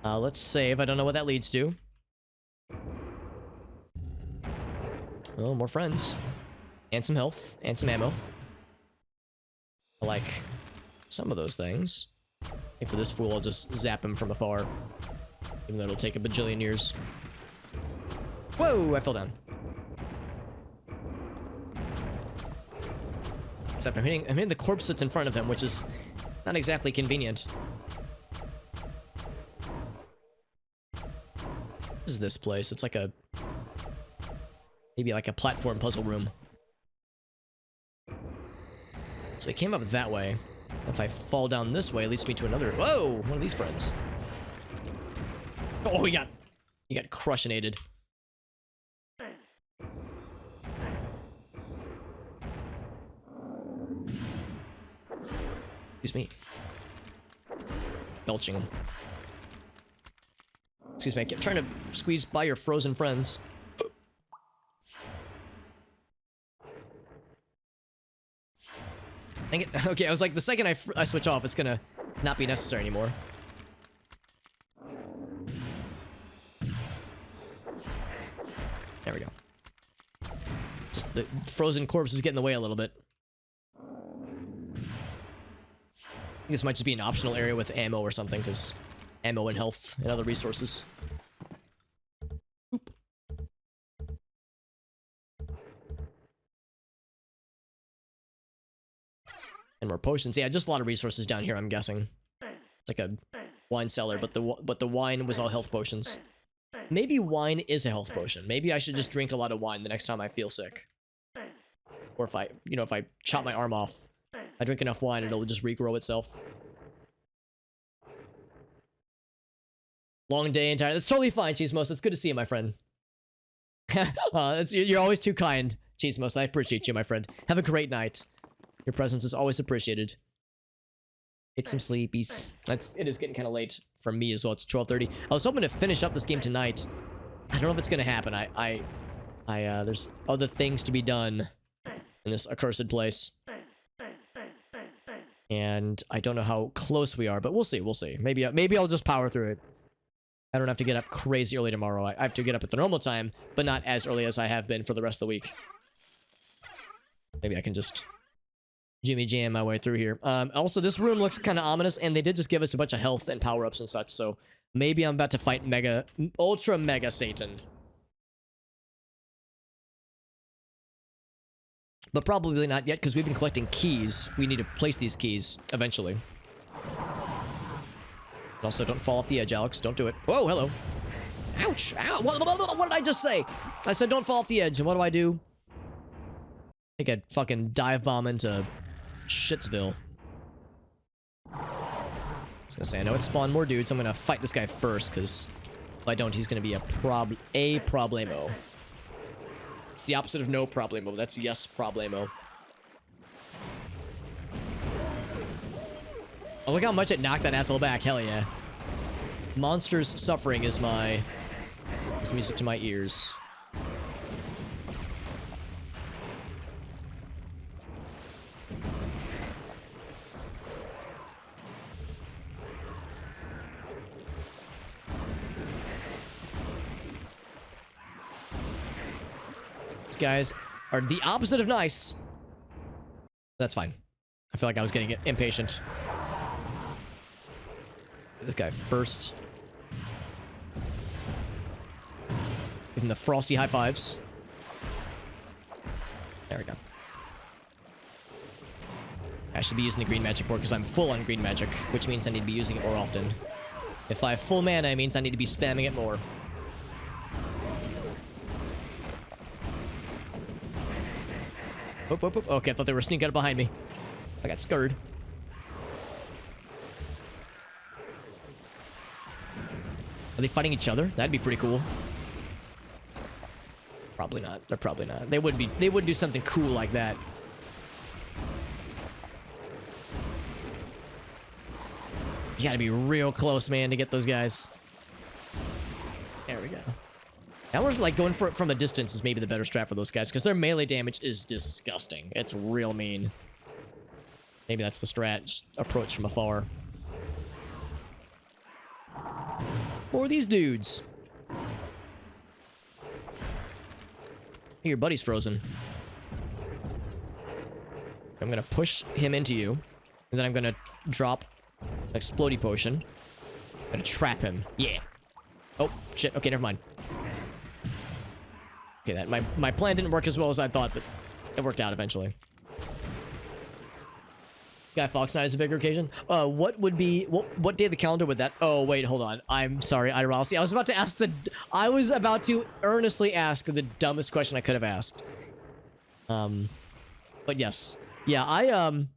Let's save. I don't know what that leads to. Oh, more friends. And some health. And some ammo. I like some of those things. I think for this fool, I'll just zap him from afar. Even though it'll take a bajillion years. Whoa, I fell down. Except I'm hitting the corpse that's in front of him, which is not exactly convenient. What is this place? It's like a... maybe like a platform puzzle room. So I came up that way. If I fall down this way, it leads me to another... Whoa! One of these friends. Oh, he got crushinated. Excuse me. Belching him. Excuse me, I kept trying to squeeze by your frozen friends. Dang it. Okay, I was like, the second I switch off, it's gonna not be necessary anymore. There we go. Just the frozen corpse is getting in the way a little bit. This might just be an optional area with ammo or something, because ammo and health and other resources. Oop. And more potions. Yeah, just a lot of resources down here, I'm guessing. It's like a wine cellar, but the wine was all health potions. Maybe wine is a health potion. Maybe I should just drink a lot of wine the next time I feel sick. Or if I chop my arm off, I drink enough wine, it'll just regrow itself. Long day and tired. That's totally fine, Cheesemosa. It's good to see you, my friend. You're always too kind, Cheesemosa. I appreciate you, my friend. Have a great night. Your presence is always appreciated. Get some sleepies. It is getting kind of late for me as well. It's 12:30. I was hoping to finish up this game tonight. I don't know if it's gonna happen. There's other things to be done in this accursed place. And I don't know how close we are, but we'll see. We'll see. Maybe I'll just power through it. I don't have to get up crazy early tomorrow. I have to get up at the normal time, but not as early as I have been for the rest of the week. Maybe I can just Jimmy jam my way through here. Also, this room looks kind of ominous, and they did just give us a bunch of health and power-ups and such, so maybe I'm about to fight Ultra Mega Satan. But probably not yet, because we've been collecting keys. We need to place these keys eventually. Also, don't fall off the edge, Alex. Don't do it. Whoa, hello. Ouch! Ow! What did I just say? I said don't fall off the edge, and what do? I think I'd fucking dive bomb into Shitsville. I was gonna say, I know it spawned more dudes, so I'm gonna fight this guy first, because if I don't, he's gonna be a problemo. It's the opposite of no problemo. That's yes problemo. Oh, look how much it knocked that asshole back. Hell yeah. Monsters suffering is music to my ears. These guys are the opposite of nice. That's fine. I feel like I was getting impatient. This guy first. Give him the frosty high fives. There we go. I should be using the green magic more because I'm full on green magic, which means I need to be using it more often. If I have full mana, it means I need to be spamming it more. Whoop, whoop, whoop. Okay, I thought they were sneaking up behind me. I got scared. Are they fighting each other? That'd be pretty cool. Probably not. They're probably not. They would do something cool like that. You gotta be real close, man, to get those guys. There we go. I wonder if, like, going for it from a distance is maybe the better strat for those guys, because their melee damage is disgusting. It's real mean. Maybe that's the strat. Just approach from afar. More of these dudes. Hey, your buddy's frozen. I'm gonna push him into you, and then I'm gonna drop an explodey potion. I'm gonna trap him. Yeah. Oh, shit. Okay, never mind. Okay, that my plan didn't work as well as I thought, but it worked out eventually. Guy Fox Night is a bigger occasion. What would be what day of the calendar would that? Oh wait, hold on. I'm sorry, Iralsi. I was about to earnestly ask the dumbest question I could have asked. But yes, yeah. I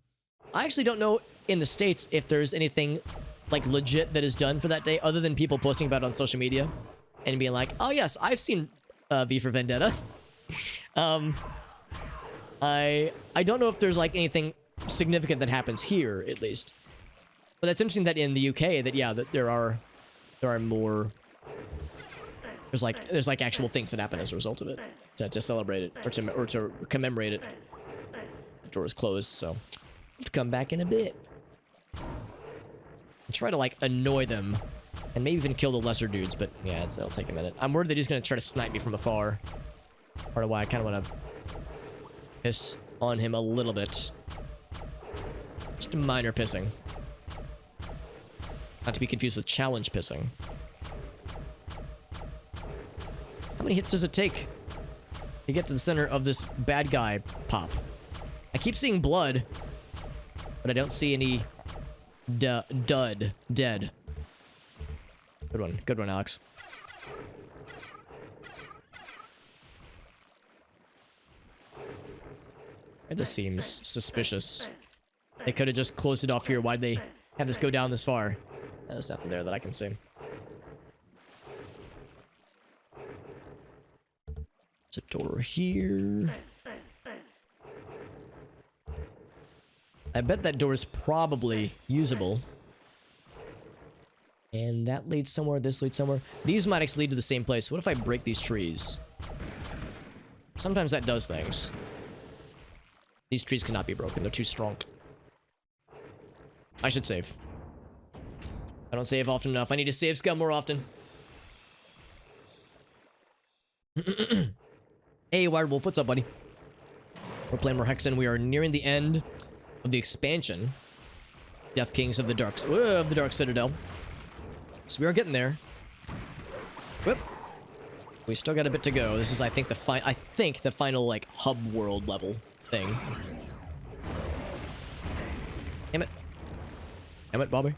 actually don't know in the States if there's anything like legit that is done for that day, other than people posting about it on social media and being like, "Oh yes, I've seen V for Vendetta." I don't know if there's like anything significant that happens here, at least. But that's interesting that in the UK, that yeah, that there are more. There's like actual things that happen as a result of it to celebrate it or to commemorate it. The door is closed, so I have to come back in a bit. And try to like annoy them, and maybe even kill the lesser dudes. But yeah, it'll take a minute. I'm worried that he's gonna try to snipe me from afar. Part of why I kind of want to piss on him a little bit. Just a minor pissing. Not to be confused with challenge pissing. How many hits does it take to get to the center of this bad guy pop? I keep seeing blood, but I don't see any dead. Good one, Alex. This seems suspicious. They could have just closed it off here. Why'd they have this go down this far? There's nothing there that I can see. There's a door here. I bet that door is probably usable. And that leads somewhere, this leads somewhere. These might actually lead to the same place. What if I break these trees? Sometimes that does things. These trees cannot be broken. They're too strong. I should save. I don't save often enough. I need to save scum more often. Hey, Wired Wolf, what's up, buddy? We're playing more Hexen. We are nearing the end of the expansion. Deathkings of the Dark Citadel. So we are getting there. Whoop. We still got a bit to go. This is, I think, the final like hub world level thing. Damn it. Damn it, Bobby.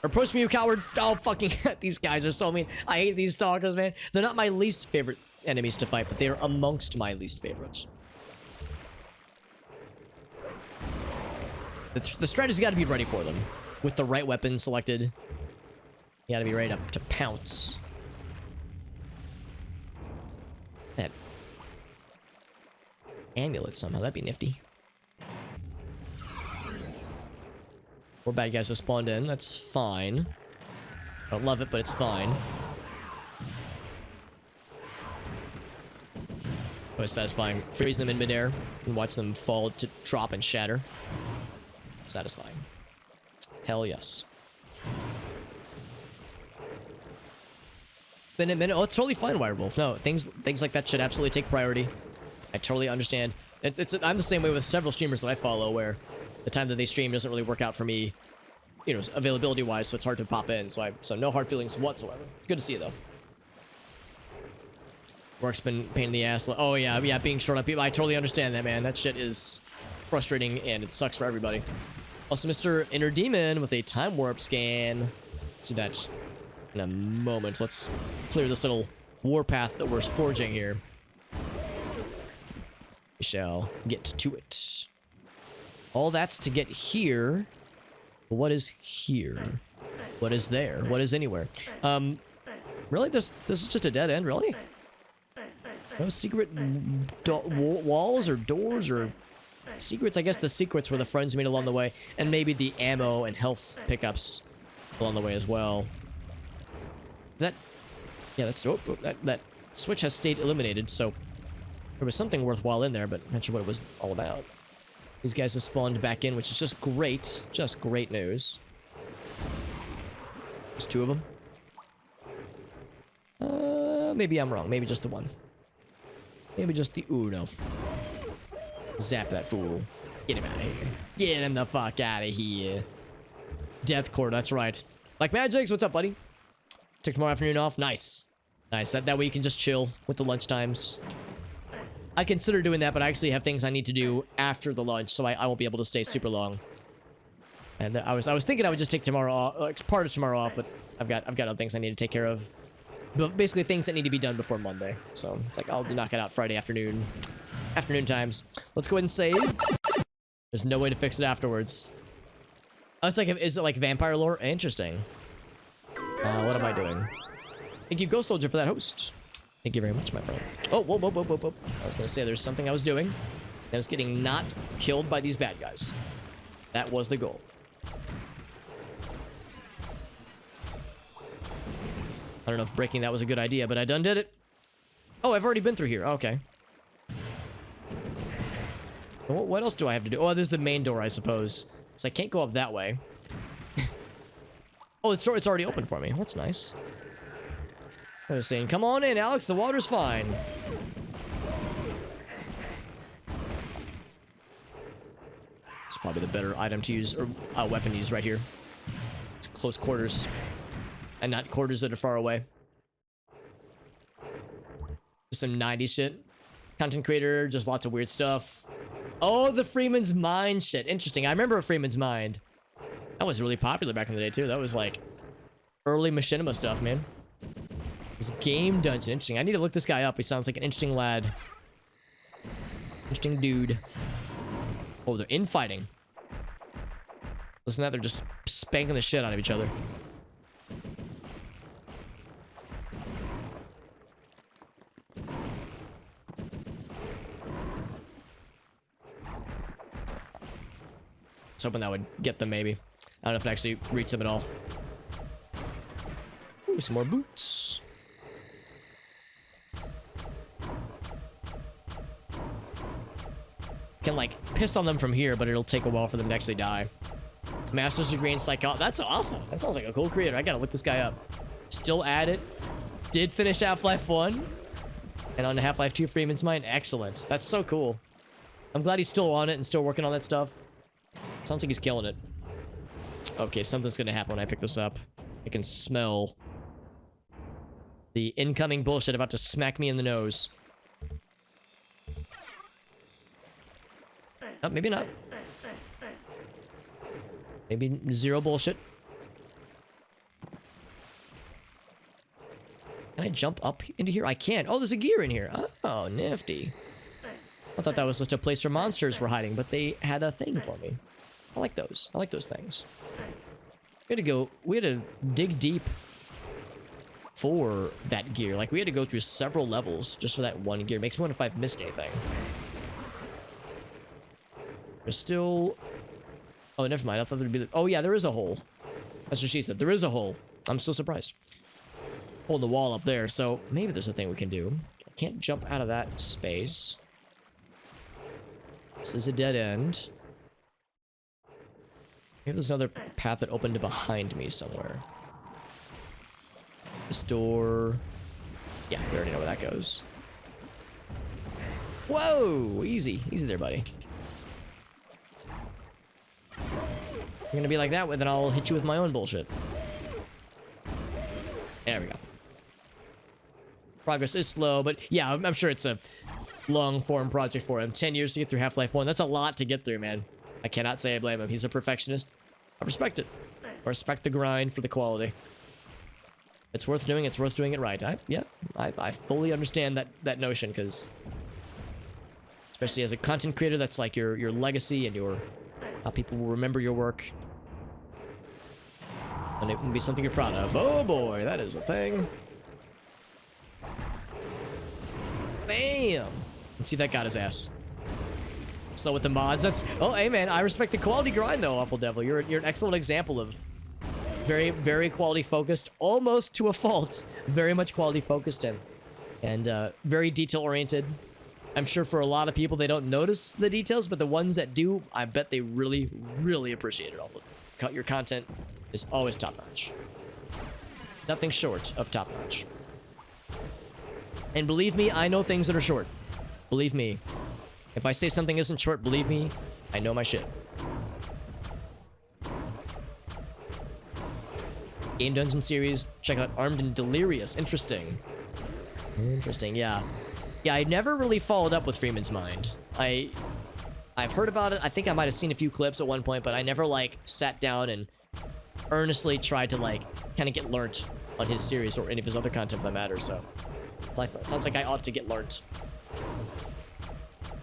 Approach me, you coward. Oh, fucking these guys are so mean. I hate these stalkers, man. They're not my least favorite enemies to fight, but they are amongst my least favorites. The strategy's got to be ready for them. With the right weapon selected, you got to be ready to pounce. amulet somehow. That'd be nifty. More bad guys have spawned in. That's fine. I don't love it, but it's fine. Always satisfying. Freezing them in midair and watch them fall to drop and shatter. Satisfying. Hell yes. Minute. Oh, it's totally fine, Wirewolf. No, things like that should absolutely take priority. I totally understand. I'm the same way with several streamers that I follow, where the time that they stream doesn't really work out for me, you know, availability wise, so it's hard to pop in. So no hard feelings whatsoever. It's good to see you though. Work's been a pain in the ass. Oh yeah, being short on people. I totally understand that, man. That shit is frustrating and it sucks for everybody. Also, Mr. Inner Demon with a time warp scan. Let's do that in a moment. Let's clear this little warpath that we're forging here. We shall get to it. All that's to get here. But what is here? What is there? What is anywhere? Really? This is just a dead end, really? No secret walls or doors or secrets? I guess the secrets were the friends made along the way, and maybe the ammo and health pickups along the way as well. That that switch has stayed illuminated, so there was something worthwhile in there, but I'm not sure what it was all about. These guys have spawned back in, which is just great. Just great news. There's two of them. Maybe I'm wrong. Maybe just the one. Maybe just the Uno. Zap that fool. Get him out of here. Get him the fuck out of here. Deathcore, that's right. Like Magics, what's up, buddy? Took tomorrow afternoon off. Nice. Nice. That way you can just chill with the lunch times. I consider doing that, but I actually have things I need to do after the lunch, so I won't be able to stay super long. And I was thinking I would just take tomorrow off, like part of tomorrow off, but I've got other things I need to take care of. But basically things that need to be done before Monday. So it's like I'll knock it out Friday afternoon times. Let's go ahead and save. There's no way to fix it afterwards. Oh, it's like, is it like vampire lore? Interesting. What am I doing? Thank you, Ghost Soldier, for that host. Thank you very much, my friend. Oh, whoa. I was gonna say there's something I was doing. I was getting not killed by these bad guys. That was the goal. I don't know if breaking that was a good idea, but I done did it. Oh, I've already been through here. Okay. What else do I have to do? Oh, there's the main door, I suppose. So I can't go up that way. Oh, it's already open for me. That's nice. I was saying, come on in, Alex. The water's fine. It's probably the better item to use, or weapon to use right here. It's close quarters. And not quarters that are far away. Just some 90s shit. Content creator, just lots of weird stuff. Oh, the Freeman's Mind shit. Interesting. I remember Freeman's Mind. That was really popular back in the day, too. That was like early machinima stuff, man. This game dungeon. Interesting. I need to look this guy up. He sounds like an interesting lad. Interesting dude. Oh, they're infighting. Listen to that. They're just spanking the shit out of each other. I was hoping that would get them, maybe. I don't know if it actually reached them at all. Ooh, some more boots. Can, like, piss on them from here, but it'll take a while for them to actually die. Master's degree in psychology. That's awesome. That sounds like a cool creator. I gotta look this guy up. Still at it. Did finish Half-Life 1. And on Half-Life 2 Freeman's Mind. Excellent. That's so cool. I'm glad he's still on it and still working on that stuff. Sounds like he's killing it. Okay, something's gonna happen when I pick this up. I can smell the incoming bullshit about to smack me in the nose. Oh, maybe not. Maybe zero bullshit. Can I jump up into here? I can't. Oh, there's a gear in here. Oh, nifty. I thought that was just a place where monsters were hiding, but they had a thing for me. I like those. I like those things. We had to dig deep for that gear. Like, we had to go through several levels just for that one gear. Makes me wonder if I've missed anything. There's still... Oh, never mind. I thought there'd be... Oh, yeah, there is a hole. That's what she said. There is a hole. I'm still surprised. Hold the wall up there, so maybe there's a thing we can do. I can't jump out of that space. This is a dead end. Maybe there's another path that opened behind me somewhere. This door... Yeah, we already know where that goes. Whoa! Easy. Easy there, buddy. You're gonna be like that, then I'll hit you with my own bullshit. There we go. Progress is slow, but yeah, I'm sure it's a long-form project for him. 10 years to get through Half-Life 1. That's a lot to get through, man. I cannot say I blame him. He's a perfectionist. I respect it. I respect the grind for the quality. It's worth doing. It's worth doing it right. I fully understand that notion, because especially as a content creator, that's like your legacy and your how people will remember your work. And it will be something you're proud of. Oh boy, that is a thing. Bam! Let's see if that got his ass. Slow with the mods. That's... Oh, hey man, I respect the quality grind though, Awful Devil. You're an excellent example of very, very quality focused, almost to a fault. Very much quality focused and very detail oriented. I'm sure for a lot of people they don't notice the details, but the ones that do, I bet they really, really appreciate it. All your content is always top notch. Nothing short of top notch. And believe me, I know things that are short. Believe me. If I say something isn't short, believe me, I know my shit. Game Dungeon series, check out Armed and Delirious. Interesting. Interesting, yeah. Yeah, I never really followed up with Freeman's Mind. I've heard about it. I think I might have seen a few clips at one point, but I never, like, sat down and earnestly tried to, like, kind of get learnt on his series or any of his other content for that matter, so... Sounds like I ought to get learnt.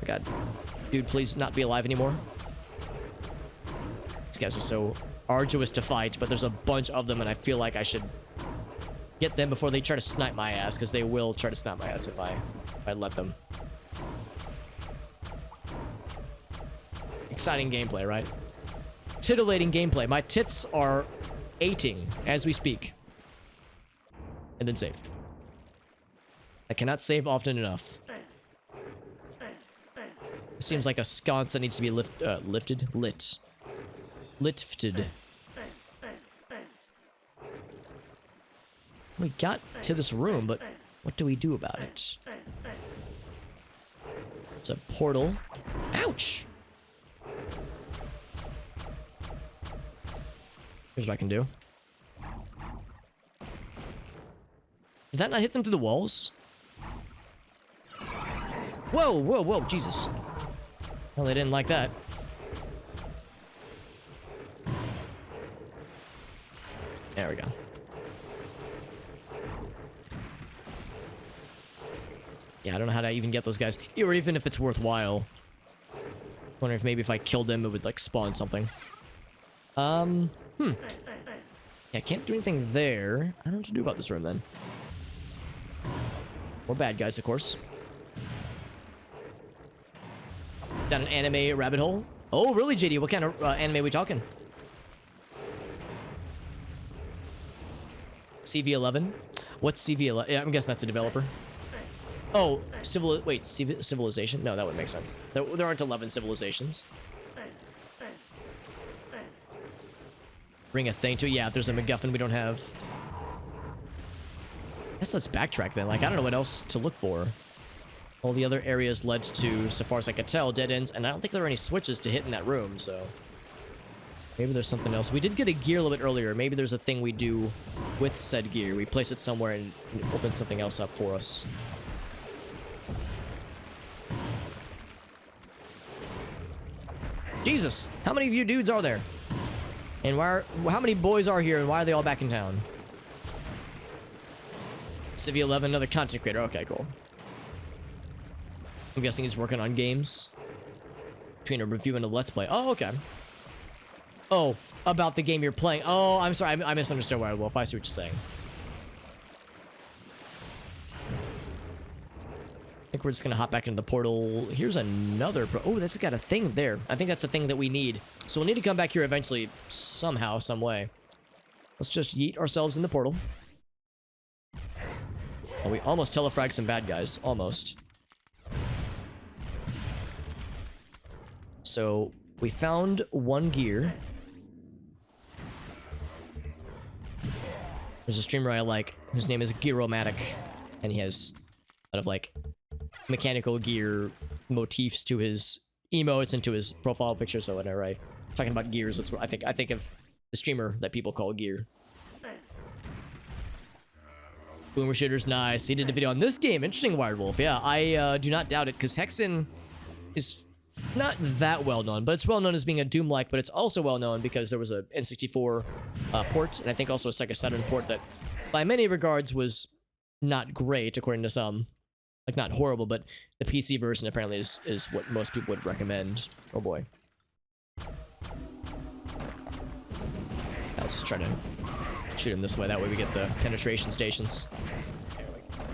God. Dude, please not be alive anymore. These guys are so arduous to fight, but there's a bunch of them, and I feel like I should get them before they try to snipe my ass, because they will try to snipe my ass if I let them. Exciting gameplay, right? Titillating gameplay. My tits are aching as we speak. And then save. I cannot save often enough. Seems like a sconce that needs to be lifted. Lifted. We got to this room, but what do we do about it? It's a portal. Ouch! Here's what I can do. Did that not hit them through the walls? Whoa, whoa, whoa, Jesus. Well, they didn't like that. There we go. Yeah, I don't know how to even get those guys, or even if it's worthwhile. Wondering if maybe if I killed them, it would, like, spawn something. Yeah, I can't do anything there. I don't know what to do about this room, then. More bad guys, of course. Down an anime rabbit hole. Oh, really, JD? What kind of anime are we talking? CV11? What's CV11? Yeah, I'm guessing that's a developer. Oh, Civilization? No, that wouldn't make sense. There aren't 11 civilizations. Bring a thing to it. Yeah, if there's a MacGuffin we don't have. I guess let's backtrack then. Like, I don't know what else to look for. All the other areas led to, so far as I could tell, dead ends, and I don't think there are any switches to hit in that room, so... Maybe there's something else. We did get a gear a little bit earlier. Maybe there's a thing we do with said gear. We place it somewhere and it opens something else up for us. Jesus! How many of you dudes are there? And how many boys are here, and why are they all back in town? Civ11, another content creator. Okay, cool. I'm guessing he's working on games. Between a review and a let's play. Oh, okay. Oh, about the game you're playing. Oh, I'm sorry. I misunderstood Werewolf. I see what you're saying. think we're just gonna hop back into the portal. Here's another oh, that's got a thing there. I think that's a thing that we need. So we'll need to come back here eventually, somehow, some way. Let's just yeet ourselves in the portal. Oh, we almost telefragged some bad guys. Almost. So, we found one gear. There's a streamer I like, whose name is Gearomatic, and he has a lot of, like, mechanical gear motifs to his emotes and to his profile picture, so whenever I'm talking about gears, that's what I think of the streamer that people call Gear. Boomer Shooter's nice. He did a video on this game. Interesting, Wired Wolf. Yeah, I do not doubt it, because Hexen is not that well known, but it's well known as being a Doom-like, but it's also well known because there was a N64 port, and I think also a Sega Saturn port that, by many regards, was not great, according to some. Like, not horrible, but the PC version apparently is what most people would recommend. Oh boy. Let's just try to shoot him this way, that way we get the penetration stations. There we go.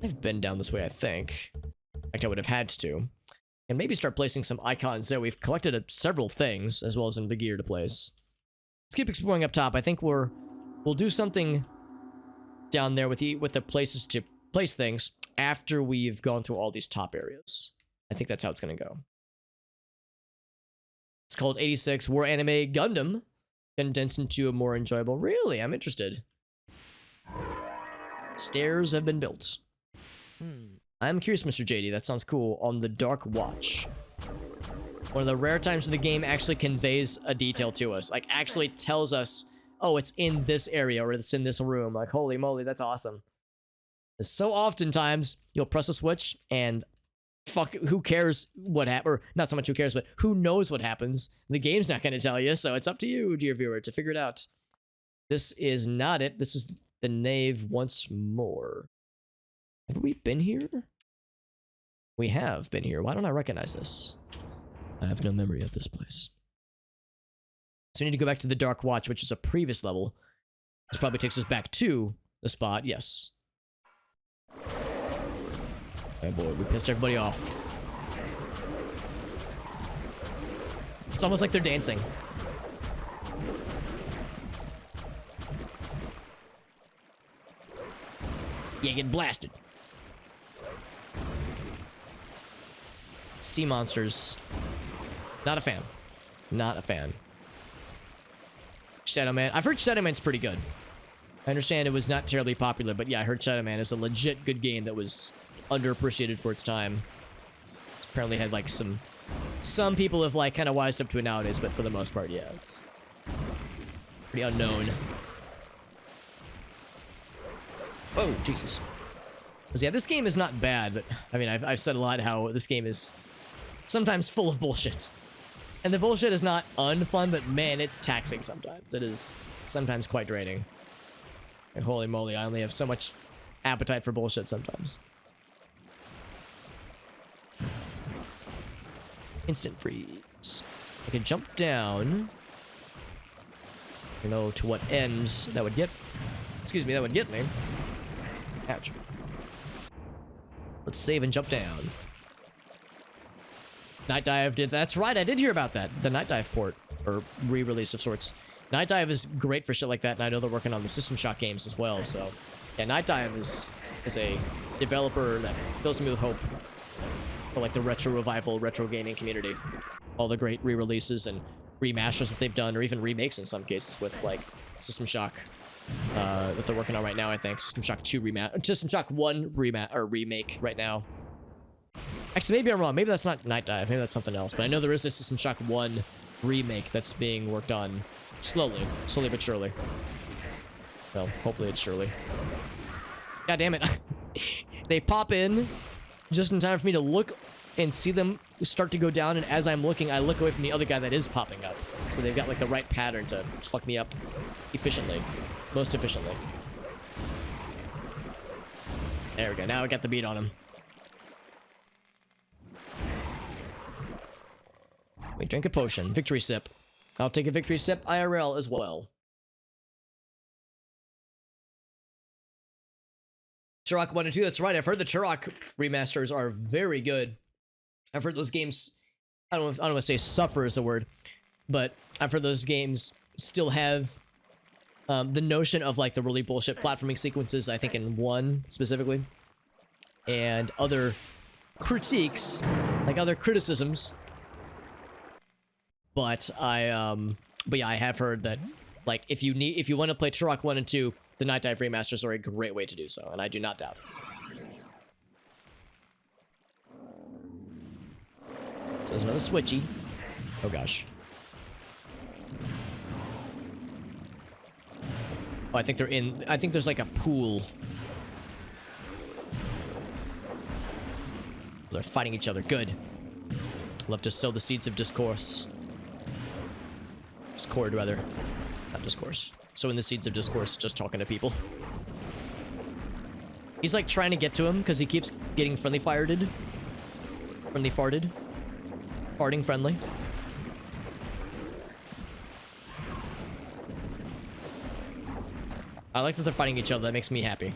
I've been down this way, I think. Like I would have had to. And maybe start placing some icons there. We've collected several things, as well as some of the gear to place. Let's keep exploring up top. I think we'll do something down there with the places to place things after we've gone through all these top areas. I think that's how it's gonna go. It's called 86 War Anime Gundam, condensed into a more enjoyable. Really, I'm interested. Stairs have been built. I'm curious, Mr. JD. That sounds cool. On the Dark Watch. One of the rare times when the game actually conveys a detail to us. Like, actually tells us, oh, it's in this area, or it's in this room. Like, holy moly, that's awesome. So oftentimes, you'll press a switch, and fuck, who cares what happens? Or, not so much who cares, but who knows what happens? The game's not going to tell you, so it's up to you, dear viewer, to figure it out. This is not it. This is the Nave once more. Have we been here? We have been here. Why don't I recognize this? I have no memory of this place. So we need to go back to the Dark Watch, which is a previous level. This probably takes us back to the spot. Yes. Oh boy, we pissed everybody off. It's almost like they're dancing. Yeah, get blasted. Sea monsters. Not a fan. Not a fan. Shadow Man. I've heard Shadow Man's pretty good. I understand it was not terribly popular, but yeah, I heard Shadow Man is a legit good game that was underappreciated for its time. It's apparently had like some people have like kind of wised up to it nowadays, but for the most part, yeah, it's pretty unknown. Oh, Jesus. Because yeah, this game is not bad, but I mean, I've said a lot how this game is sometimes full of bullshit. And the bullshit is not unfun, but man, it's taxing sometimes. It is sometimes quite draining. Like, holy moly, I only have so much appetite for bullshit sometimes. Instant freeze. I can jump down. You know to what ends that would get. Excuse me, that would get me. Ouch. Let's save and jump down. Night Dive did. That's right, I did hear about that. The Night Dive port, or re-release of sorts. Night Dive is great for shit like that, and I know they're working on the System Shock games as well, so. Yeah, Night Dive is a developer that fills me with hope for like the retro revival, retro gaming community. All the great re-releases and remasters that they've done, or even remakes in some cases with like System Shock that they're working on right now, I think. System Shock 2 System Shock 1 remake right now. Actually, maybe I'm wrong. Maybe that's not Night Dive. Maybe that's something else. But I know there is a System Shock 1 remake that's being worked on slowly but surely. Well, hopefully it's surely. God damn it. They pop in just in time for me to look and see them start to go down, and as I'm looking, I look away from the other guy that is popping up. So they've got like the right pattern to fuck me up efficiently. Most efficiently. There we go. Now I got the beat on him. We drink a potion. Victory sip. I'll take a victory sip IRL as well. Turok 1 and 2, that's right. I've heard the Turok remasters are very good. I've heard those games, I don't want to say suffer is the word, but I've heard those games still have the notion of like the really bullshit platforming sequences, I think in 1 specifically, and other critiques, like other criticisms. But yeah, I have heard that like if you want to play Turok 1 and 2, the Night Dive remasters are a great way to do so, and I do not doubt. So there's another switchy. Oh gosh. Oh, I think they're in. I think there's like a pool. They're fighting each other. Good. Love to sow the seeds of discourse. Discord, rather. Not discourse. Sowing the seeds of discourse, just talking to people. He's like trying to get to him because he keeps getting friendly fired. Friendly farted. Farting friendly. I like that they're fighting each other. That makes me happy.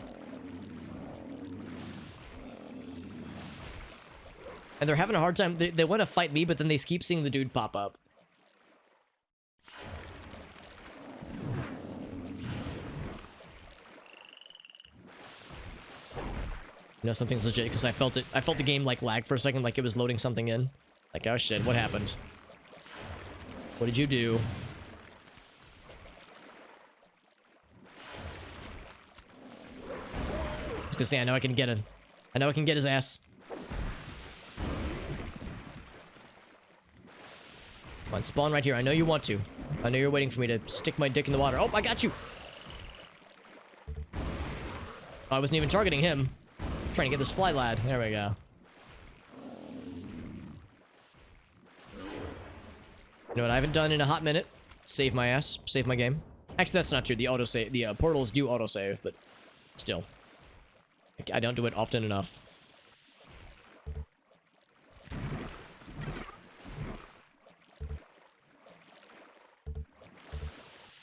And they're having a hard time. They want to fight me, but then they keep seeing the dude pop up. You know, something's legit because I felt it. I felt the game like lag for a second, like it was loading something in. Like, oh shit, what happened? What did you do? I was gonna say, I know I can get him. I know I can get his ass. Come on, spawn right here. I know you want to. I know you're waiting for me to stick my dick in the water. Oh, I got you! I wasn't even targeting him. I'm trying to get this fly lad. There we go. You know what I haven't done in a hot minute? Save my ass. Save my game. Actually, that's not true. The autosave, the portals do autosave, but still. I don't do it often enough.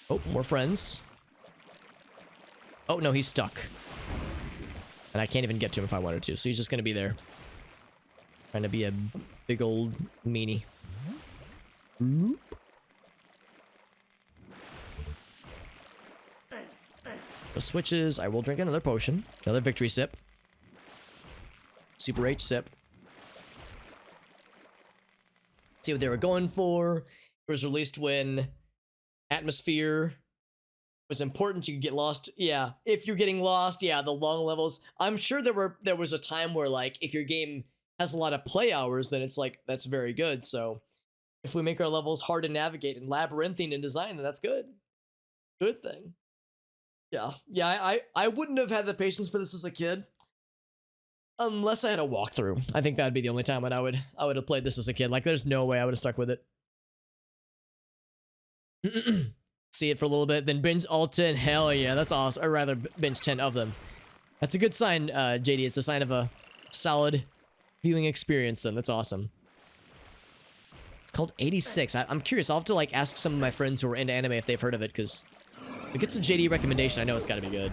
Oh, more friends. Oh, no, he's stuck. And I can't even get to him if I wanted to, so he's just gonna be there. Trying to be a big old meanie. The switches. I will drink another potion. Another victory sip. Super H sip. See what they were going for. It was released when atmosphere was important. You could get lost. Yeah, if you're getting lost, yeah, the long levels. I'm sure there was a time where like if your game has a lot of play hours, then it's like that's very good. So if we make our levels hard to navigate and labyrinthine in design, then that's good. Good thing. Yeah, I wouldn't have had the patience for this as a kid. Unless I had a walkthrough. I think that'd be the only time when I would have played this as a kid. Like there's no way I would have stuck with it. See it for a little bit, then binge all 10. Hell yeah, that's awesome. Or rather, binge 10 of them. That's a good sign, JD. It's a sign of a solid viewing experience, then. That's awesome. It's called 86. I'm curious. I'll have to, like, ask some of my friends who are into anime if they've heard of it, because if it gets a JD recommendation, I know it's gotta be good.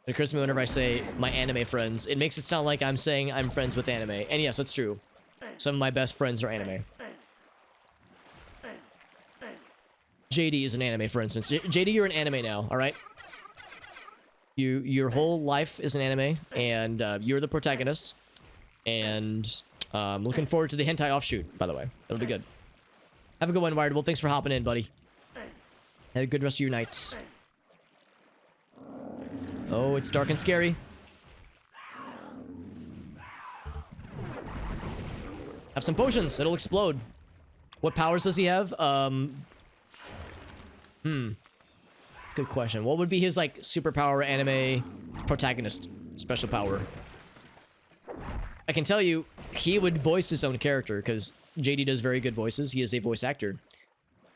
It occurs to me whenever I say my anime friends, it makes it sound like I'm saying I'm friends with anime. And yes, that's true. Some of my best friends are anime. JD is an anime, for instance. JD, you're an anime now, alright? Your whole life is an anime, and you're the protagonist. And looking forward to the hentai offshoot, by the way. That'll be good. Have a good one, Wired. Well, thanks for hopping in, buddy. Have a good rest of your nights. Oh, it's dark and scary. Have some potions. It'll explode. What powers does he have? Good question. What would be his, like, superpower anime protagonist special power? I can tell you, he would voice his own character, because JD does very good voices. He is a voice actor.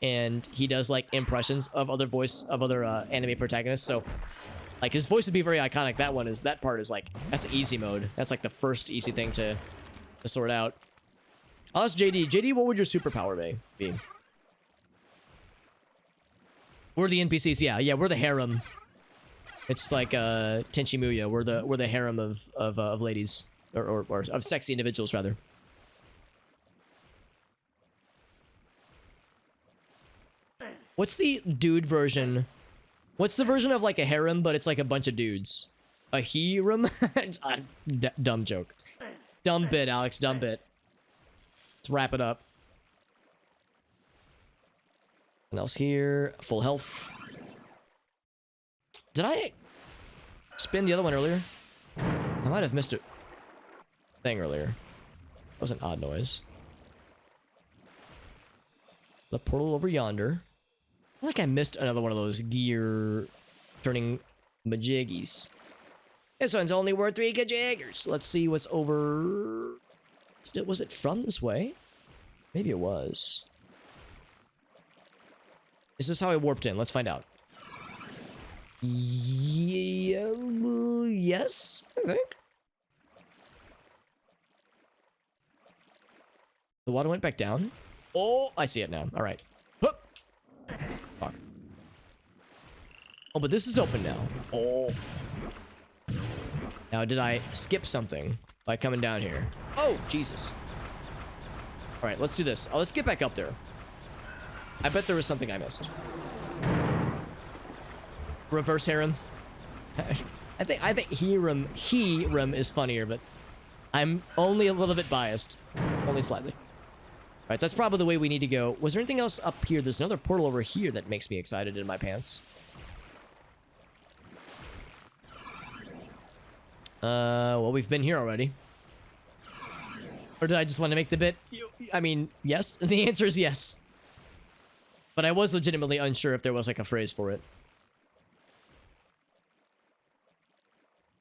And he does, like, impressions of other anime protagonists, so like, his voice would be very iconic. That part is, like, that's easy mode. That's, like, the first easy thing to sort out. I'll ask JD. JD, what would your superpower be? We're the NPCs, yeah. Yeah, we're the harem. It's like Tenchi Muyo. We're the harem of ladies. Or of sexy individuals, rather. What's the dude version? What's the version of like a harem, but it's like a bunch of dudes? A harem? Dumb joke. Dumb bit, Alex. Dumb bit. Let's wrap it up. What else here? Full health. Did I spin the other one earlier? I might have missed a thing earlier. That was an odd noise. The portal over yonder. I feel like I missed another one of those gear turning majiggies. This one's only worth 3 gajaggers. Let's see what's over. Was it from this way? Maybe it was. Is this how I warped in? Let's find out. Yeah, yes, I think. The water went back down. Oh, I see it now. All right. Whoop. Fuck. Oh, but this is open now. Oh. Now, did I skip something by coming down here? Oh, Jesus. All right, let's do this. Oh, let's get back up there. I bet there was something I missed. Reverse harem. I think harem is funnier, but I'm only a little bit biased. Only slightly. All right, so that's probably the way we need to go. Was there anything else up here? There's another portal over here that makes me excited in my pants. Well, we've been here already. Or did I just want to make the bit? I mean, yes. The answer is yes. But I was legitimately unsure if there was like a phrase for it.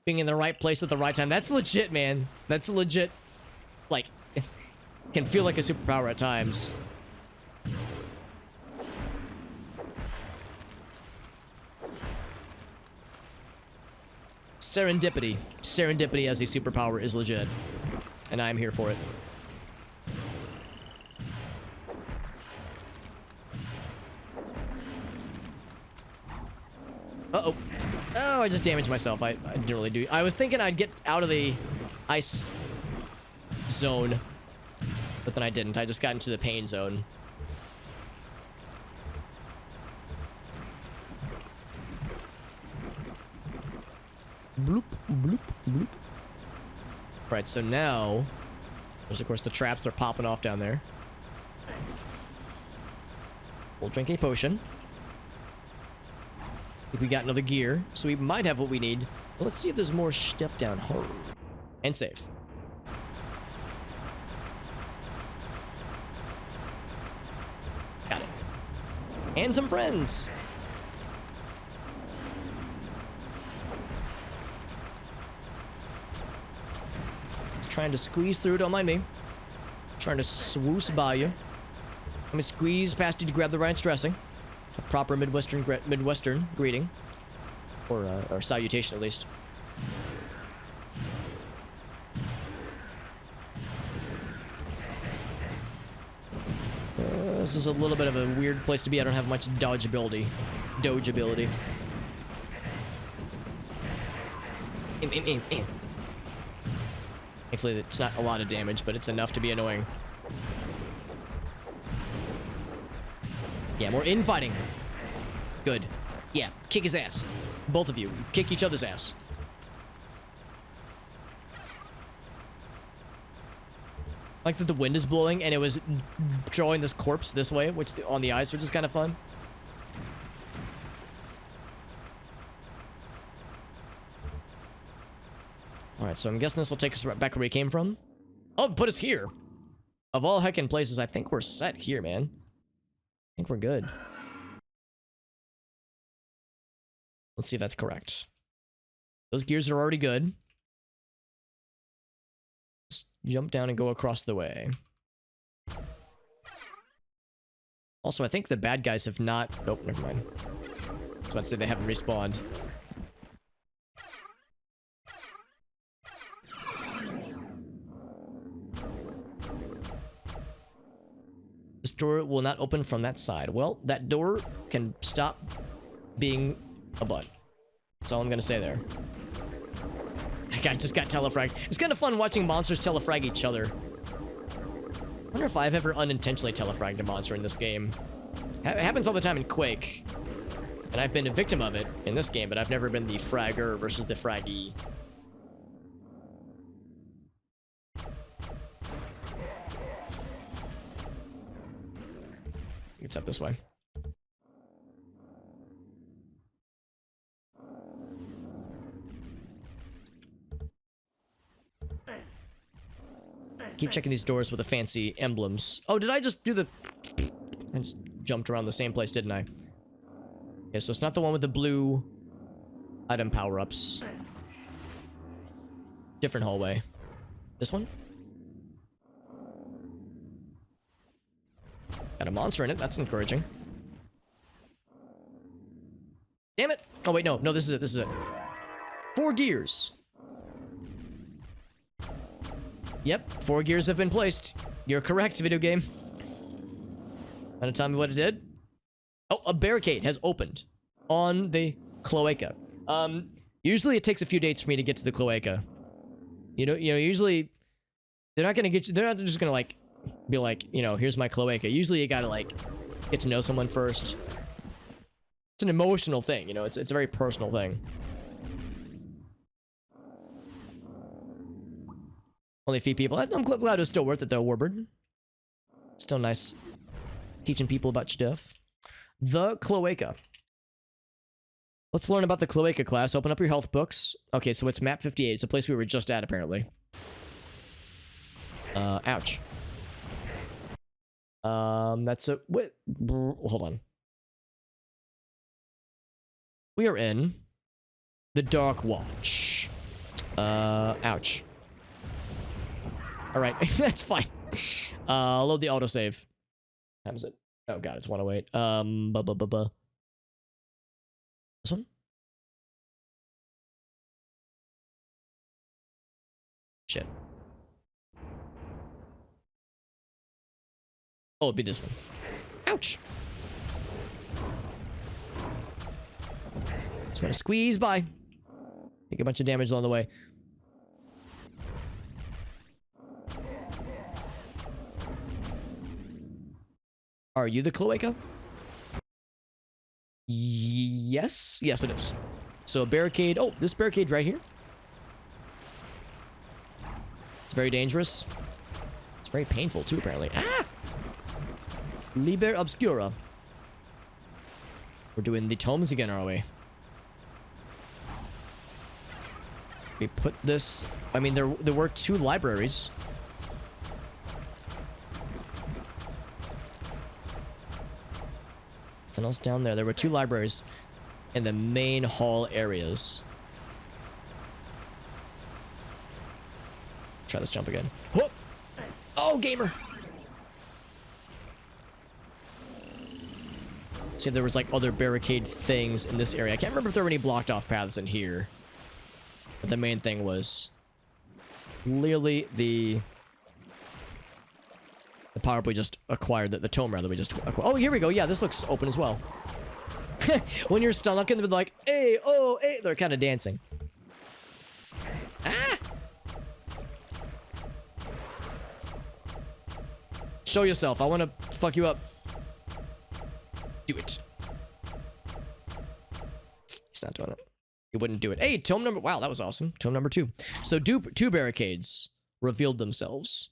Being in the right place at the right time. That's legit, man. That's legit. Like, can feel like a superpower at times. Serendipity. Serendipity as a superpower is legit. And I'm here for it. Uh-oh. Oh, I just damaged myself. I didn't really do... I was thinking I'd get out of the ice zone. But then I didn't. I just got into the pain zone. Bloop, bloop, bloop. Right, so now... There's, of course, the traps. They're popping off down there. We'll drink a potion. I think we got another gear, so we might have what we need. Well, let's see if there's more stuff down here. And save. Got it. And some friends. Trying to squeeze through, don't mind me. Trying to swoosh by you. Let me squeeze past you to grab the right dressing. A proper Midwestern greeting. Or salutation, at least. This is a little bit of a weird place to be. I don't have much dodge ability. Doge ability. Thankfully, it's not a lot of damage, but it's enough to be annoying. Yeah, more infighting. Good. Yeah, kick his ass. Both of you. Kick each other's ass. I like that the wind is blowing and it was drawing this corpse this way, on the ice, which is kind of fun. Alright, so I'm guessing this will take us right back where we came from. Oh, put us here. Of all heckin' places, I think we're set here, man. I think we're good. Let's see if that's correct. Those gears are already good. Let's jump down and go across the way. Also, I think the bad guys have not... Nope, never mind. I was about to say they haven't respawned. door will not open from that side. Well, that door can stop being a butt. That's all I'm gonna say there. That guy just got telefragged. It's kind of fun watching monsters telefrag each other. I wonder if I've ever unintentionally telefragged a monster in this game. It happens all the time in Quake. And I've been a victim of it in this game, but I've never been the fragger versus the fraggy. It's up this way. Keep checking these doors with the fancy emblems. Oh, did I just do the... I just jumped around the same place, didn't I? Okay, so it's not the one with the blue item power-ups. Different hallway. This one? Got a monster in it. That's encouraging. Damn it! Oh, wait, no. No, this is it. This is it. 4 gears. Yep, 4 gears have been placed. You're correct, video game. Want to tell me what it did? Oh, a barricade has opened on the cloaca. Usually it takes a few dates for me to get to the cloaca. You know, usually they're not gonna get you. They're not just gonna like be like, you know, here's my cloaca. Usually you gotta like get to know someone first. It's an emotional thing, you know. It's a very personal thing. Only a few people. I'm glad it was still worth it though, Warbird. Still nice teaching people about stuff. The cloaca. Let's learn about the cloaca class. Open up your health books. Okay, so it's map 58. It's a place we were just at, apparently. Ouch. That's a... Wait, hold on. We are in the Dark Watch. Ouch. Alright, that's fine. Load the autosave. What time is it? Oh god, it's 108. This one? Shit. Oh, it'd be this one. Ouch! Just gonna squeeze by. Take a bunch of damage along the way. Are you the cloaca? Yes. Yes, it is. So a barricade. Oh, this barricade right here. It's very dangerous. It's very painful too, apparently. Ah! Liber Obscura. We're doing the tomes again, are we? We put this... I mean, there were 2 libraries. Nothing else down there. There were 2 libraries in the main hall areas. Try this jump again. Whoop! Oh, gamer! See if there was like other barricade things in this area. I can't remember if there were any blocked off paths in here. But the main thing was clearly the power up we just acquired, the tome rather we just acquired. Oh, here we go. Yeah, this looks open as well. When you're stuck, looking to be like, hey, oh, hey, they're kind of dancing. Ah! Show yourself. I want to fuck you up. Do it. He's not doing it. He wouldn't do it. Hey, tome number... Wow, that was awesome. Tome number 2. So 2 barricades revealed themselves.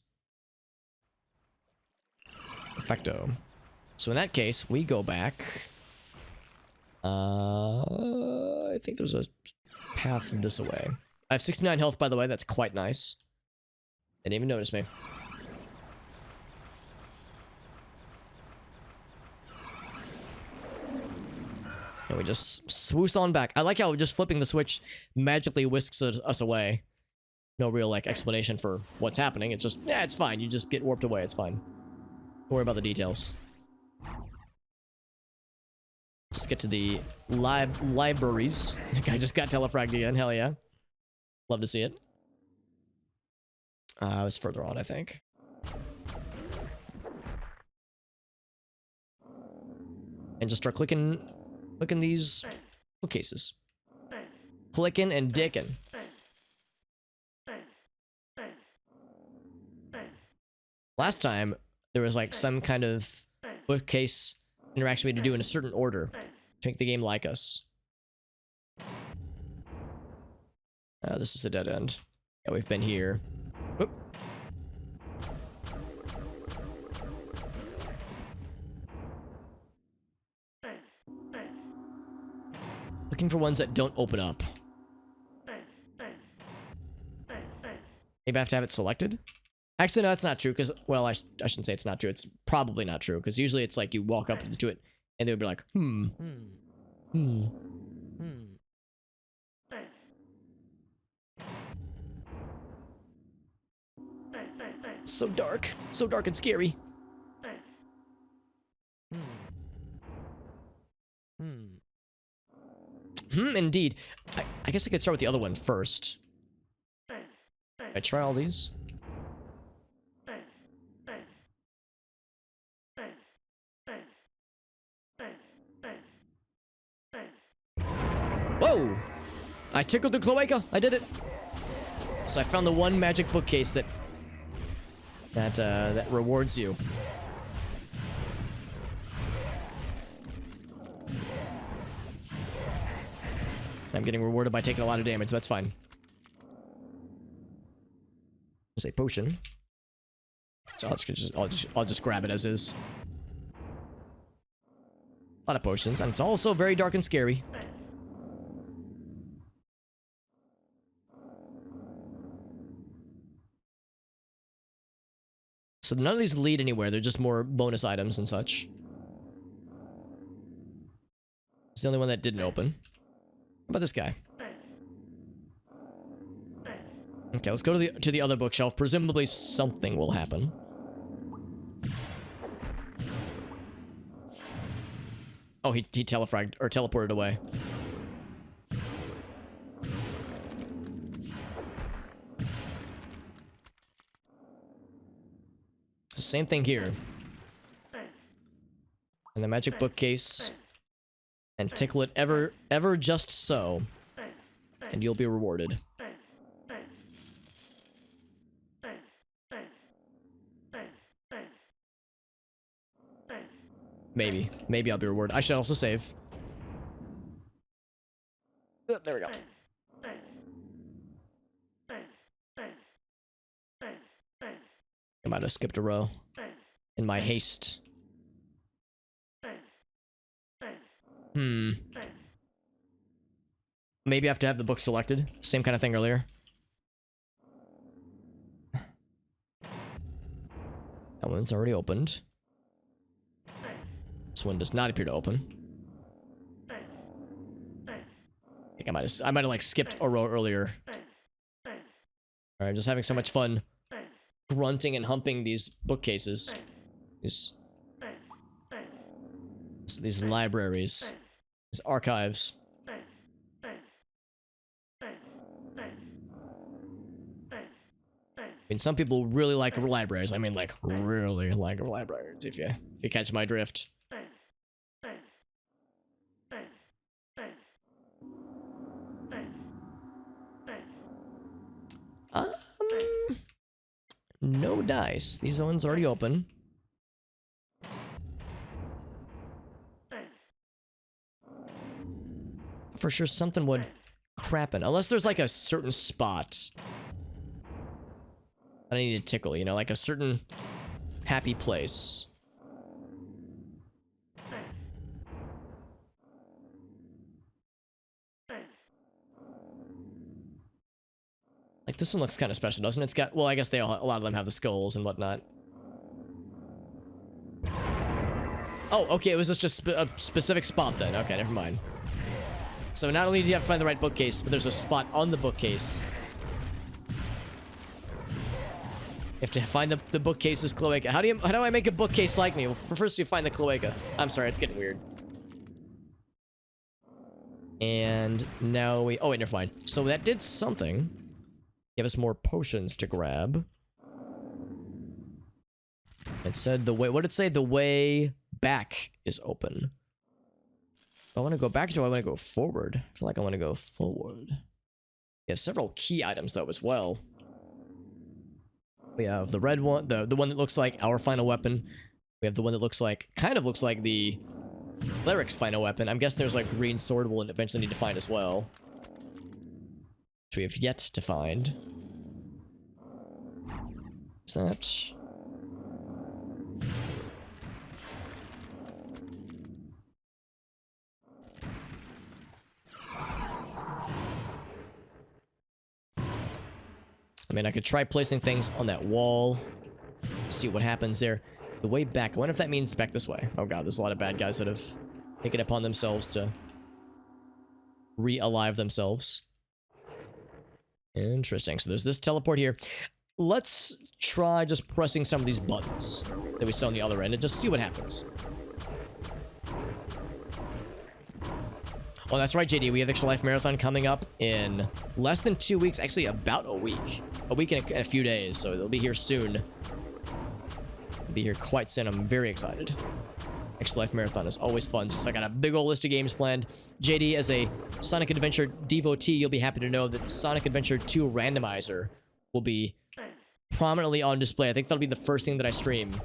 Perfecto. So in that case, we go back. I think there's a path this way. I have 69 health, by the way. That's quite nice. Didn't even notice me. And we just swoosh on back. I like how just flipping the switch magically whisks us away. No real, like, explanation for what's happening. It's just, yeah, it's fine. You just get warped away. It's fine. Don't worry about the details. Just get to the libraries. The guy just got telefragged again. Hell yeah. Love to see it. I was further on, I think. and just start clicking these bookcases. Clicking and dicking. Last time, there was like some kind of bookcase interaction we had to do in a certain order to make the game like us. This is a dead end. Yeah, we've been here. Whoop. Looking for ones that don't open up. Maybe I have to have it selected? Actually, no, that's not true, because, well, I shouldn't say it's not true. It's probably not true, because usually it's like you walk up to it, and they would be like, So dark and scary. Indeed. I guess I could start with the other one first. I try all these. Whoa! I tickled the cloaca. I did it. So I found the one magic bookcase that rewards you. I'm getting rewarded by taking a lot of damage. That's fine. There's a potion. So I'll just grab it as is. A lot of potions, and it's also very dark and scary. So none of these lead anywhere. They're just more bonus items and such. It's the only one that didn't open. How about this guy? Okay, let's go to the other bookshelf. Presumably something will happen. Oh, he telefragged or teleported away. Same thing here. And the magic bookcase. And tickle it ever just so. And you'll be rewarded. Maybe I'll be rewarded. I should also save. Oh, there we go. I might have skipped a row in my haste. Maybe I have to have the book selected. Same kind of thing earlier. That one's already opened. This one does not appear to open. I think I might have like skipped a row earlier. Alright, I'm just having so much fun grunting and humping these bookcases. These libraries. These archives. I mean, some people really like libraries. I mean, like, really like libraries, if you catch my drift. No dice. These ones already open. For sure something would crappen. Unless there's like a certain spot that I need to tickle, you know, like a certain happy place. Like this one looks kind of special, doesn't it? It's got, well, I guess a lot of them have the skulls and whatnot. Oh, okay, it was just a specific spot then. Okay, never mind. So not only do you have to find the right bookcase, but there's a spot on the bookcase. You have to find the bookcase's cloaca. How do I make a bookcase like me? Well, first you find the cloaca. I'm sorry, it's getting weird. And now oh wait, never mind. So that did something. Give us more potions to grab. It said the way, what did it say? The way back is open. I want to go back or I want to go forward? I feel like I want to go forward. We have several key items though as well. We have the red one, the one that looks like our final weapon. We have the one that looks like, kind of looks like the cleric's final weapon. I'm guessing there's like green sword we'll eventually need to find as well, which we have yet to find. Is that? I mean, I could try placing things on that wall, see what happens there. The way back, I wonder if that means back this way. Oh god, there's a lot of bad guys that have taken it upon themselves to re-alive themselves. Interesting. So there's this teleport here. Let's try just pressing some of these buttons that we saw on the other end and just see what happens. Oh, that's right, JD. We have Extra Life Marathon coming up in less than 2 weeks. Actually, about a week. A week and a few days, so they'll be here soon. They'll be here quite soon. I'm very excited. Extra Life Marathon is always fun, since I got a big old list of games planned. JD, as a Sonic Adventure devotee, you'll be happy to know that Sonic Adventure 2 Randomizer will be prominently on display. I think that'll be the first thing that I stream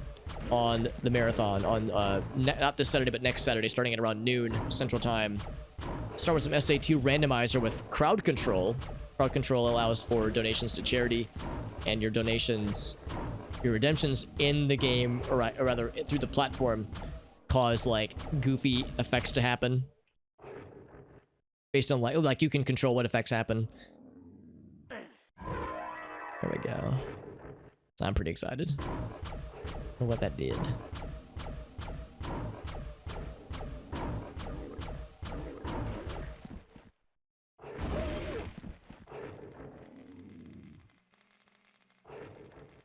on the marathon on not this Saturday, but next Saturday, starting at around noon Central Time. Start with some SA2 Randomizer with crowd control. Crowd control allows for donations to charity, and your donations, your redemptions in the game, or rather through the platform, cause like goofy effects to happen. Based on like you can control what effects happen. There we go. So I'm pretty excited. I don't know what that did.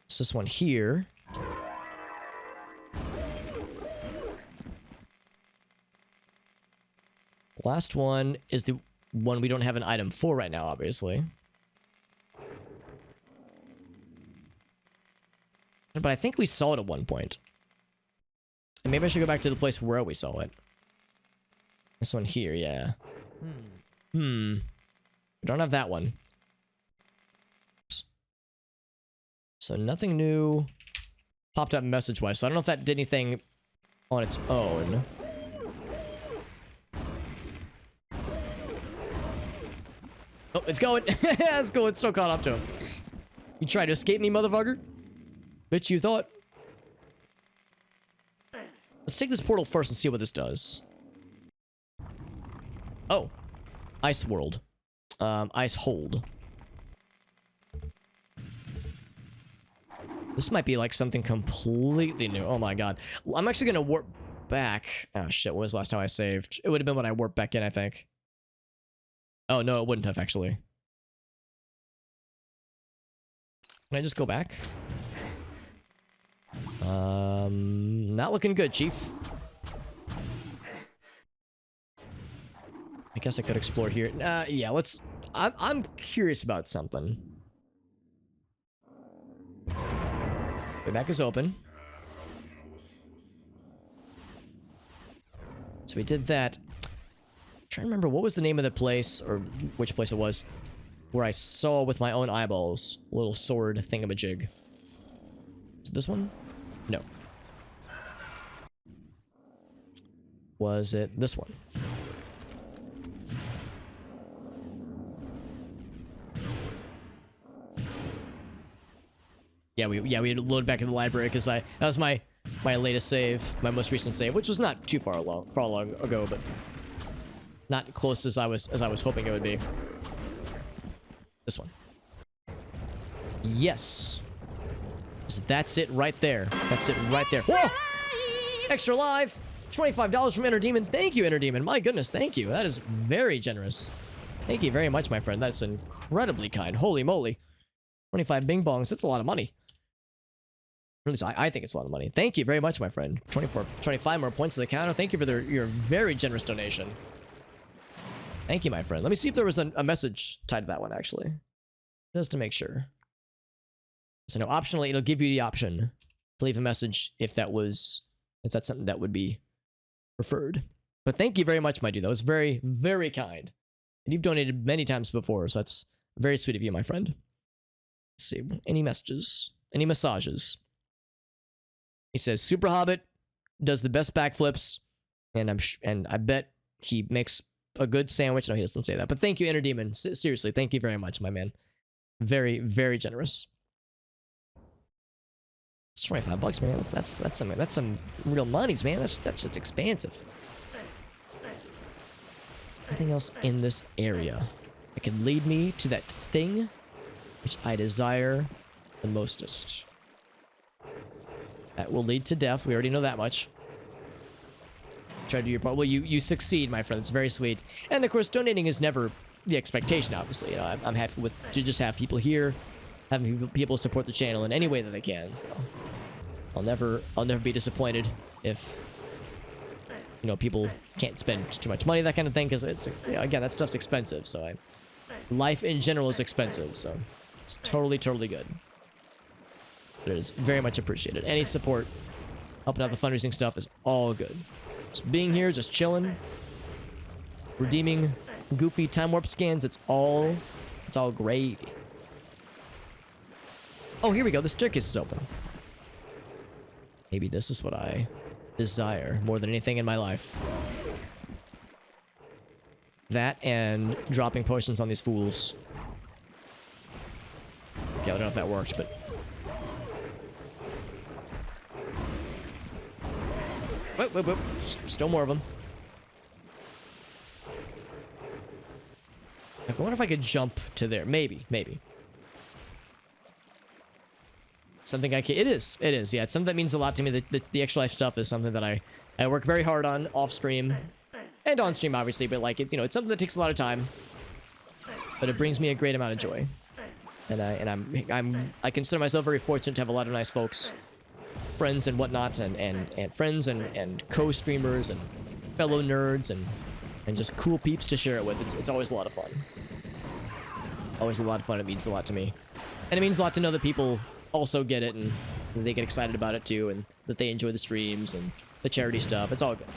It's this one here. Last one is the one we don't have an item for right now, obviously. But I think we saw it at one point. And maybe I should go back to the place where we saw it. This one here, yeah. We don't have that one. So nothing new popped up message-wise. So I don't know if that did anything on its own. Oh, it's going. It's going. It's still caught up to him. You tried to escape me, motherfucker? Bitch, you thought. Let's take this portal first and see what this does. Oh. Ice world. Ice hold. This might be like something completely new. Oh my god. I'm actually gonna warp back. Oh shit, when was the last time I saved? It would have been when I warped back in, I think. Oh no, it wouldn't have actually. Can I just go back? Not looking good, Chief. I guess I could explore here. Yeah, let's... I'm curious about something. Way back is open. So we did that. I'm trying to remember what was the name of the place, or which place it was, where I saw with my own eyeballs a little sword thingamajig. Is it this one? No. Was it this one? Yeah, we had to load back in the library because that was my latest save, my most recent save, which was not too far long ago, but not close as I was hoping it would be. This one. Yes. So that's it right there. That's it right there. Whoa! Extra life. $25 from Interdemon. Thank you, Interdemon. My goodness, thank you. That is very generous. Thank you very much, my friend. That's incredibly kind. Holy moly. 25 bing bongs. That's a lot of money. Or at least I think it's a lot of money. Thank you very much, my friend. 25 more points to the counter. Thank you for your very generous donation. Thank you, my friend. Let me see if there was a message tied to that one, actually. Just to make sure. So no, optionally, it'll give you the option to leave a message if that's something that would be preferred. But thank you very much, my dude. That was very, very kind. And you've donated many times before, so that's very sweet of you, my friend. Let's see. Any messages? Any massages? He says, Super Hobbit does the best backflips, and I bet he makes a good sandwich. No, he doesn't say that. But thank you, Inner Demon. Seriously, thank you very much, my man. Very, very generous. It's $25, man. That's some real monies, man. That's just expansive. Anything else in this area that can lead me to that thing which I desire the mostest? That will lead to death. We already know that much. Try to do your part. Well, you succeed, my friend. It's very sweet. And of course, donating is never the expectation. Obviously, you know, I'm happy to just have people here, having people support the channel in any way that they can. So I'll never be disappointed if, you know, people can't spend too much money, that kind of thing, because it's, you know, again, that stuff's expensive. So life in general is expensive. So it's totally good. But it is very much appreciated. Any support, helping out the fundraising stuff is all good. Just being here, just chilling, redeeming goofy time warp scans, it's all gravy. Oh, here we go. The staircase is open. Maybe this is what I desire more than anything in my life. That and dropping potions on these fools. Okay, I don't know if that worked, but... Whoop. Still more of them. I wonder if I could jump to there. Maybe. Something I can... It is. Yeah, it's something that means a lot to me. The extra life stuff is something that I work very hard on off stream. And on stream, obviously, but like, it's, you know, it's something that takes a lot of time. But it brings me a great amount of joy. And I consider myself very fortunate to have a lot of nice folks, friends and whatnot, and friends and co-streamers and fellow nerds and just cool peeps to share it with. It's always a lot of fun. Always a lot of fun. It means a lot to me. And it means a lot to know that people also get it and they get excited about it too, and that they enjoy the streams and the charity stuff. It's all good.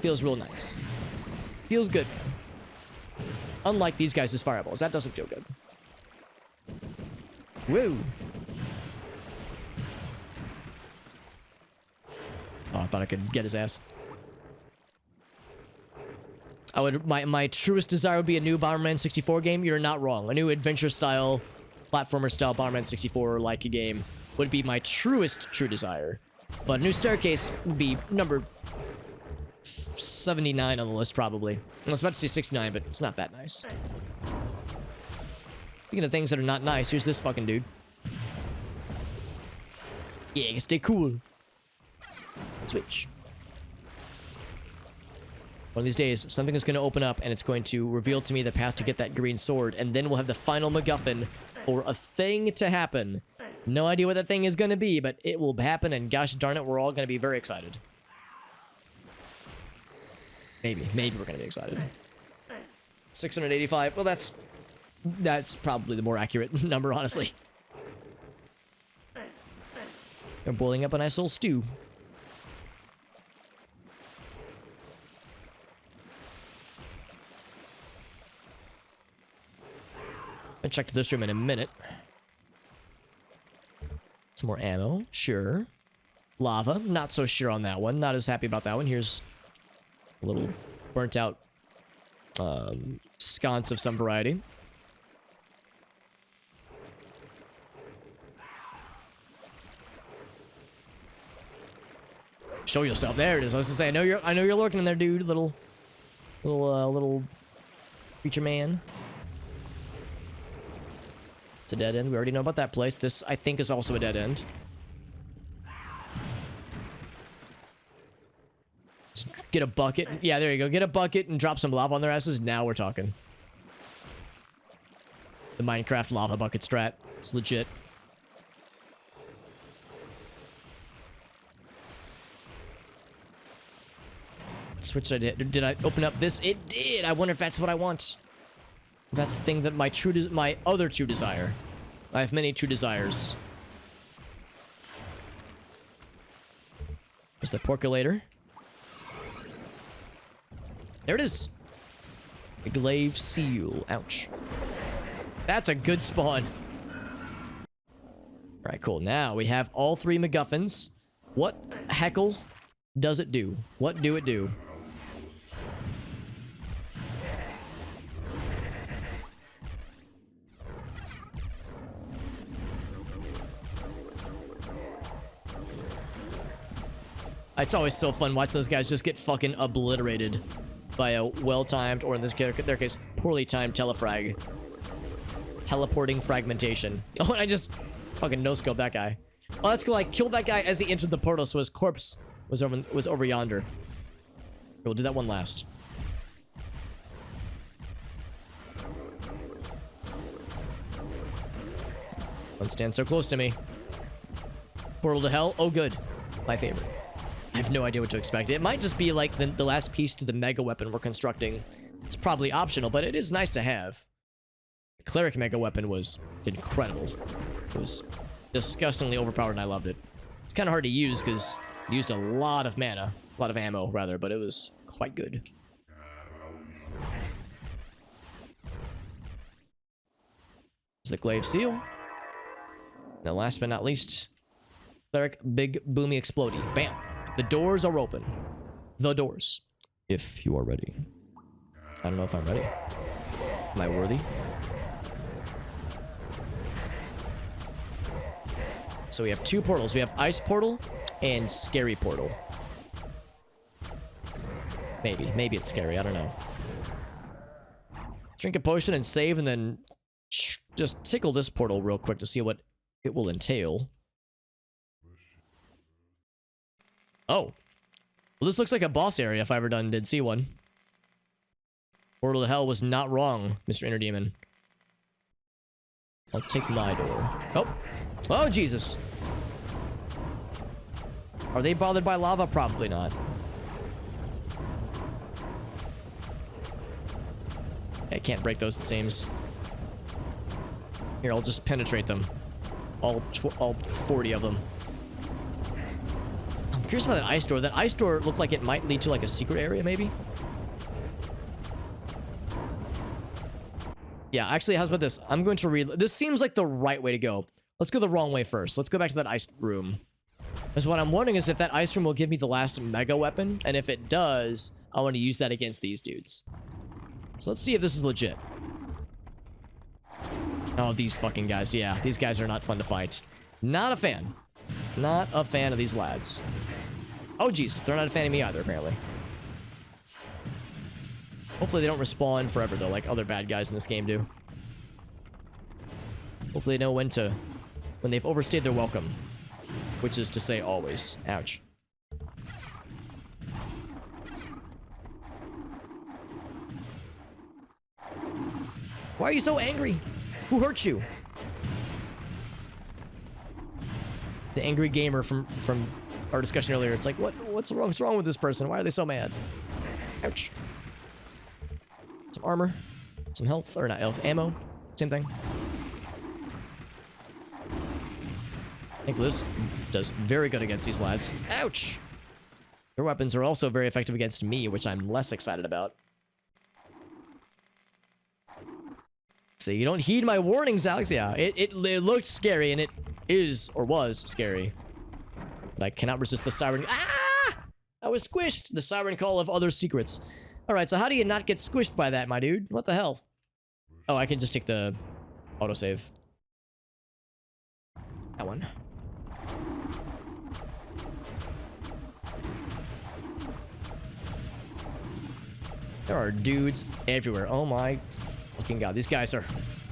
Feels real nice. Feels good, man. Unlike these guys' fireballs. That doesn't feel good. Woo! Oh, I thought I could get his ass. I would... My truest desire would be a new Bomberman 64 game. You're not wrong. A new adventure-style, platformer-style Bomberman 64-like game would be my true desire. But a new staircase would be number 79 on the list, probably. I was about to say 69, but it's not that nice. Speaking of things that are not nice, here's this fucking dude. Yeah, stay cool. Switch. One of these days, something is going to open up, and it's going to reveal to me the path to get that green sword, and then we'll have the final MacGuffin for a thing to happen. No idea what that thing is going to be, but it will happen, and gosh darn it, we're all going to be very excited. Maybe we're going to be excited. 685. Well, that's probably the more accurate number, honestly. They're boiling up a nice little stew. I'll check this room in a minute. Some more ammo, sure. Lava, not so sure on that one. Not as happy about that one. Here's a little burnt out sconce of some variety. Show yourself. There it is. I was gonna say, I know you're lurking in there, dude. Little creature man. It's a dead end. We already know about that place. This, I think, is also a dead end. Let's get a bucket. Yeah, there you go. Get a bucket and drop some lava on their asses. Now we're talking. The Minecraft lava bucket strat. It's legit. Switch I did. Did I open up this? It did. I wonder if that's what I want. That's the thing that my other true desire. I have many true desires. There's the percolator. There it is. The glaive seal. Ouch. That's a good spawn. All right, cool. Now we have all 3 MacGuffins. What heckle does it do? What do it do? It's always so fun watching those guys just get fucking obliterated by a well-timed, or in this their case, poorly timed telefrag. Teleporting fragmentation. Oh, and I just fucking no-scope that guy. Oh, that's cool. I killed that guy as he entered the portal, so his corpse was over yonder. We'll do that one last. Don't stand so close to me. Portal to hell. Oh, good. My favorite. I have no idea what to expect. It might just be like the last piece to the mega weapon we're constructing. It's probably optional, but it is nice to have. The cleric mega weapon was incredible. It was disgustingly overpowered and I loved it. It's kind of hard to use because it used a lot of mana. A lot of ammo, rather, but it was quite good. There's the glaive seal. And last but not least, cleric big boomy explodey. Bam. The doors are open. The doors. If you are ready. I don't know if I'm ready. Am I worthy? So we have 2 portals. We have ice portal and scary portal. Maybe it's scary. I don't know. Drink a potion and save, and then just tickle this portal real quick to see what it will entail. Oh. Well, this looks like a boss area if I ever did see one. Portal to hell was not wrong, Mr. Inner Demon. I'll take my door. Oh. Oh, Jesus. Are they bothered by lava? Probably not. I can't break those, it seems. Here, I'll just penetrate them. All 40 of them. I'm curious about that ice door. That ice door looked like it might lead to like a secret area, maybe? Yeah, actually, how's about this? I'm going to read... This seems like the right way to go. Let's go the wrong way first. Let's go back to that ice room. Because what I'm wondering is if that ice room will give me the last mega weapon. And if it does, I want to use that against these dudes. So let's see if this is legit. Oh, these fucking guys. Yeah, these guys are not fun to fight. Not a fan. Not a fan of these lads. Oh, Jesus. They're not a fan of me either, apparently. Hopefully they don't respawn forever, though, like other bad guys in this game do. Hopefully they know when they've overstayed their welcome. Which is to say always. Ouch. Why are you so angry? Who hurt you? The angry gamer from our discussion earlier. It's like, what's wrong with this person? Why are they so mad? Ouch. Some armor. Some health. Or not health. Ammo. Same thing. I think this does very good against these lads. Ouch! Their weapons are also very effective against me, which I'm less excited about. So you don't heed my warnings, Alex. Yeah, it looked scary, and it is, or was, scary. But I cannot resist the siren. Ah! I was squished! The siren call of other secrets. Alright, so how do you not get squished by that, my dude? What the hell? Oh, I can just take the autosave. That one. There are dudes everywhere. Oh my fucking god. These guys are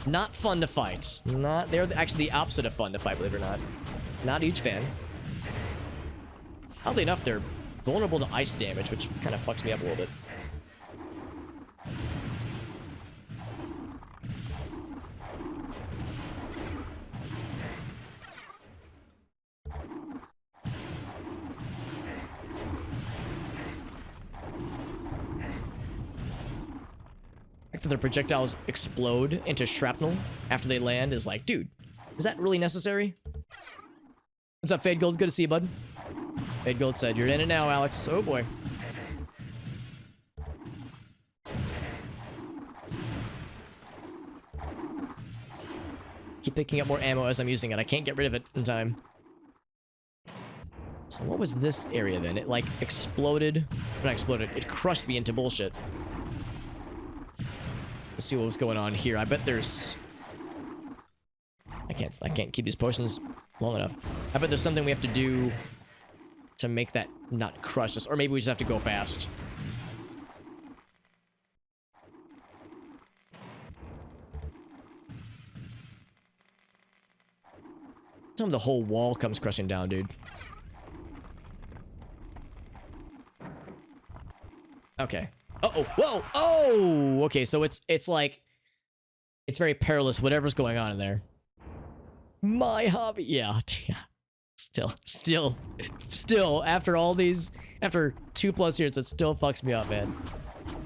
not fun to fight. They're actually the opposite of fun to fight, believe it or not. Not a huge fan. Oddly enough, they're vulnerable to ice damage, which kind of fucks me up a little bit. That their projectiles explode into shrapnel after they land is like, dude, is that really necessary? What's up, Fade Gold? Good to see you, bud. Fade Gold said, you're in it now, Alex. Oh, boy. keep picking up more ammo as I'm using it. I can't get rid of it in time. So what was this area then? It like exploded. Not exploded. It crushed me into bullshit. Let's see what was going on here. I bet there's... I can't keep these potions long enough. I bet there's something we have to do to make that not crush us. Or maybe we just have to go fast. Some of the whole wall comes crushing down, dude. Okay. Uh-oh. Whoa! Oh! Okay, so it's like... It's very perilous, whatever's going on in there. My hobby. Yeah. Still, after all these... After 2+ years, it still fucks me up, man.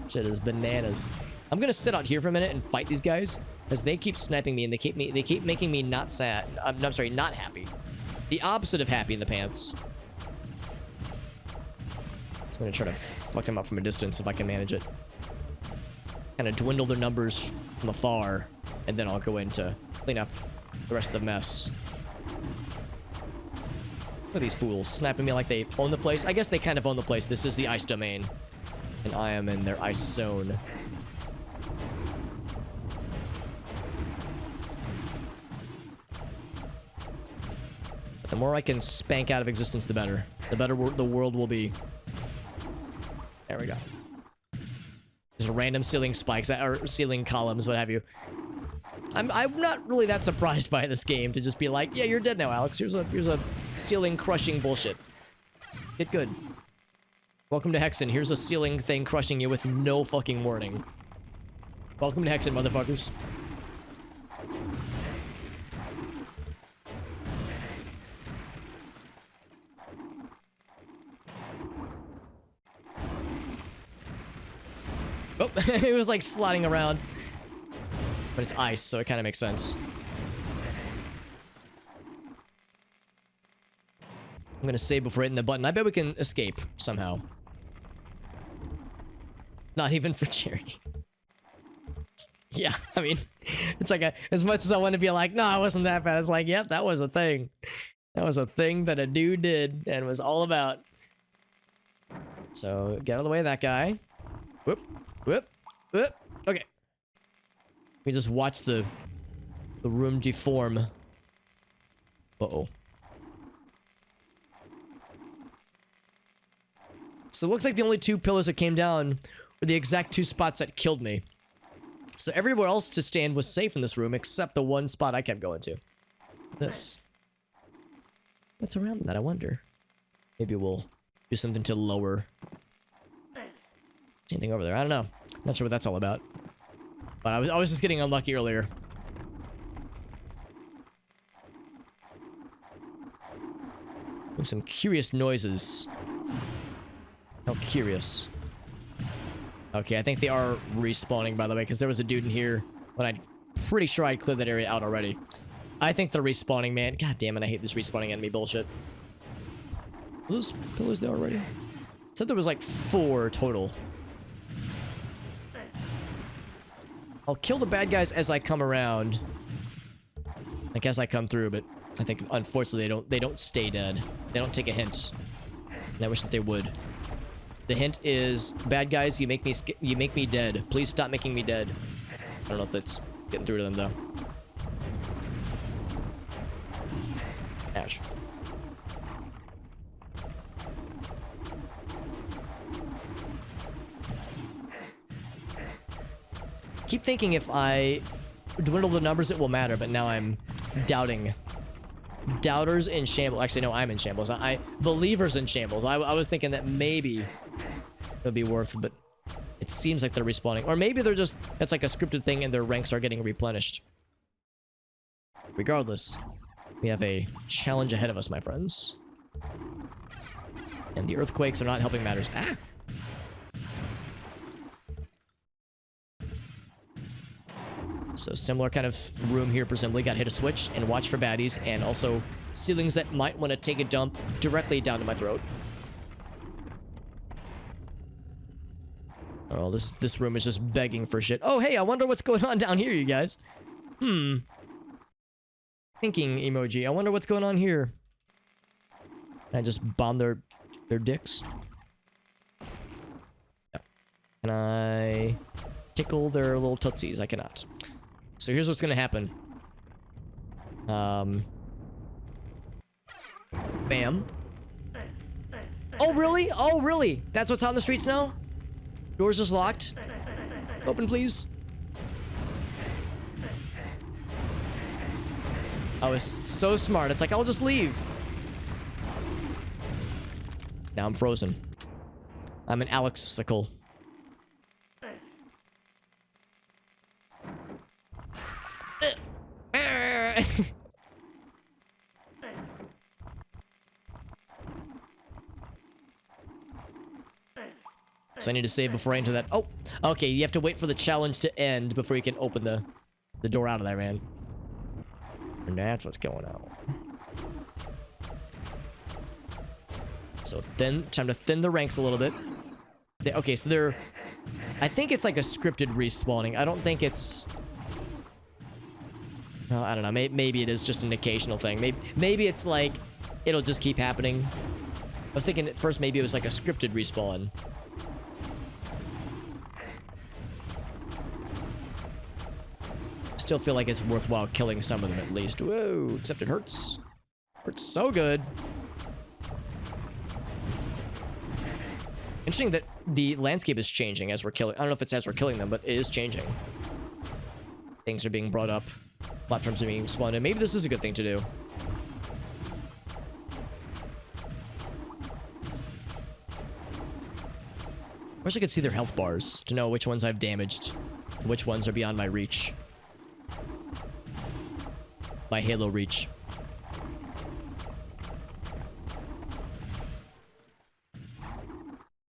Shit is bananas. I'm gonna sit out here for a minute and fight these guys. Because they keep sniping me and they keep making me not sad. I'm sorry, not happy. The opposite of happy in the pants. I'm gonna try to fuck them up from a distance if I can manage it. Kind of dwindle their numbers from afar, and then I'll go in to clean up the rest of the mess. Look at these fools sniping me like they own the place. I guess they kind of own the place. This is the ice domain, and I am in their ice zone. The more I can spank out of existence, the better. The better the world will be. There we go. Just random ceiling spikes, or ceiling columns, what have you. I'm not really that surprised by this game to just be like, yeah, you're dead now, Alex. Here's a ceiling crushing bullshit. Get good. Welcome to Hexen. Here's a ceiling thing crushing you with no fucking warning. Welcome to Hexen, motherfuckers. Oh, it was like sliding around. But it's ice, so it kind of makes sense. I'm gonna save before hitting the button. I bet we can escape somehow. Not even for charity. Yeah, I mean, it's like as much as I want to be like, no, it wasn't that bad. It's like, yep, that was a thing. That was a thing that a dude did and was all about. So get out of the way of that guy. Whoop. Whoop, whoop. Okay. We just watch the room deform. Uh-oh. So it looks like the only 2 pillars that came down were the exact 2 spots that killed me. So everywhere else to stand was safe in this room except the one spot I kept going to. This. What's around that, I wonder? Maybe we'll do something to lower... Anything over there? I don't know. Not sure what that's all about. But I was just getting unlucky earlier. With some curious noises. How curious. Okay, I think they are respawning, by the way, because there was a dude in here when I'm pretty sure I'd cleared that area out already. I think they're respawning, man. God damn it, I hate this respawning enemy bullshit. Are those pillars there already? Said there was like 4 total. I'll kill the bad guys as I come around. Like as I come through, but I think unfortunately they don't stay dead. They don't take a hint. And I wish that they would. The hint is, bad guys, you make me dead. Please stop making me dead. I don't know if that's getting through to them though. Ouch. Keep thinking if I dwindle the numbers, it will matter, but now I'm doubting. Doubters in shambles. Actually, no, I'm in shambles. Believers in shambles. I was thinking that maybe it'll be worth, but it seems like they're respawning. Or maybe they're just, it's like a scripted thing and their ranks are getting replenished. Regardless, we have a challenge ahead of us, my friends. And the earthquakes are not helping matters. Ah! So similar kind of room here, presumably. Gotta hit a switch and watch for baddies, and also ceilings that might want to take a dump directly down to my throat. Oh, this room is just begging for shit. Oh, hey, I wonder what's going on down here, you guys. thinking emoji. I wonder what's going on here. Can I just bomb their dicks? No. Can I tickle their little tootsies? I cannot. So here's what's gonna happen. Bam. Oh, really? Oh, really? That's what's on the streets now? Doors just locked. Open, please. I was so smart. It's like, I'll just leave. Now I'm frozen. I'm an Alex-sicle. So I need to save before I enter that. Oh, okay. You have to wait for the challenge to end before you can open the door out of there, man. And that's what's going on. So time to thin the ranks a little bit. Okay, so they're... I think it's like a scripted respawning. I don't think it's... Well, I don't know. Maybe it is just an occasional thing. Maybe it's like... It'll just keep happening. I was thinking at first maybe it was like a scripted respawn. Still feel like it's worthwhile killing some of them at least. Whoa, except it hurts. Hurts so good. Interesting that the landscape is changing as we're killing. I don't know if it's as we're killing them, but it is changing. Things are being brought up. Platforms are being spawned in. Maybe this is a good thing to do. I wish I could see their health bars to know which ones I've damaged, which ones are beyond my reach. My Halo reach.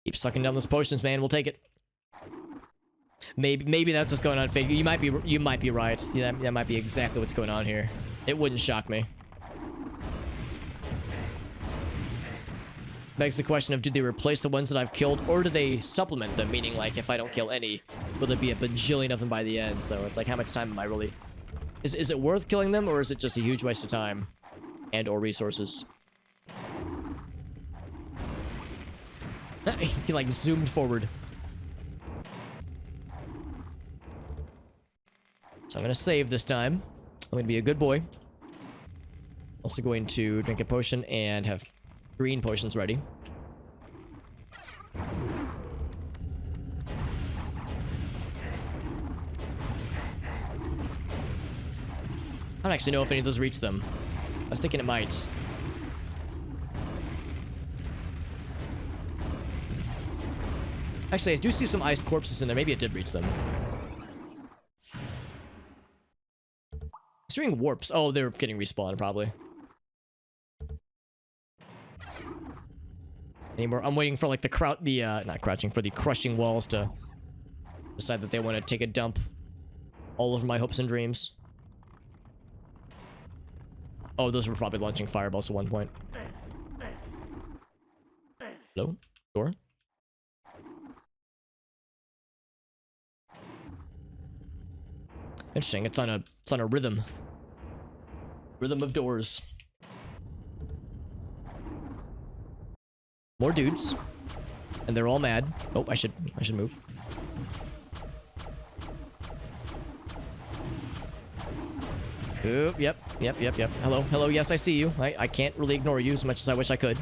Keep sucking down those potions, man. We'll take it. Maybe that's what's going on, Fade. You might be right. Yeah, that might be exactly what's going on here. It wouldn't shock me. Begs the question of, do they replace the ones that I've killed, or do they supplement them? Meaning, like, if I don't kill any, will there be a bajillion of them by the end? So it's like, how much time am I really... Is it worth killing them, or is it just a huge waste of time and or resources? He like zoomed forward. So I'm gonna save this time. I'm gonna be a good boy. Also going to drink a potion and have green potions ready. I don't actually know if any of those reach them. I was thinking it might. Actually, I do see some ice corpses in there. Maybe it did reach them. It's doing warps. Oh, they're getting respawned, probably. Anymore? I'm waiting for like the not crouching, for the crushing walls to decide that they want to take a dump all over my hopes and dreams. Oh, those were probably launching fireballs at one point. Hello? Door? Interesting. It's on a rhythm. Rhythm of doors. More dudes. And they're all mad. Oh, I should move. Oop, yep. Hello, yes, I see you. I can't really ignore you as much as I wish I could.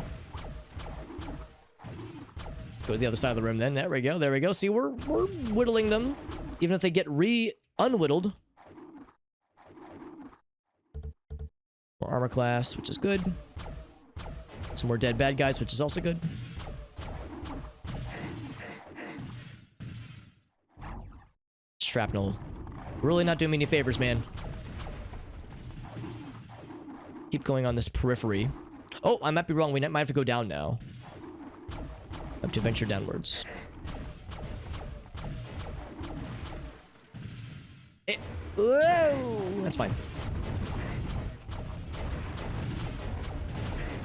Let's go to the other side of the room then. There we go. See, we're whittling them. Even if they get unwhittled. More armor class, which is good. Some more dead bad guys, which is also good. Shrapnel. Really not doing me any favors, man. Keep going on this periphery. Oh, I might be wrong. We might have to go down now. I have to venture downwards. Whoa! That's fine.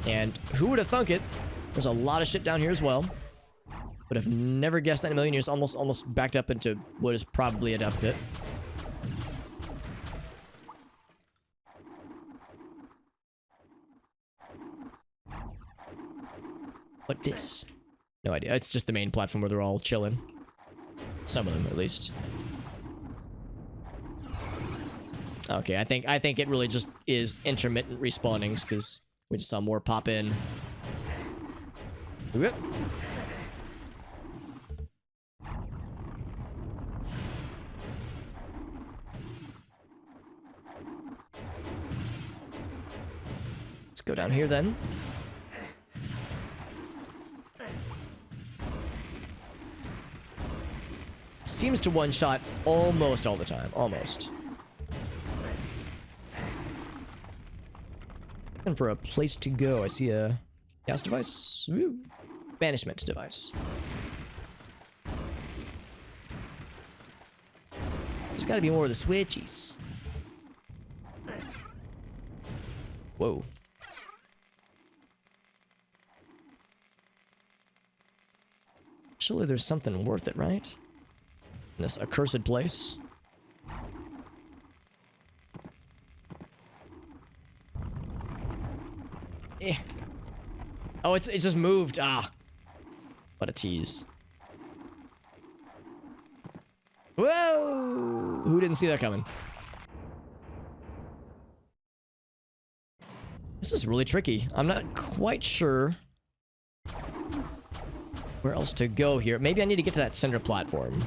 And who would have thunk it? There's a lot of shit down here as well. Would have never guessed that in a million years. Almost backed up into what is probably a death pit. What this? No idea. It's just the main platform where they're all chilling. Some of them, at least. Okay, I think it really just is intermittent respawnings because we just saw more pop in. Whoop. Let's go down here then. Seems to one-shot almost all the time. Almost. Looking for a place to go. I see a gas device. Woo. Banishment device. There's got to be more of the switchies. Whoa. Surely there's something worth it, right? In this accursed place. Eh. Oh, it just moved. Ah. What a tease. Whoa! Who didn't see that coming? This is really tricky. I'm not quite sure where else to go here. Maybe I need to get to that center platform.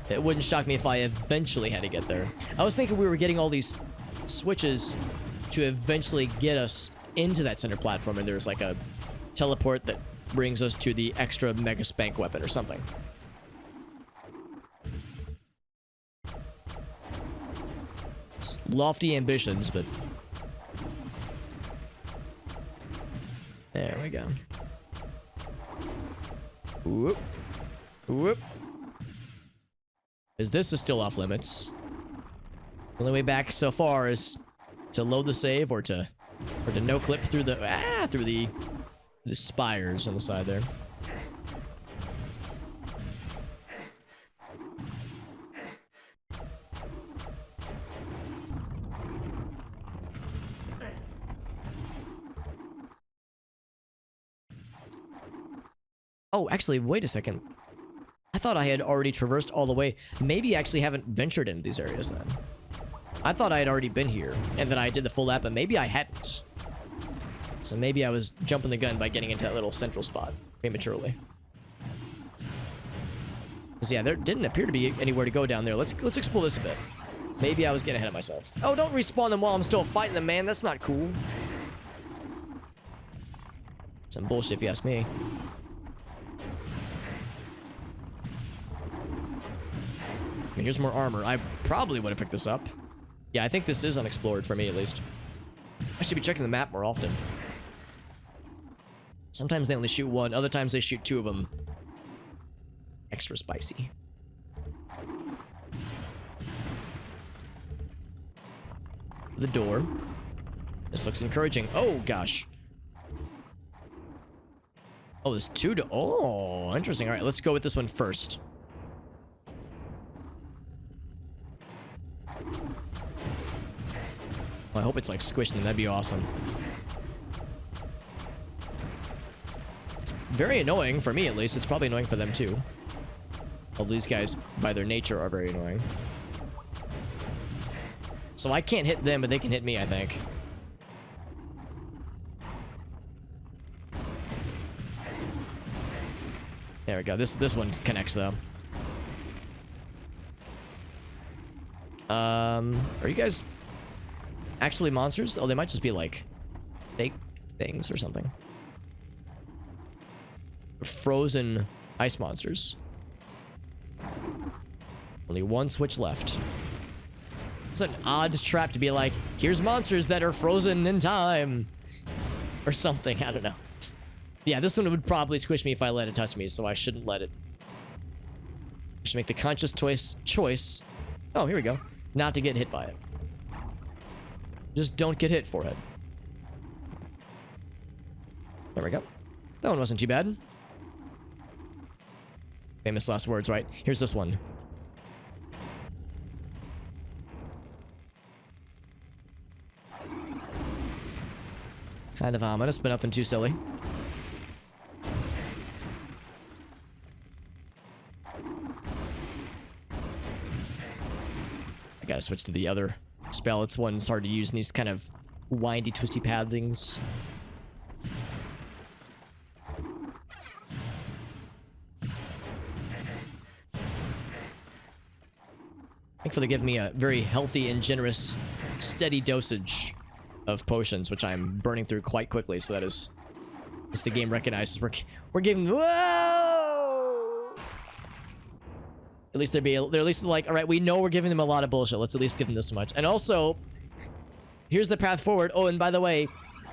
It wouldn't shock me if I eventually had to get there. I was thinking we were getting all these switches to eventually get us into that center platform, and there's like a teleport that brings us to the extra mega spank weapon or something. It's lofty ambitions, but there we go. Whoop. Whoop. This is still off limits. The only way back so far is to load the save or to no clip through the the spires on the side there. Oh, actually, wait a second. I thought I had already traversed all the way. Maybe I actually haven't ventured into these areas then. I thought I had already been here, and then I did the full lap, but maybe I hadn't. So maybe I was jumping the gun by getting into that little central spot prematurely. Because yeah, there didn't appear to be anywhere to go down there. Let's explore this a bit. Maybe I was getting ahead of myself. Oh, don't respawn them while I'm still fighting them, man. That's not cool. Some bullshit if you ask me. I mean, here's more armor. I probably would have picked this up. Yeah, I think this is unexplored for me, at least. I should be checking the map more often. Sometimes they only shoot one. Other times they shoot two of them. Extra spicy. The door. This looks encouraging. Oh, gosh. Oh, there's two to... Oh, interesting. All right, let's go with this one first. Well, I hope it's like squished them. That'd be awesome. It's very annoying for me, at least. It's probably annoying for them too. All these guys, by their nature, are very annoying. So I can't hit them, but they can hit me, I think. There we go. This one connects though. Are you guys actually monsters? Oh, they might just be like fake things or something. Frozen ice monsters. Only one switch left. It's an odd trap to be like, here's monsters that are frozen in time. Or something, I don't know. Yeah, this one would probably squish me if I let it touch me, so I shouldn't let it. I should make the conscious choice. Oh, here we go. Not to get hit by it. Just don't get hit, forehead. There we go. That one wasn't too bad. Famous last words, right? Here's this one. Kind of ominous, but nothing too silly. Gotta switch to the other spell. It's one that's hard to use in these kind of windy, twisty path things. Thankfully, they give me a very healthy and generous, steady dosage of potions, which I'm burning through quite quickly. So that is, as the game recognizes, we're giving. Whoa! At least they're at least like, all right, we know we're giving them a lot of bullshit. Let's at least give them this much. And also, here's the path forward. Oh, and by the way,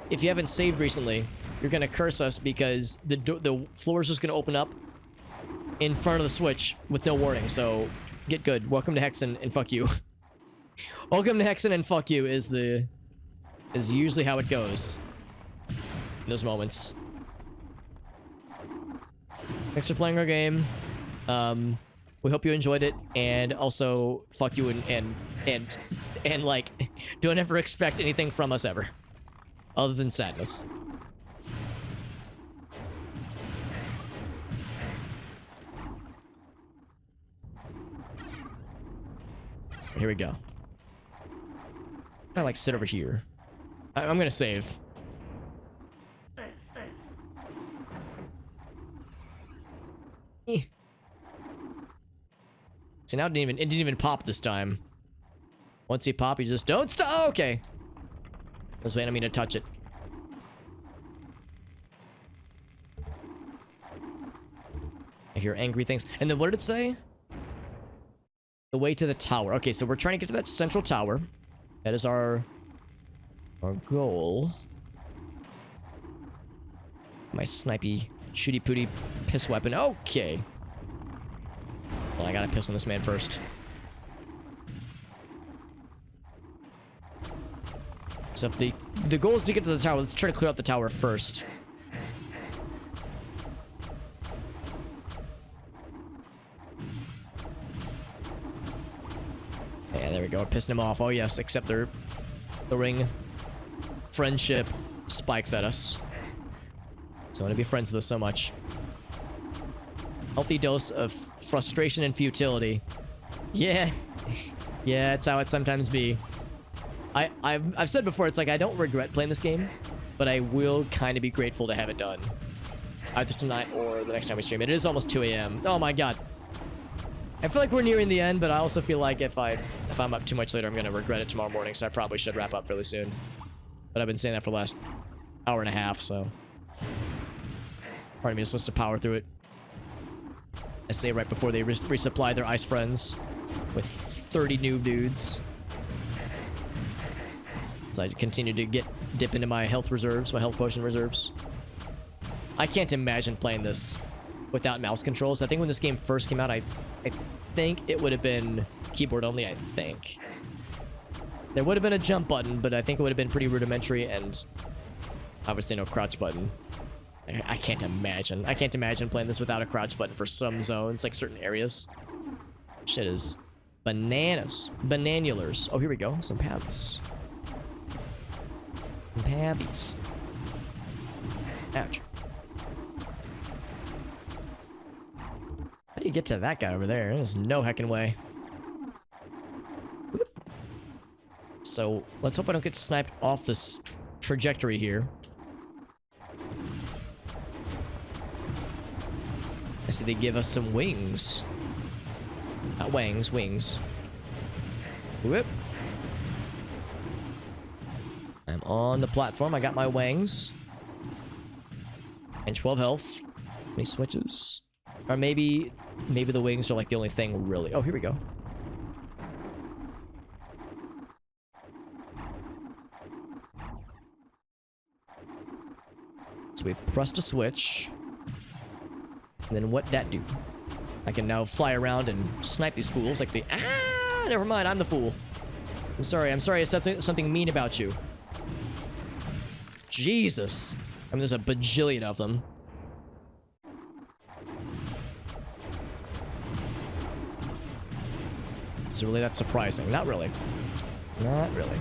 if you haven't saved recently, you're gonna curse us because the floor is just gonna open up in front of the switch with no warning. So get good. Welcome to Hexen and fuck you. Welcome to Hexen and fuck you is usually how it goes in those moments. Thanks for playing our game. We hope you enjoyed it, and also fuck you and like don't ever expect anything from us ever, other than sadness. Here we go. I like sit over here. I'm gonna save. See, now it didn't even pop this time. Once you pop, you just don't stop. Oh, okay. I was waiting on me to touch it. I hear angry things. And then what did it say? The way to the tower. Okay, so we're trying to get to that central tower. That is our goal. My snipey, shooty pooty piss weapon. Okay. Well, I gotta piss on this man first. So if the goal is to get to the tower, let's try to clear out the tower first. Yeah, there we go. We're pissing him off. Oh yes, except the ring friendship spikes at us. So I want to be friends with us so much. Healthy dose of frustration and futility. Yeah. Yeah, it's how it sometimes be. I've said before, it's like I don't regret playing this game, but I will kind of be grateful to have it done. Either tonight or the next time we stream it. It is almost 2 a.m. Oh my god. I feel like we're nearing the end, but I also feel like if I'm up too much later, I'm gonna regret it tomorrow morning, so I probably should wrap up fairly soon. But I've been saying that for the last hour and a half, so part of me just wants to power through it. I say right before they resupply their ice friends with 30 new dudes. So I continue to dip into my health reserves, my health potion reserves. I can't imagine playing this without mouse controls. I think when this game first came out, I think it would have been keyboard only, I think. There would have been a jump button, but I think it would have been pretty rudimentary, and obviously no crouch button. I can't imagine. I can't imagine playing this without a crouch button for some zones, like certain areas. Shit is bananas. Bananulars. Oh, here we go. Some paths. Some pathies. Ouch. How do you get to that guy over there? There's no heckin' way. Whoop. So, let's hope I don't get sniped off this trajectory here. I see they give us some wings. Not wings, wings. Whoop. I'm on the platform. I got my wings. And 12 health. Any switches? Or maybe the wings are like the only thing really. Oh, here we go. So we pressed a switch. And then what'd that do? I can now fly around and snipe these fools like the— Ah! Never mind, I'm the fool. I'm sorry I said something mean about you. Jesus. I mean, there's a bajillion of them. Is it really that surprising? Not really. Not really.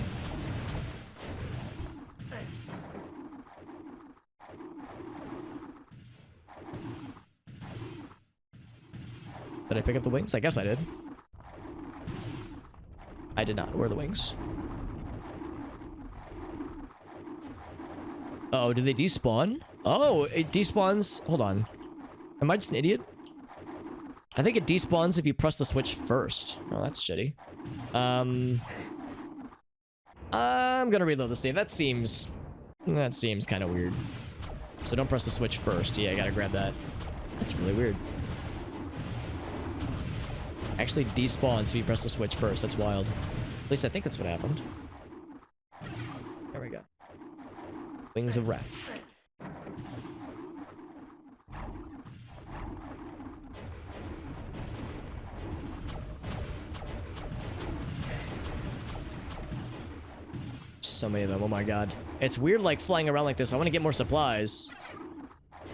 Did I pick up the wings? I guess I did. I did not. Where are the wings? Uh oh, do they despawn? Oh, it despawns. Hold on. Am I just an idiot? I think it despawns if you press the switch first. Oh, that's shitty. I'm gonna reload the save. That seems kind of weird. So don't press the switch first. Yeah, I gotta grab that. That's really weird. Actually despawns if you press the switch first. That's wild. At least I think that's what happened. There we go. Wings of Wrath. So many of them, oh my god. It's weird like flying around like this. I want to get more supplies.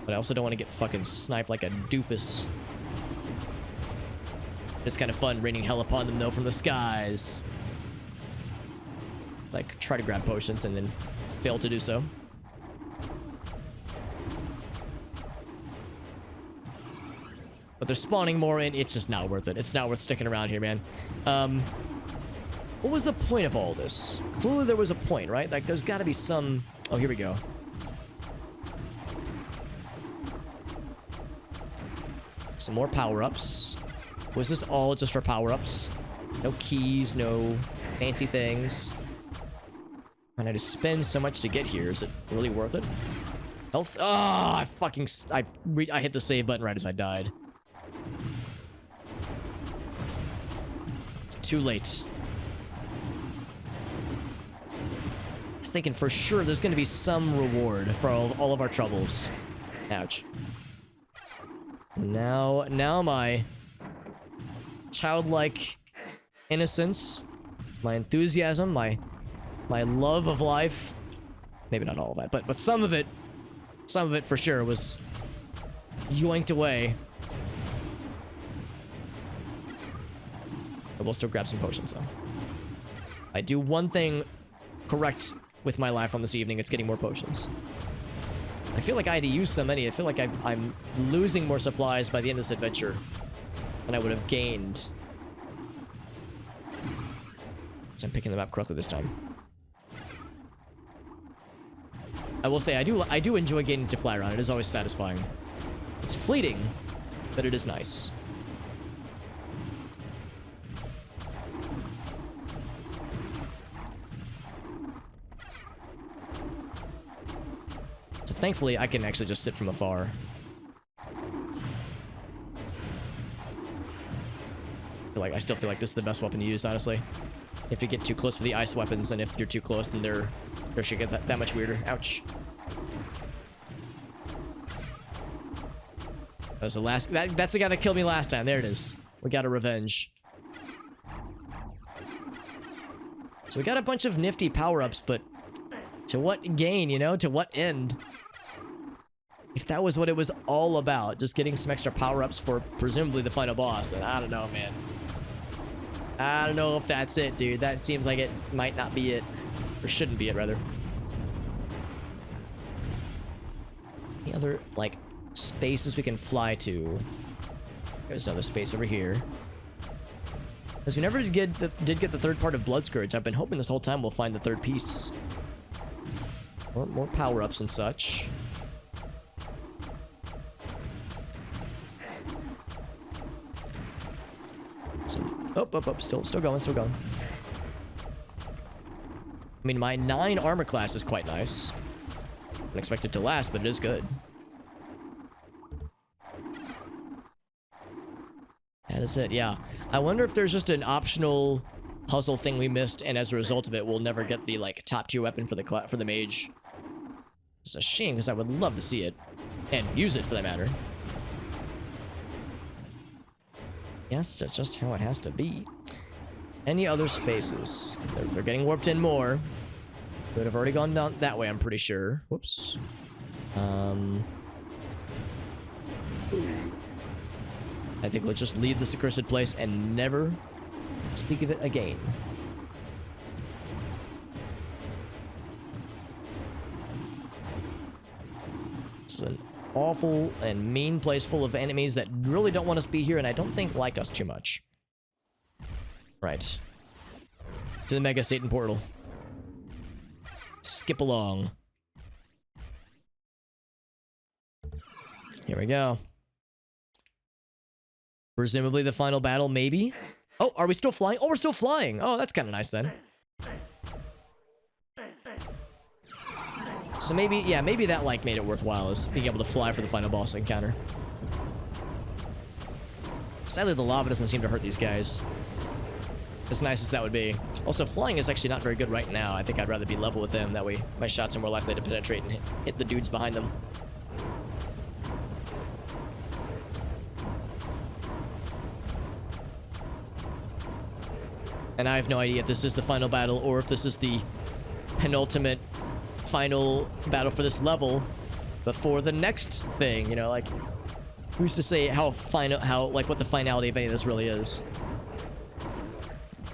But I also don't want to get fucking sniped like a doofus. It's kind of fun raining hell upon them though from the skies. Like try to grab potions and then fail to do so. But they're spawning more and it's just not worth it. It's not worth sticking around here, man. What was the point of all this? Clearly there was a point, right? Like, there's gotta be some... Oh, here we go. Some more power-ups. Was this all just for power-ups? No keys, no fancy things. And I just spend so much to get here. Is it really worth it? Health? Oh, I fucking... I hit the save button right as I died. It's too late. I was thinking for sure there's going to be some reward for all of our troubles. Ouch. Now my childlike innocence, my enthusiasm, my love of life, maybe not all of that, but some of it for sure was yoinked away. But we'll still grab some potions though. I do one thing correct with my life on this evening, it's getting more potions. I feel like I had to use so many. I feel like I'm losing more supplies by the end of this adventure than I would have gained. So I'm picking them up correctly this time. I will say, I do enjoy getting to fly around. It is always satisfying. It's fleeting, but it is nice. So thankfully, I can actually just sit from afar. I still feel like this is the best weapon to use, honestly. You have to get too close for the ice weapons, and if you're too close, then their shit gets that much weirder. Ouch. That was the last... That's the guy that killed me last time. There it is. We got a revenge. So we got a bunch of nifty power-ups, but... to what gain, you know? To what end? If that was what it was all about, just getting some extra power-ups for presumably the final boss, then I don't know, man. I don't know if that's it, dude. That seems like it might not be it. Or shouldn't be it, rather. Any other, like, spaces we can fly to? There's another space over here. Because we never did get the third part of Blood Scourge. I've been hoping this whole time we'll find the third piece. More power-ups and such. Still going. I mean, my 9 armor class is quite nice. I don't expect it to last, but it is good. That is it, yeah. I wonder if there's just an optional puzzle thing we missed, and as a result of it, we'll never get the, like, top tier weapon for the mage. It's a shame, because I would love to see it. And use it, for that matter. Yes, that's just how it has to be. Any other spaces? They're getting warped in more. Could have already gone down that way, I'm pretty sure. Whoops. I think let's just leave this accursed place and never speak of it again. This is an awful and mean place full of enemies that really don't want us to be here and I don't think like us too much. Right. to the Mega Satan portal. Skip along. Here we go. Presumably the final battle, maybe? Oh, are we still flying? Oh, we're still flying! Oh, that's kind of nice then. So maybe, yeah, maybe that, like, made it worthwhile, is being able to fly for the final boss encounter. Sadly, the lava doesn't seem to hurt these guys. As nice as that would be. Also, flying is actually not very good right now. I think I'd rather be level with them. That way, my shots are more likely to penetrate and hit the dudes behind them. And I have no idea if this is the final battle or if this is the penultimate final battle for this level. But for the next thing, you know, like, who's to say how what the finality of any of this really is.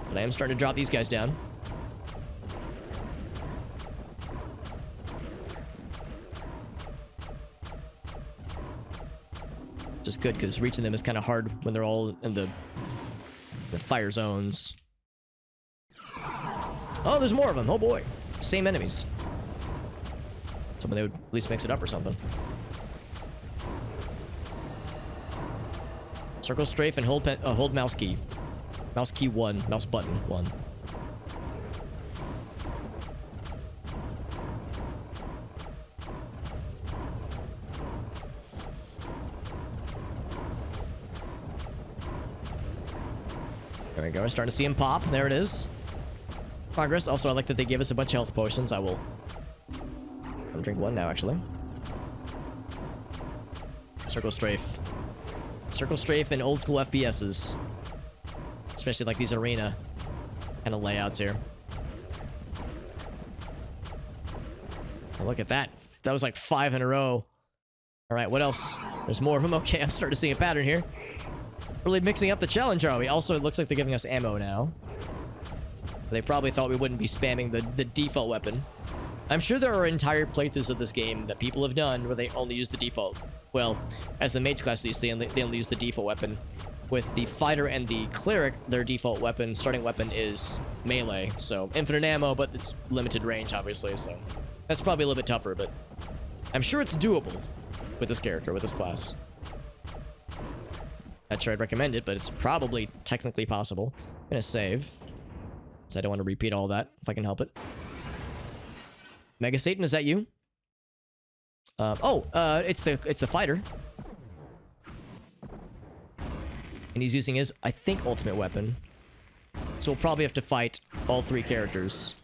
But I am starting to drop these guys down. Just good, because reaching them is kind of hard when they're all in the fire zones. Oh, there's more of them. Oh boy. Same enemies. Something they would at least mix it up or something. Circle strafe and hold mouse key. Mouse key 1. Mouse button 1. There we go. We're starting to see him pop. There it is. Progress. Also, I like that they gave us a bunch of health potions. I will... I'm drink one now, actually. Circle strafe. Circle strafe and old school FPSs. Especially like these arena kind of layouts here. Oh, look at that. That was like 5 in a row. Alright, what else? There's more of them. Okay, I'm starting to see a pattern here. Really mixing up the challenge, are we? Also, it looks like they're giving us ammo now. They probably thought we wouldn't be spamming the default weapon. I'm sure there are entire playthroughs of this game that people have done where they only use the default. Well, as the mage class, at least, they only use the default weapon. With the fighter and the cleric, their default weapon, starting weapon, is melee. So, infinite ammo, but it's limited range, obviously, so... That's probably a little bit tougher, but... I'm sure it's doable with this character, with this class. Not sure I'd recommend it, but it's probably technically possible. I'm gonna save. So I don't want to repeat all that, if I can help it. Mega Satan, is that you? It's the fighter. And he's using his, I think, ultimate weapon. So we'll probably have to fight all 3 characters.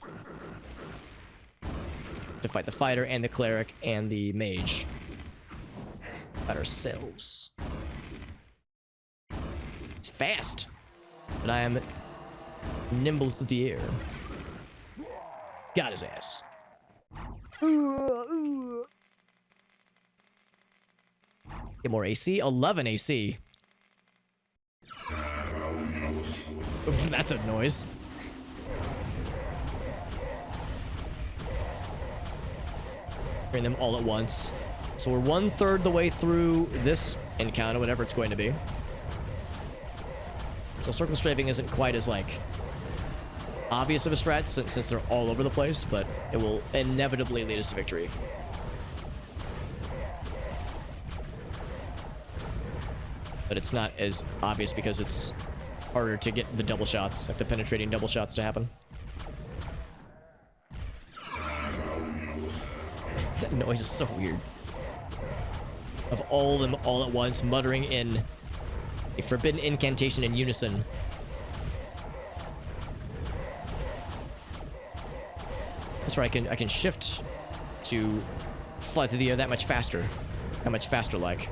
To fight the fighter and the cleric and the mage. By ourselves. It's fast. But I am nimble through the air. Got his ass. Get more AC. 11 AC. That's a noise. Bring them all at once. So we're 1/3 the way through this encounter, whatever it's going to be. So circle strafing isn't quite as, like, obvious of a strat since they're all over the place, but it will inevitably lead us to victory. But it's not as obvious because it's harder to get the double shots, like the penetrating double shots to happen. That noise is so weird. Of all of them all at once, muttering in a forbidden incantation in unison. That's right, I can shift to fly through the air that much faster. How much faster, like.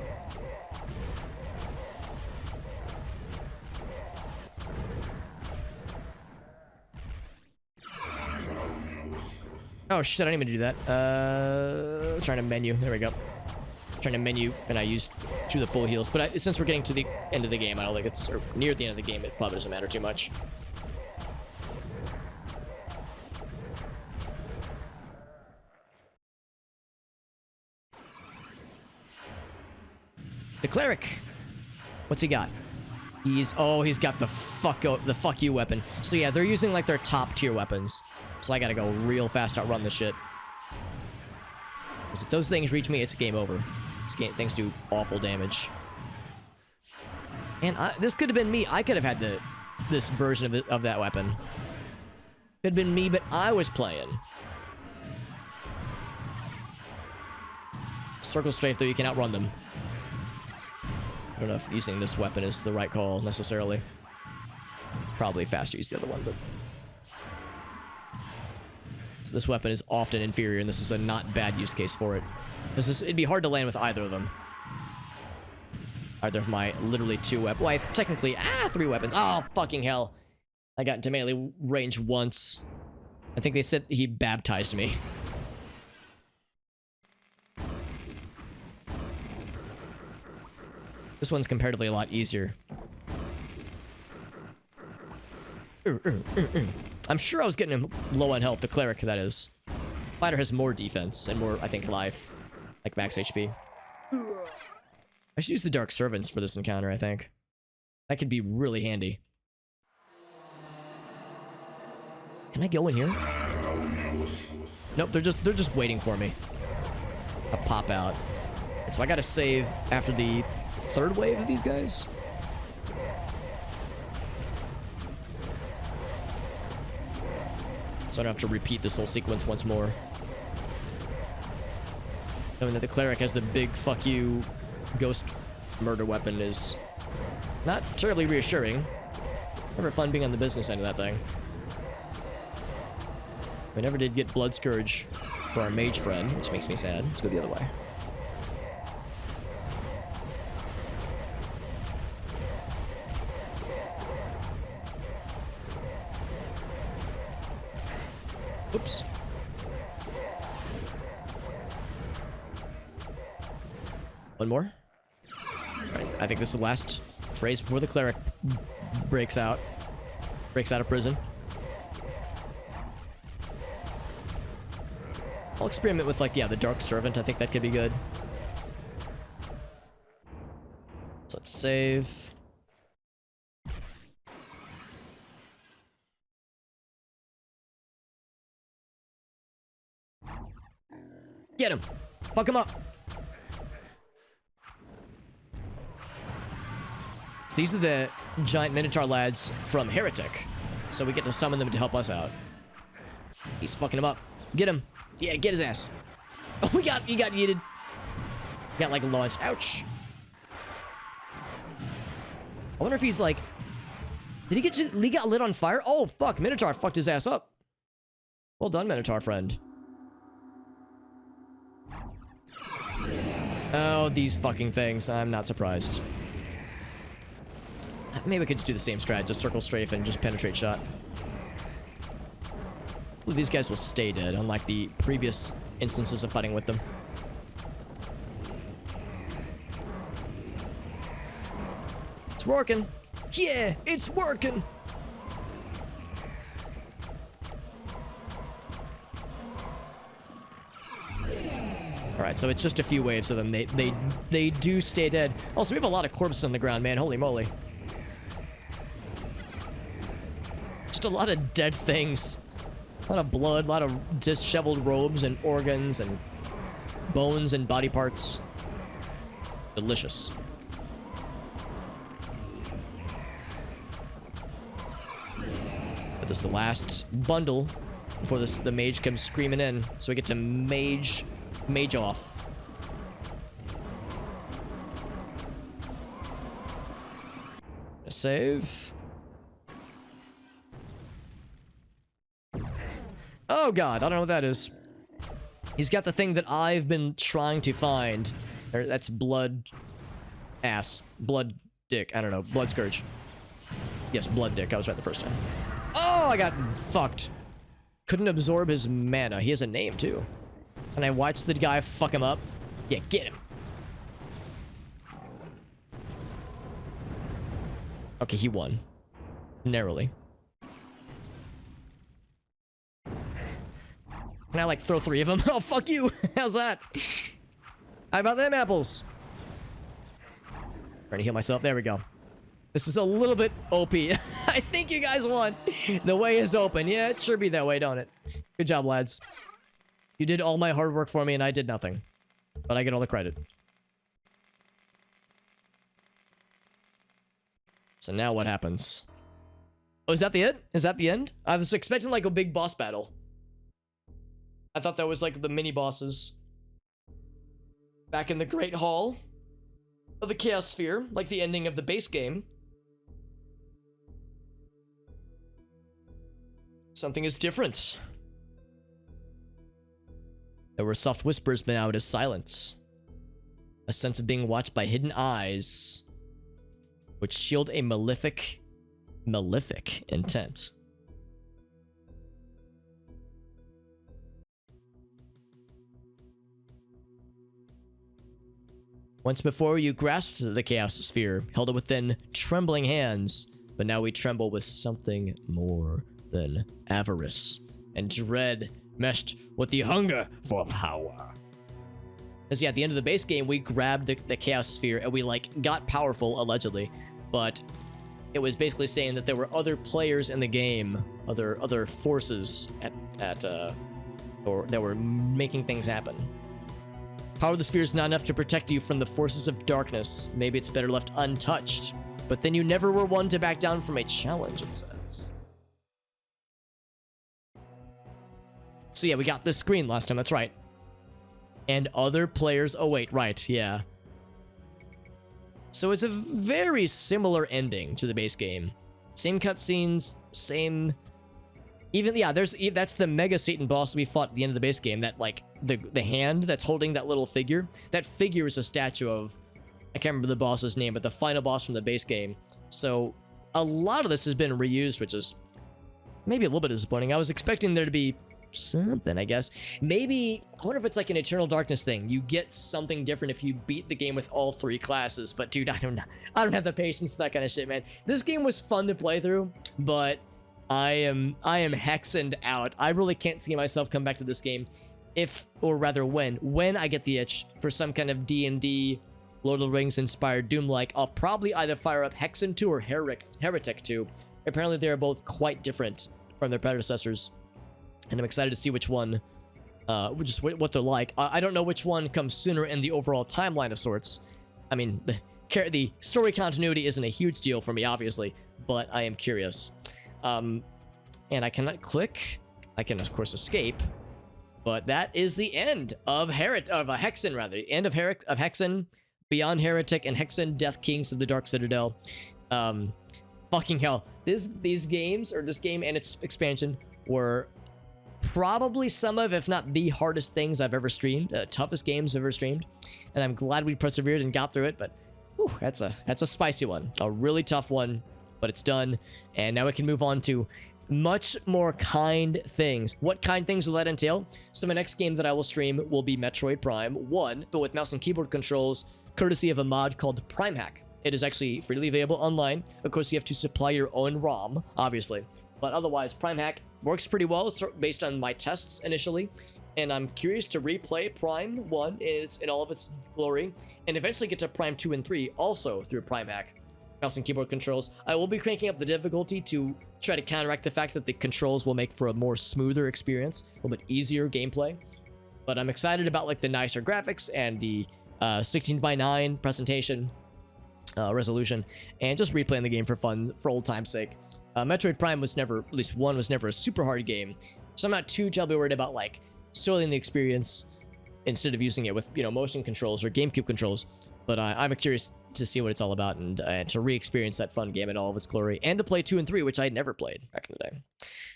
Oh shit, I didn't even do that. Trying to menu. There we go. Trying to menu, and I used 2 of the full heals. But since we're getting to the end of the game, I don't think it's... Or near the end of the game, it probably doesn't matter too much. The cleric! What's he got? He's got the fuck you weapon. So yeah, they're using like their top tier weapons. So I gotta go real fast outrun this shit. Because if those things reach me, it's game over. Things do awful damage. And this could have been me. I could have had this version of that weapon. Could have been me, but I was playing. Circle strafe, though, you can outrun them. I don't know if using this weapon is the right call, necessarily. Probably faster to use the other one, but... So this weapon is often inferior, and this is a not bad use case for it. It'd be hard to land with either of them. Either of my literally 2 weapons. Well, technically, 3 weapons. Oh, fucking hell. I got into melee range once. I think they said he baptized me. This one's comparatively a lot easier. I'm sure I was getting him low on health, the cleric, that is. Fighter has more defense and more, I think, life. Like max HP. I should use the Dark Servants for this encounter, I think. That could be really handy. Can I go in here? Nope, they're just waiting for me. A pop out. So I gotta save after the 3rd wave of these guys. So I don't have to repeat this whole sequence once more. Knowing that the cleric has the big fuck you ghost murder weapon is not terribly reassuring. Never fun being on the business end of that thing. We never did get Blood Scourge for our mage friend, which makes me sad. Let's go the other way. Oops. One more. Right, I think this is the last phrase before the cleric breaks out of prison. I'll experiment with, like, yeah, the Dark Servant. I think that could be good. So let's save. Get him! Fuck him up! So these are the giant Minotaur lads from Heretic. So we get to summon them to help us out. He's fucking him up. Get him! Yeah, get his ass. Oh, he got yeeted. Got like launched. Ouch. I wonder if he's like... Did he got lit on fire? Oh, fuck. Minotaur fucked his ass up. Well done, Minotaur friend. Oh, these fucking things. I'm not surprised. Maybe we could just do the same strat. Just circle strafe and just penetrate shot. These guys will stay dead, unlike the previous instances of fighting with them. It's working. Yeah, it's working. Alright, so it's just a few waves of them. They do stay dead. Also, we have a lot of corpses on the ground, man. Holy moly. Just a lot of dead things. A lot of blood, a lot of disheveled robes and organs and bones and body parts. Delicious. But this is the last bundle before the mage comes screaming in. So we get to mage off. Save. Oh god, I don't know what that is. He's got the thing that I've been trying to find. That's blood ass. Blood dick. I don't know. Blood scourge. Yes, blood dick. I was right the first time. Oh, I got fucked. Couldn't absorb his mana. He has a name too. And I watched the guy fuck him up. Yeah, get him. Okay, he won. Narrowly. Can I, like, throw 3 of them? Oh, fuck you! How's that? How about them apples? Trying to heal myself. There we go. This is a little bit OP. I think you guys won. The way is open. Yeah, it sure be that way, don't it? Good job, lads. You did all my hard work for me and I did nothing. But I get all the credit. So now what happens? Oh, is that the end? Is that the end? I was expecting like a big boss battle. I thought that was like the mini bosses. Back in the Great Hall of the Chaos Sphere, like the ending of the base game. Something is different. There were soft whispers, but now it is silence. A sense of being watched by hidden eyes, which shield a malefic intent. Once before, you grasped the Chaos Sphere, held it within trembling hands, but now we tremble with something more than avarice and dread meshed with the hunger for power. Because yeah, at the end of the base game, we grabbed the Chaos Sphere and we like got powerful, allegedly, but it was basically saying that there were other players in the game, other forces or that were making things happen. Power of the sphere is not enough to protect you from the forces of darkness. Maybe it's better left untouched. But then you never were one to back down from a challenge, it says. So yeah, we got this screen last time, that's right. And other players, oh wait, right, yeah. So it's a very similar ending to the base game. Same cutscenes, same... Even, yeah, that's the Mega Satan boss we fought at the end of the base game. That, like, the hand that's holding that little figure. That figure is a statue of... I can't remember the boss's name, but the final boss from the base game. So, a lot of this has been reused, which is maybe a little bit disappointing. I was expecting there to be something, I guess. Maybe, I wonder if it's like an Eternal Darkness thing. You get something different if you beat the game with all three classes. But dude, I don't have the patience for that kind of shit, man. This game was fun to play through, but I am Hexened out. I really can't see myself come back to this game if, or rather when I get the itch for some kind of D&D Lord of the Rings inspired Doom-like. I'll probably either fire up Hexen 2 or Heretic 2. Apparently they are both quite different from their predecessors, and I'm excited to see which one, just what they're like. I don't know which one comes sooner in the overall timeline of sorts. I mean, the story continuity isn't a huge deal for me, obviously, but I am curious. And I cannot click. I can, of course, escape. But that is the end of Hexen, rather. The end of Hexen, Beyond Heretic, and Hexen Deathkings of the Dark Citadel. Fucking hell. These games, or this game and its expansion, were probably some of, if not the hardest things I've ever streamed. Toughest games I've ever streamed. And I'm glad we persevered and got through it, but whew, that's a spicy one. A really tough one, but it's done. And now we can move on to much more kind things. What kind things will that entail? So my next game that I will stream will be Metroid Prime 1, but with mouse and keyboard controls, courtesy of a mod called Prime Hack. It is actually freely available online. Of course, you have to supply your own ROM, obviously. But otherwise, Prime Hack works pretty well. It's based on my tests initially. And I'm curious to replay Prime 1 in all of its glory, and eventually get to Prime 2 and 3 also through Prime Hack. Mouse and keyboard controls. I will be cranking up the difficulty to try to counteract the fact that the controls will make for a more smoother experience, a little bit easier gameplay. But I'm excited about like the nicer graphics and the 16:9 presentation resolution, and just replaying the game for fun, for old time's sake. Metroid Prime was never, at least 1 was never a super hard game, so I'm not too terribly worried about like soiling the experience instead of using it with, you know, motion controls or GameCube controls. But I'm curious to see what it's all about, and to re-experience that fun game in all of its glory, and to play 2 and 3, which I never played back in the day.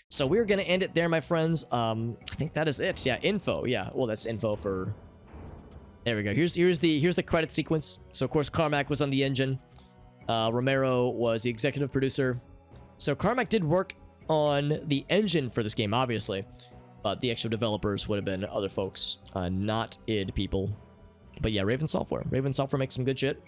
So we're gonna end it there, my friends. I think that is it. Yeah, info. Yeah, well, that's info for. There we go. Here's the credit sequence. So of course Carmack was on the engine. Romero was the executive producer. So Carmack did work on the engine for this game, obviously, but the actual developers would have been other folks, not id people. But yeah, Raven Software makes some good shit.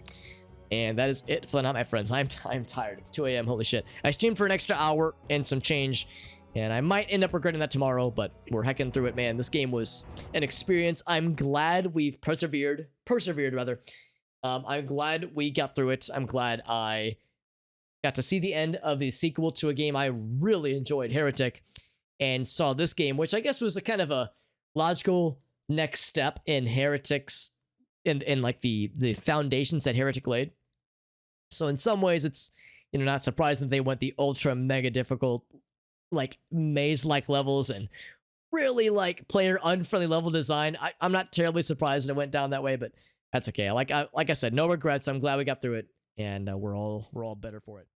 And that is it for the night, my friends. I'm tired. It's 2 a.m. Holy shit. I streamed for an extra hour and some change, and I might end up regretting that tomorrow, but we're hecking through it, man. This game was an experience. I'm glad we've persevered rather. I'm glad we got through it. I'm glad I got to see the end of the sequel to a game I really enjoyed, Heretic, and saw this game, which I guess was a kind of a logical next step in Heretics, in like the foundations that Heretic laid. So in some ways, it's, you know, not surprising that they went the ultra mega difficult, like maze-like levels and really like player unfriendly level design. I'm not terribly surprised that it went down that way, but that's okay. Like I said, no regrets. I'm glad we got through it, and we're all better for it.